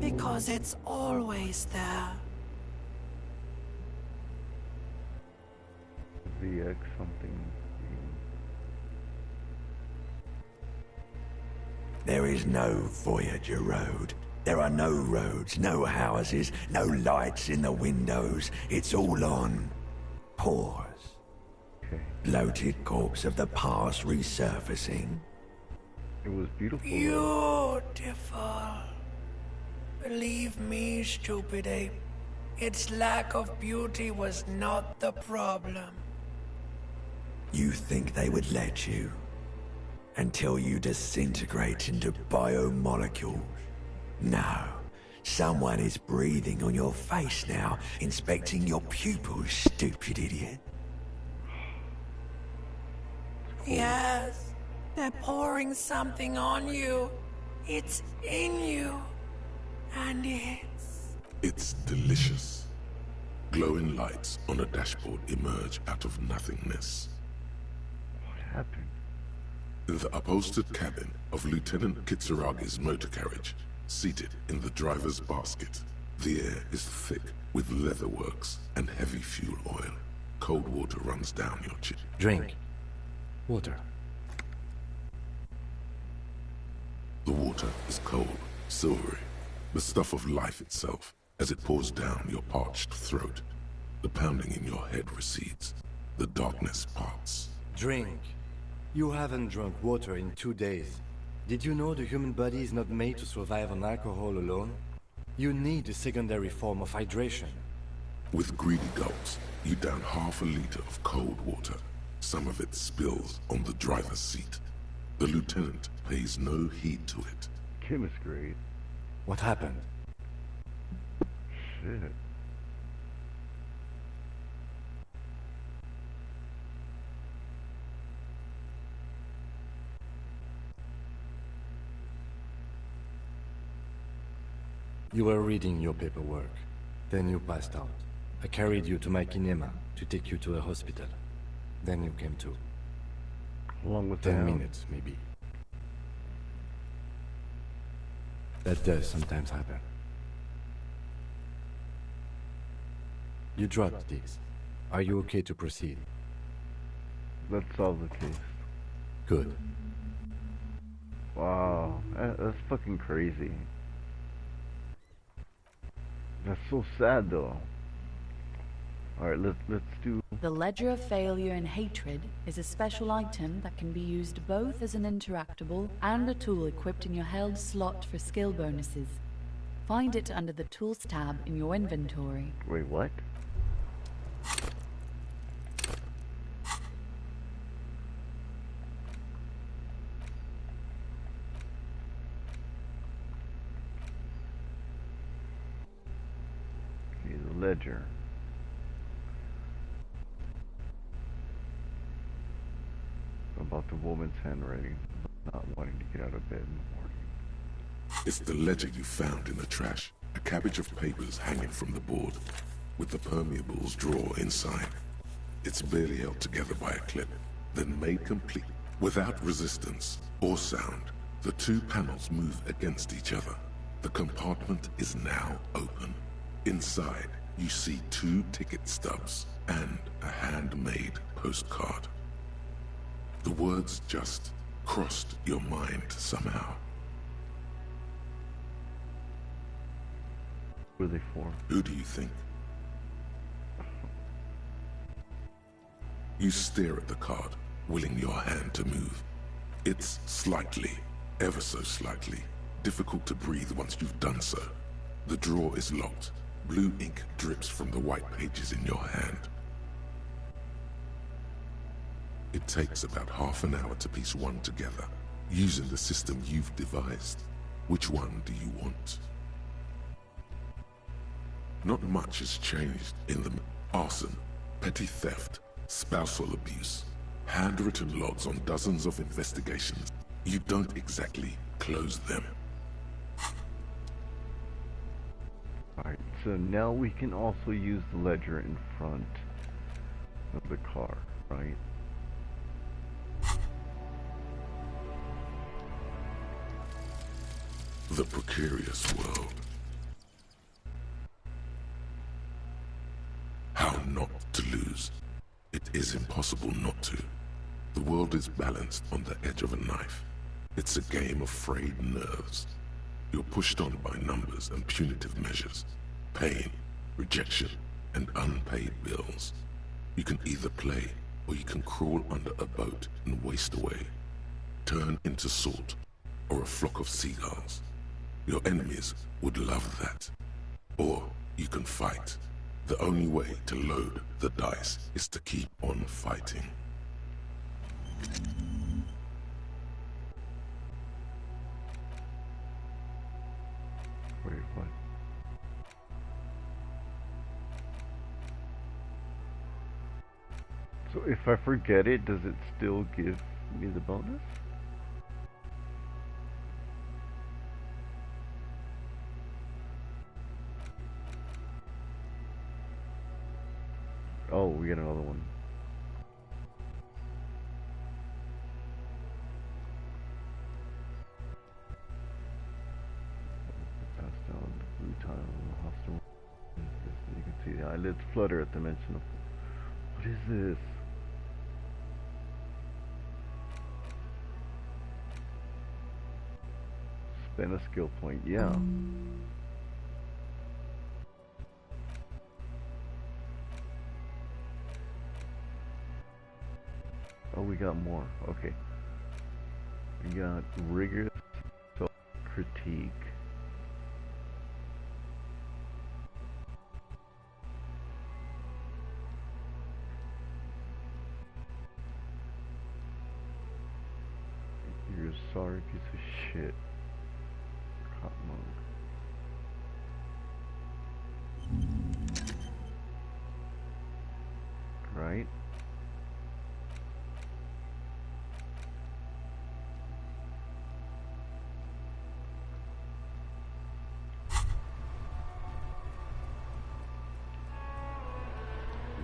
Because it's always there. VX something. There is no Voyager Road. There are no roads, no houses, no lights in the windows. It's all on pause. Okay. Bloated corpse of the past resurfacing. It was beautiful. Beautiful. Believe me, stupid ape. Its lack of beauty was not the problem. You think they would let you? Until you disintegrate into biomolecules? No. Someone is breathing on your face now, inspecting your pupils, stupid idiot. Yes, they're pouring something on you. It's in you. And It's delicious. Glowing lights on a dashboard emerge out of nothingness. What happened? In the upholstered cabin of Lieutenant Kitsuragi's motor carriage, seated in the driver's basket, the air is thick with leatherworks and heavy fuel oil. Cold water runs down your chin. Drink. Water. The water is cold, silvery, the stuff of life itself, as it pours down your parched throat. The pounding in your head recedes. The darkness parts. Drink. You haven't drunk water in 2 days. Did you know the human body is not made to survive on alcohol alone? You need a secondary form of hydration. With greedy gulps, you down half a liter of cold water. Some of it spills on the driver's seat. The lieutenant pays no heed to it. Chemist grade. What happened? Shit. You were reading your paperwork. Then you passed out. I carried you to my kinema to take you to a hospital. Then you came to. Along with 10 the minutes, maybe. That does sometimes happen. You dropped these. Are you okay to proceed? Let's solve the case. Good. Wow, that's fucking crazy. That's so sad though. Alright, let's do... The Ledger of Failure and Hatred is a special item that can be used both as an interactable and a tool equipped in your held slot for skill bonuses. Find it under the Tools tab in your inventory. Wait, what? Okay, the ledger. About the woman's handwriting, not wanting to get out of bed in the morning. It's the ledger you found in the trash. A cabbage of papers hanging from the board, with the permeables drawer inside. It's barely held together by a clip, then made complete. Without resistance or sound, the two panels move against each other. The compartment is now open. Inside, you see 2 ticket stubs and a handmade postcard. The words just crossed your mind somehow. What are they for? Who do you think? You stare at the card, willing your hand to move. It's slightly, ever so slightly, difficult to breathe once you've done so. The drawer is locked. Blue ink drips from the white pages in your hand. It takes about half an hour to piece one together, using the system you've devised. Which one do you want? Not much has changed in the arson, petty theft, spousal abuse, handwritten logs on dozens of investigations. You don't exactly close them. Alright, so now we can also use the ledger in front of the car, right? The precarious world. How not to lose. It is impossible not to. The world is balanced on the edge of a knife. It's a game of frayed nerves. You're pushed on by numbers and punitive measures. Pain, rejection, and unpaid bills. You can either play, or you can crawl under a boat and waste away. Turn into salt, or a flock of seagulls. Your enemies would love that. Or you can fight. The only way to load the dice is to keep on fighting. Wait, what? So if I forget it, does it still give me the bonus? Oh, we get another one. Pass down the blue tile in the hostile. You can see the eyelids flutter at the mention of... What is this? Spend a skill point, yeah. Oh, we got more. Okay. We got rigorous self-critique. You're a sorry piece of shit. Hot mode. Right?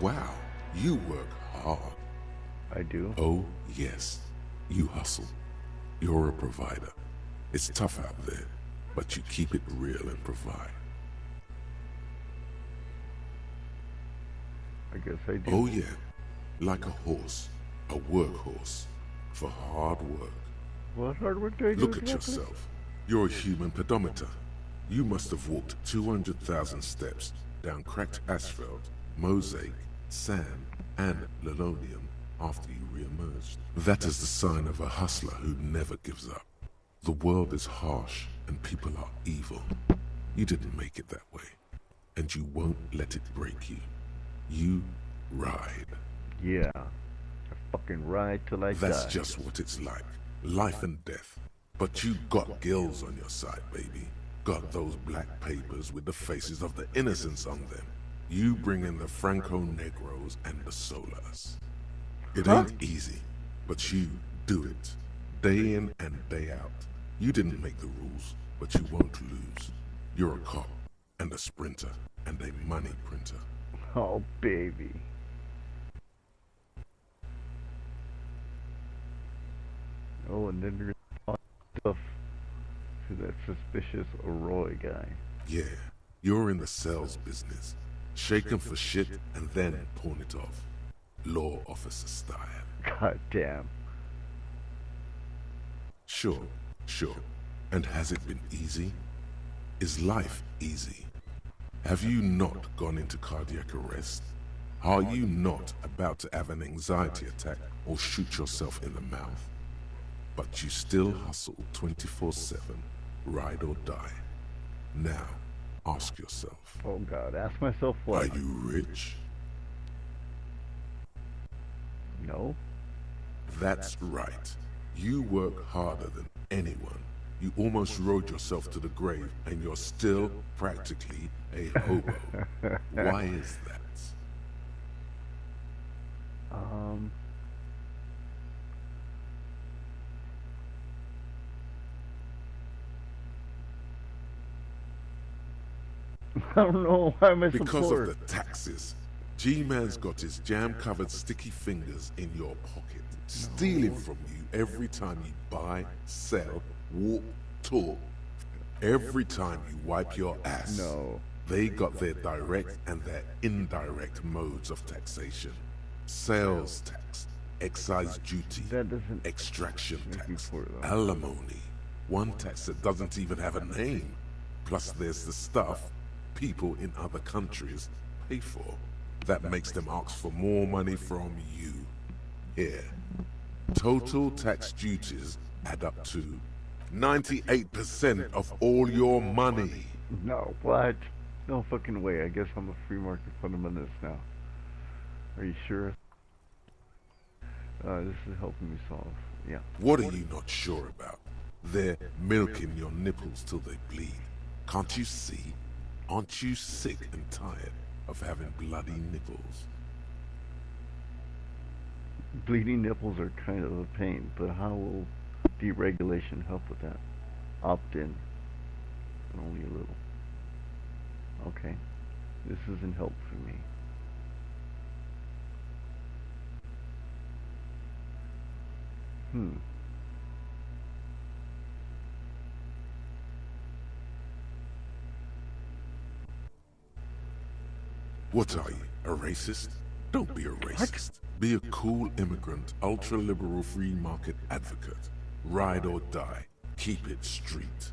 Wow, you work hard. I do. Oh, yes. You hustle. You're a provider. It's tough out there, but you keep it real and provide. I guess I do. Oh yeah, like a horse, a workhorse, for hard work. What hard work do I do? Look at exactly? yourself. You're a human pedometer. You must have walked 200,000 steps down cracked asphalt, mosaic, sand, and linoleum after you re-emerged. That is the sign of a hustler who never gives up. The world is harsh and people are evil. You didn't make it that way, and you won't let it break you. You ride. Yeah. I fucking ride till I die. That's just what it's like. Life and death. But you got gills on your side, baby. Got those black papers with the faces of the innocents on them. You bring in the Franco-Negros and the Solas. It ain't easy, but you do it. Day in and day out. You didn't make the rules, but you won't lose. You're a cop, and a sprinter, and a money printer. Oh, baby. Oh, and then there's stuff to that suspicious Roy guy. Yeah, you're in the sales business. Shake 'em for shit and then pawn it off. Law officer style. God damn. Sure. And has it been easy? Is life easy? Have you not gone into cardiac arrest? Are you not about to have an anxiety attack or shoot yourself in the mouth? But you still hustle 24/7, ride or die. Now, ask yourself. Oh God, ask myself what? Are you rich? No. That's right. You work harder than anyone. You almost rode yourself to the grave, and you're still practically a hobo. Why is that? I don't know. Why am I so Because poor? of the taxes. G-Man's got his jam-covered sticky fingers in your pocket, stealing from you every time you buy, sell, walk, talk. Every time you wipe your ass. No. They got their direct and their indirect modes of taxation. Sales tax, excise duty, That doesn't extraction make me tax, poor, though. alimony. One tax that doesn't even have a name. Plus there's the stuff people in other countries pay for. That makes them ask for more money from you. Here, total tax duties add up to 98% of all your money. No, what? No fucking way. I guess I'm a free market fundamentalist now. Are you sure? This is helping me solve. Yeah. What are you not sure about? They're milking your nipples till they bleed. Can't you see? Aren't you sick and tired of having bloody nipples? Bleeding nipples are kind of a pain, but how will deregulation help with that? Opt in. And only a little. Okay. This isn't help for me. What are you, a racist? Don't be a racist. Be a cool immigrant, ultra-liberal free market advocate. Ride or die. Keep it street.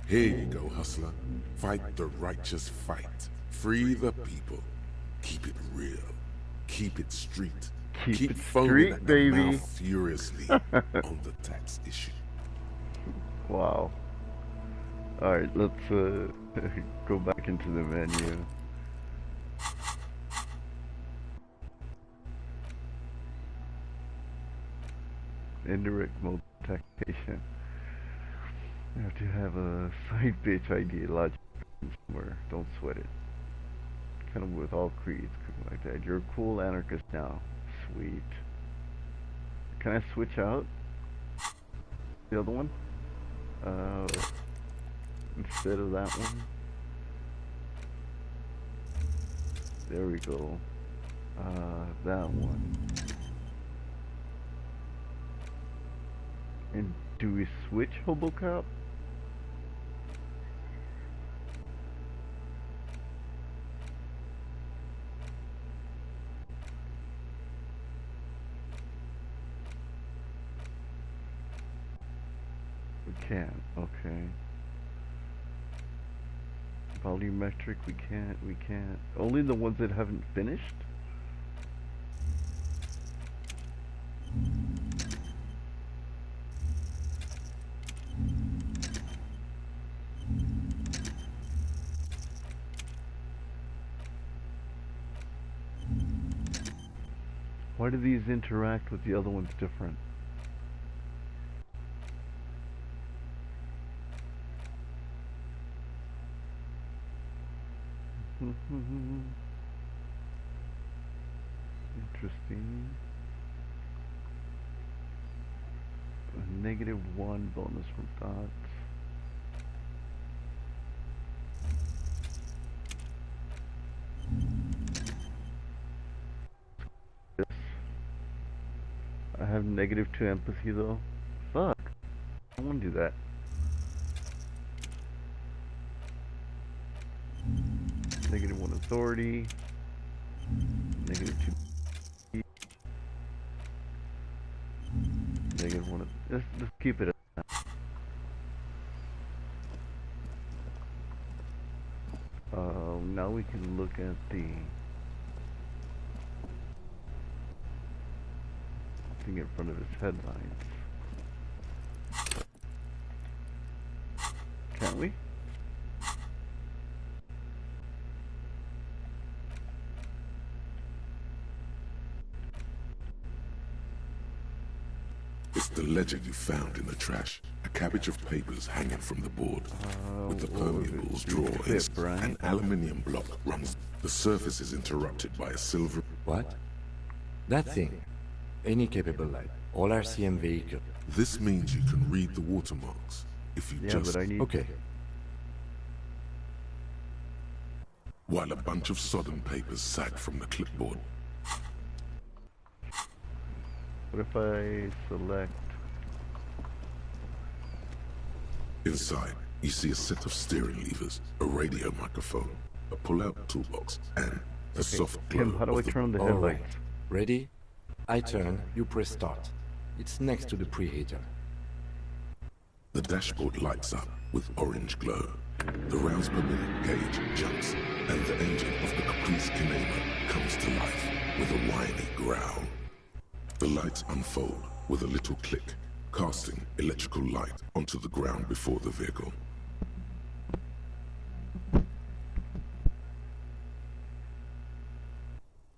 Here you go, hustler. Fight the righteous fight. Free the people. Keep it real. Keep it street. Keep it foaming street, at baby. the mouth furiously on the tax issue. Wow. Alright, let's go back into the menu. Indirect mode taxation. I have to have a side bitch ideology somewhere. Don't sweat it. Kind of with all creeds, like that. You're a cool anarchist now. Sweet. Can I switch out the other one? Instead of that one. There we go. That one. And do we switch Hobocop? We can't. Okay. Volumetric, we can't. Only the ones that haven't finished? Why do these interact with the other ones different? Interesting. A -1 bonus from dots. Yes. I have -2 empathy though. Fuck. I don't want to do that. -1 authority. -2. -1. Let's keep it at that. Now we can look at the thing in front of his headlines. Can't we? It's the ledger you found in the trash. A cabbage of papers hanging from the board. With the permeables drawings, an aluminium block runs. The surface is interrupted by a silver... What? That thing. Any capable light. All RCM vehicle. This means you can read the watermarks. If you just... but I need... Okay. While a bunch of sodden papers sag from the clipboard. What if I select... Inside, you see a set of steering levers, a radio microphone, a pull-out toolbox, and the soft glow Kim, how do I of the... turn on the All right. headlights? Ready? I turn, you press start. It's next to the preheater. The dashboard lights up with orange glow. The rounds per minute gauge jumps, and the engine of the Caprice Kinema comes to life with a whiny growl. The lights unfold with a little click, casting electrical light onto the ground before the vehicle.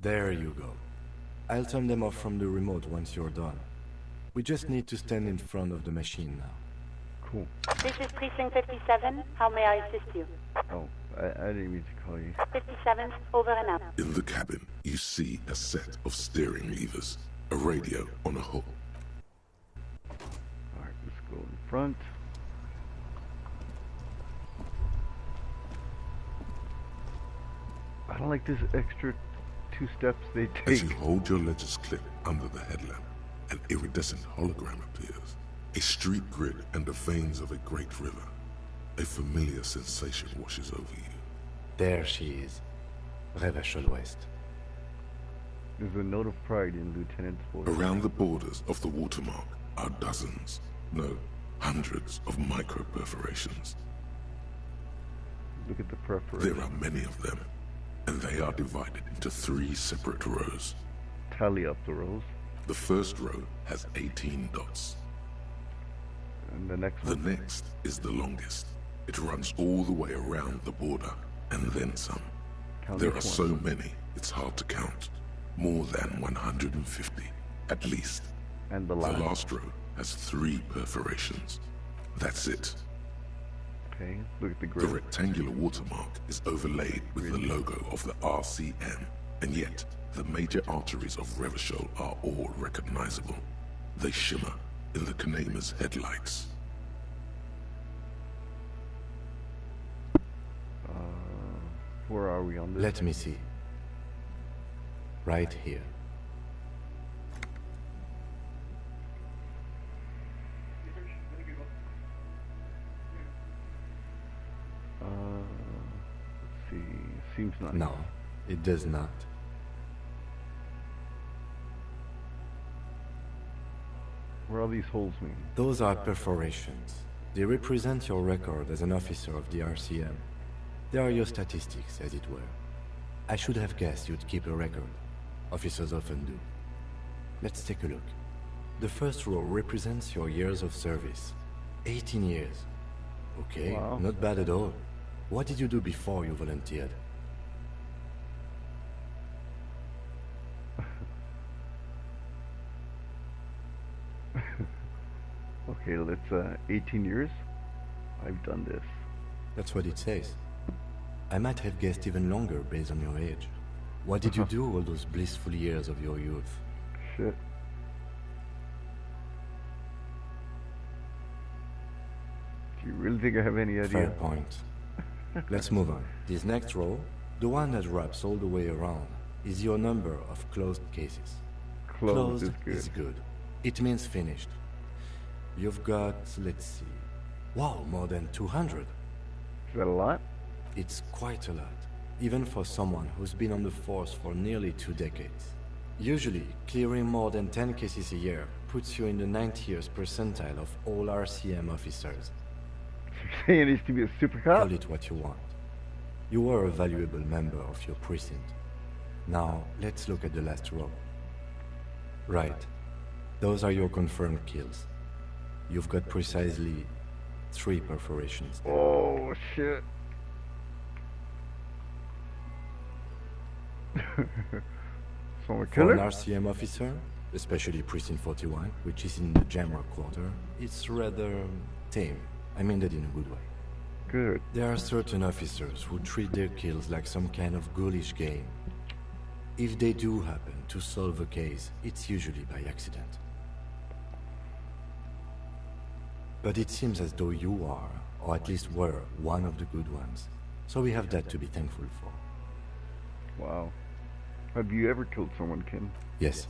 There you go. I'll turn them off from the remote once you're done. We just need to stand in front of the machine now. Cool. This is Precinct 57. How may I assist you? Oh, I didn't mean to call you. 57, over and out. In the cabin, you see a set of steering levers, a radio on a hook. Alright, let's go in front. I don't like this extra 2 steps they take. As you hold your ledger's clip under the headlamp, an iridescent hologram appears. A street grid and the veins of a great river. A familiar sensation washes over you. There she is. Revachol West. There's a note of pride in Lieutenant's voice. Around the borders of the watermark are dozens, no, hundreds of micro-perforations. Look at the perforation. There are many of them, and they are divided into 3 separate rows. Tally up the rows. The first row has 18 dots. And the next The one? next is the longest. It runs all the way around the border, and then some. Count There each are one. so many, it's hard to count. More than 150, at least. And the The last. last row has 3 perforations. That's it. Okay, look at the The grid. rectangular watermark is overlaid with the logo of the RCM, and yet the major arteries of Revachol are all recognizable. They shimmer in the Kinema's headlights. Where are we on this? Let me see. Right here. Let's see. Seems not. No, it does not. Where are these holes mean? Those are perforations. They represent your record as an officer of the RCM. They are your statistics, as it were. I should have guessed you'd keep a record. Officers often do. Let's take a look. The first row represents your years of service. 18 years. Okay, Wow. not bad at all. What did you do before you volunteered? Okay, let's 18 years. I've done this. That's what it says. I might have guessed even longer based on your age. What did you do all those blissful years of your youth? Shit. Do you really think I have any idea? Fair point. Let's move on. This next row, the one that wraps all the way around, is your number of closed cases. Closed is good. It means finished. You've got, let's see, wow, more than 200. Is that a lot? It's quite a lot, even for someone who's been on the force for nearly 2 decades. Usually, clearing more than 10 cases a year puts you in the 90th percentile of all RCM officers. You're saying he's to be a super cop? Call it what you want. You are a valuable member of your precinct. Now, let's look at the last row. Right. Those are your confirmed kills. You've got precisely 3 perforations. Oh, shit. So I'm a For an killer? RCM officer, especially Precinct 41, which is in the Jamrock Quarter, it's rather tame. I mean that in a good way. Good. There are certain officers who treat their kills like some kind of ghoulish game. If they do happen to solve a case, it's usually by accident. But it seems as though you are, or at least were, one of the good ones. So we have that to be thankful for. Wow. Have you ever killed someone, Kim? Yes.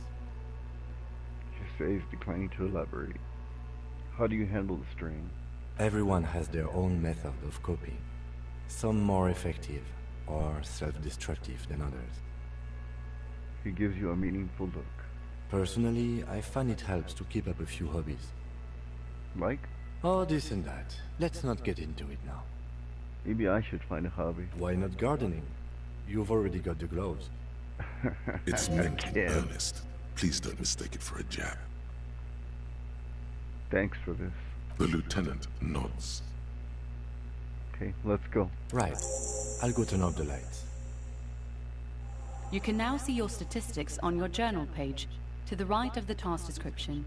She says, declining to elaborate. How do you handle the strain? Everyone has their own method of coping. Some more effective or self-destructive than others. He gives you a meaningful look. Personally, I find it helps to keep up a few hobbies. Like? Oh, this and that. Let's not get into it now. Maybe I should find a hobby. Why not gardening? You've already got the gloves. It's meant in Yeah. earnest. Please don't mistake it for a jab. Thanks for this. The lieutenant nods. Okay, let's go. Right. I'll go turn off the lights. You can now see your statistics on your journal page, to the right of the task description.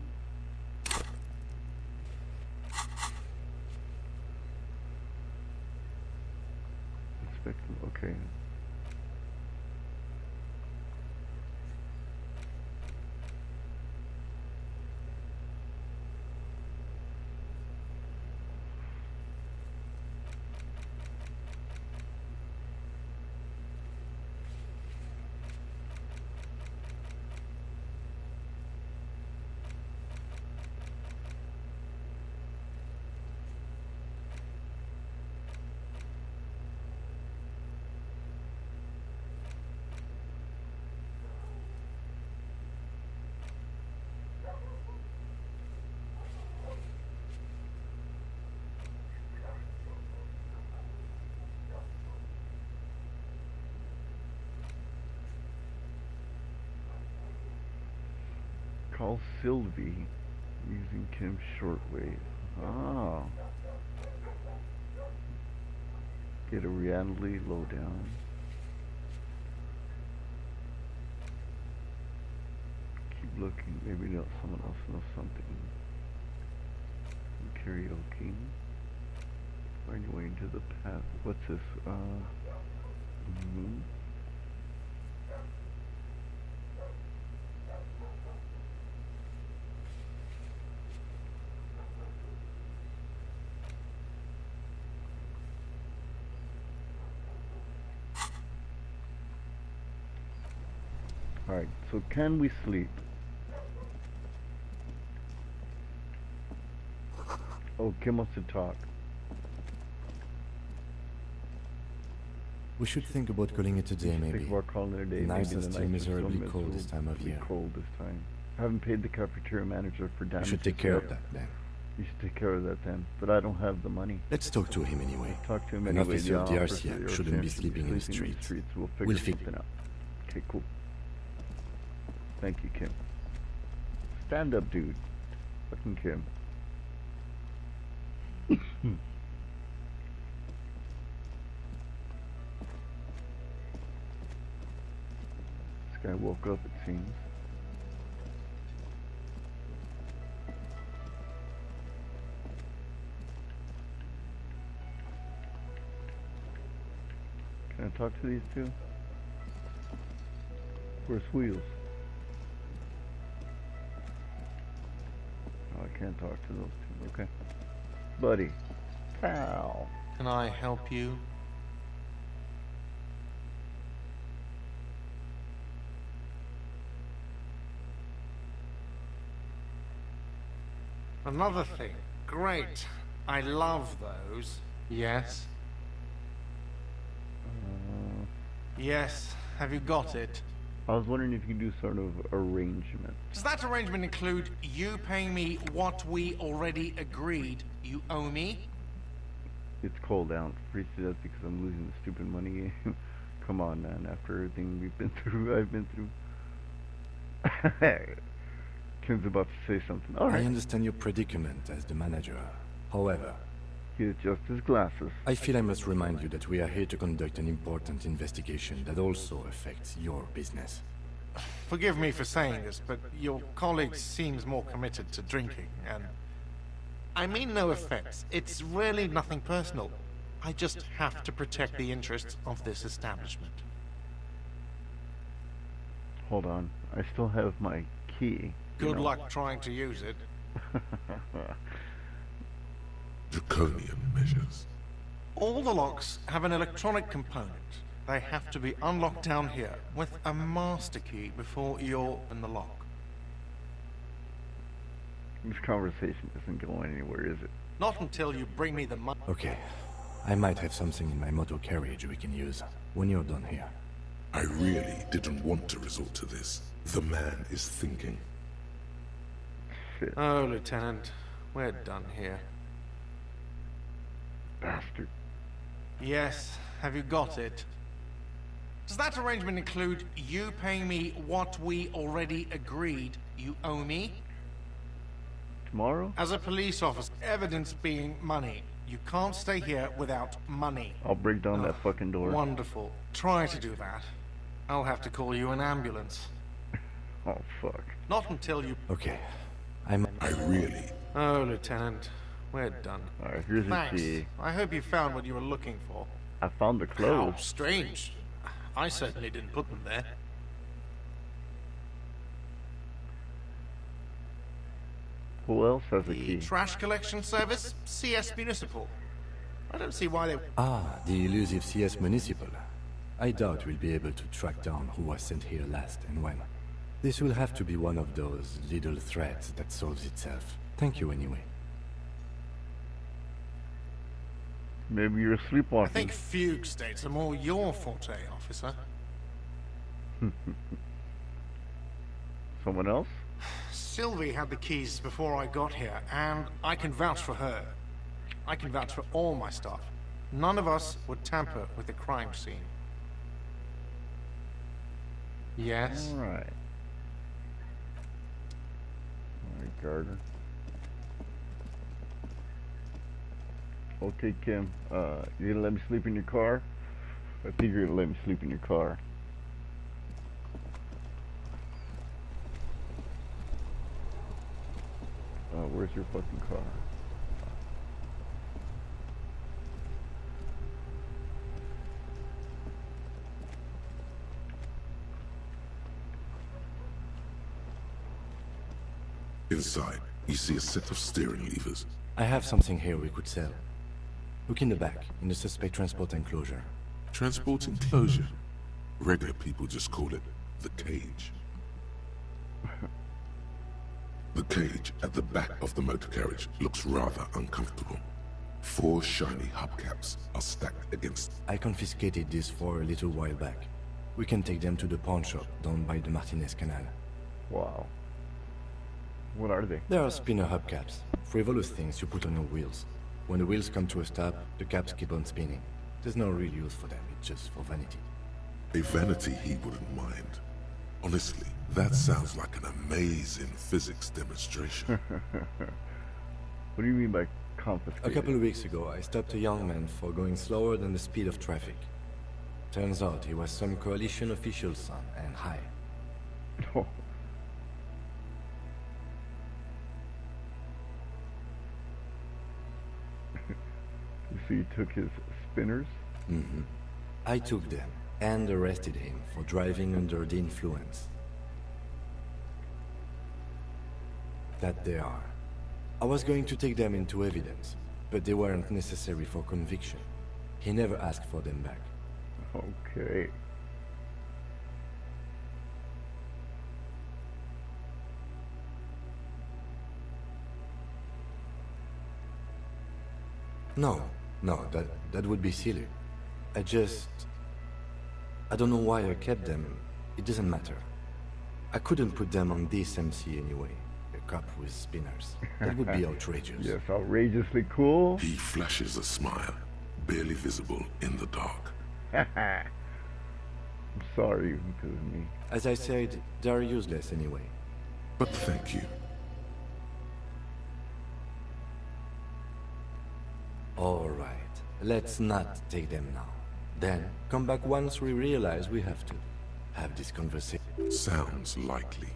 Okay. Call Sylvie using Kim's shortwave. Ah. Get a reality lowdown. Keep looking. Maybe someone else knows something. Karaoke. Find your way into the path. What's this? Alright, so can we sleep? Oh, Kim wants to talk. We should think about calling it a day, maybe. Think about calling it a day. Nights maybe are the still nights are miserably so cold this time of miserably year. cold this time. I haven't paid the cafeteria manager for We damages should take care yet. of that, then. You should take care of that then. But I don't have the money. Let's talk to him anyway. Talk to him An anyway. officer of the officer RCA shouldn't be sleeping in the streets. We'll figure We'll fix something out. Okay, cool. Thank you, Kim. Stand up, dude. Fucking Kim. This guy woke up, it seems. Can I talk to these two? Where's Wheels? Oh, I can't talk to those two. Okay. Buddy. Pal. Can I help you? Another thing. Great. I love those. Yes? Yes. Have you got it? I was wondering if you could do sort of arrangement. Does that arrangement include you paying me what we already agreed you owe me? It's cold out. Appreciate that because I'm losing the stupid money game. Come on, man. After everything we've been through, I've been through. Kim's about to say something. All right. I understand your predicament as the manager. However, he adjusts his glasses. I feel I must remind you that we are here to conduct an important investigation that also affects your business. Forgive me for saying this, but your colleague seems more committed to drinking, and... I mean no offense. It's really nothing personal. I just have to protect the interests of this establishment. Hold on. I still have my key. Good luck trying to use it. Draconian measures. All the locks have an electronic component. They have to be unlocked down here with a master key before you open the lock. This conversation isn't going anywhere, is it? Not until you bring me the money. Okay. I might have something in my motor carriage we can use when you're done here. I really didn't want to resort to this. The man is thinking. Shit. Oh, Lieutenant, we're done here. Bastard. Yes, have you got it? Does that arrangement include you paying me what we already agreed you owe me? Tomorrow? As a police officer, evidence being money. You can't stay here without money. I'll break down that fucking door. Wonderful. Try to do that. I'll have to call you an ambulance. Oh, fuck. Not until you... Okay. I really... Oh, Lieutenant, we're done. Alright, here's the Thanks. key. I hope you found what you were looking for. I found the How clothes. strange. I certainly didn't put them there. Who else has a The key? trash collection service, CS Municipal. I don't see why they... Ah, the elusive CS Municipal. I doubt we'll be able to track down who was sent here last and when. This will have to be one of those little threats that solves itself. Thank you anyway. Maybe you're I sleepwalking. think fugue states are more your forte, officer. Someone else? Sylvie had the keys before I got here, and I can vouch for her. I can vouch for all my staff. None of us would tamper with the crime scene. Yes? Alright. Alright, Gardner. Okay, Kim. You gonna let me sleep in your car? I think you're gonna let me sleep in your car. Where's your fucking car? Inside, you see a set of steering levers. I have something here we could sell. Look in the back, in the suspect transport enclosure. Transport enclosure. Regular people just call it the cage. The cage at the back of the motor carriage looks rather uncomfortable. 4 shiny hubcaps are stacked against... I confiscated these for a little while back. We can take them to the pawn shop down by the Martinez Canal. Wow. What are they? They are spinner hubcaps. Frivolous things you put on your wheels. When the wheels come to a stop, the caps keep on spinning. There's no real use for them, it's just for vanity. A vanity he wouldn't mind. Honestly, that sounds like an amazing physics demonstration. What do you mean by confiscated? A couple of weeks ago, I stopped a young man for going slower than the speed of traffic. Turns out he was some coalition official's son, and high. Oh. So you took his spinners? Mm-hmm. I took them and arrested him for driving under the influence. That they are. I was going to take them into evidence, but they weren't necessary for conviction. He never asked for them back. Okay. No, that would be silly. I don't know why I kept them. It doesn't matter. I couldn't put them on this MC anyway. A cop with spinners. That would be outrageous. Yes, outrageously cool. He flashes a smile, barely visible in the dark. I'm sorry because of me. As I said, they're useless anyway. But thank you. All right, let's not take them now. Then, come back once we realize we have to have this conversation. Sounds likely.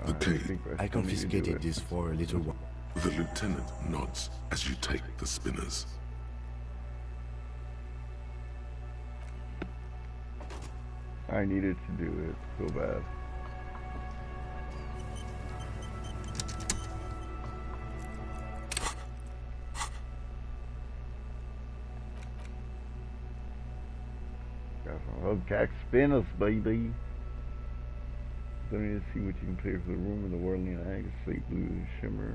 The cave. I confiscated this for a little while. The lieutenant nods as you take the spinners. I needed to do it so bad. Hubcack spinners, baby. Don't need to see what you can play for the room in the whirling ag, slate blue shimmer,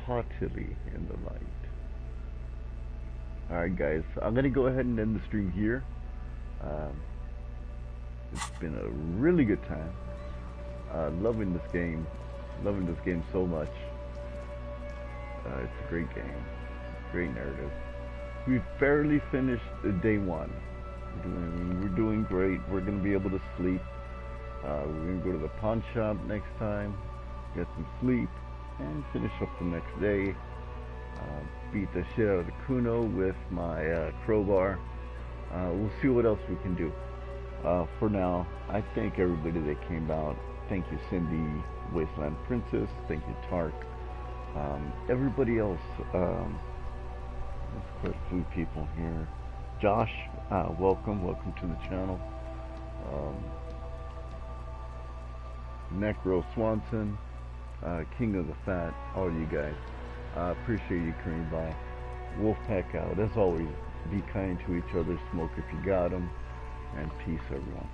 haughtily in the light. Alright guys, I'm gonna go ahead and end the stream here. It's been a really good time. Loving this game so much. It's a great game, great narrative. We've barely finished day one. We're doing great. We're going to be able to sleep. We're going to go to the pawn shop next time, get some sleep, and finish up the next day. Beat the shit out of the Kuno with my crowbar. We'll see what else we can do. For now, I thank everybody that came out. Thank you, Cindy, Wasteland Princess. Thank you, Tark. Everybody else. There's quite a few people here. Josh, welcome to the channel. Necro Swanson, King of the Fat, all you guys. Appreciate you coming by. Wolfpack out. As always, be kind to each other, smoke if you got them, and peace, everyone.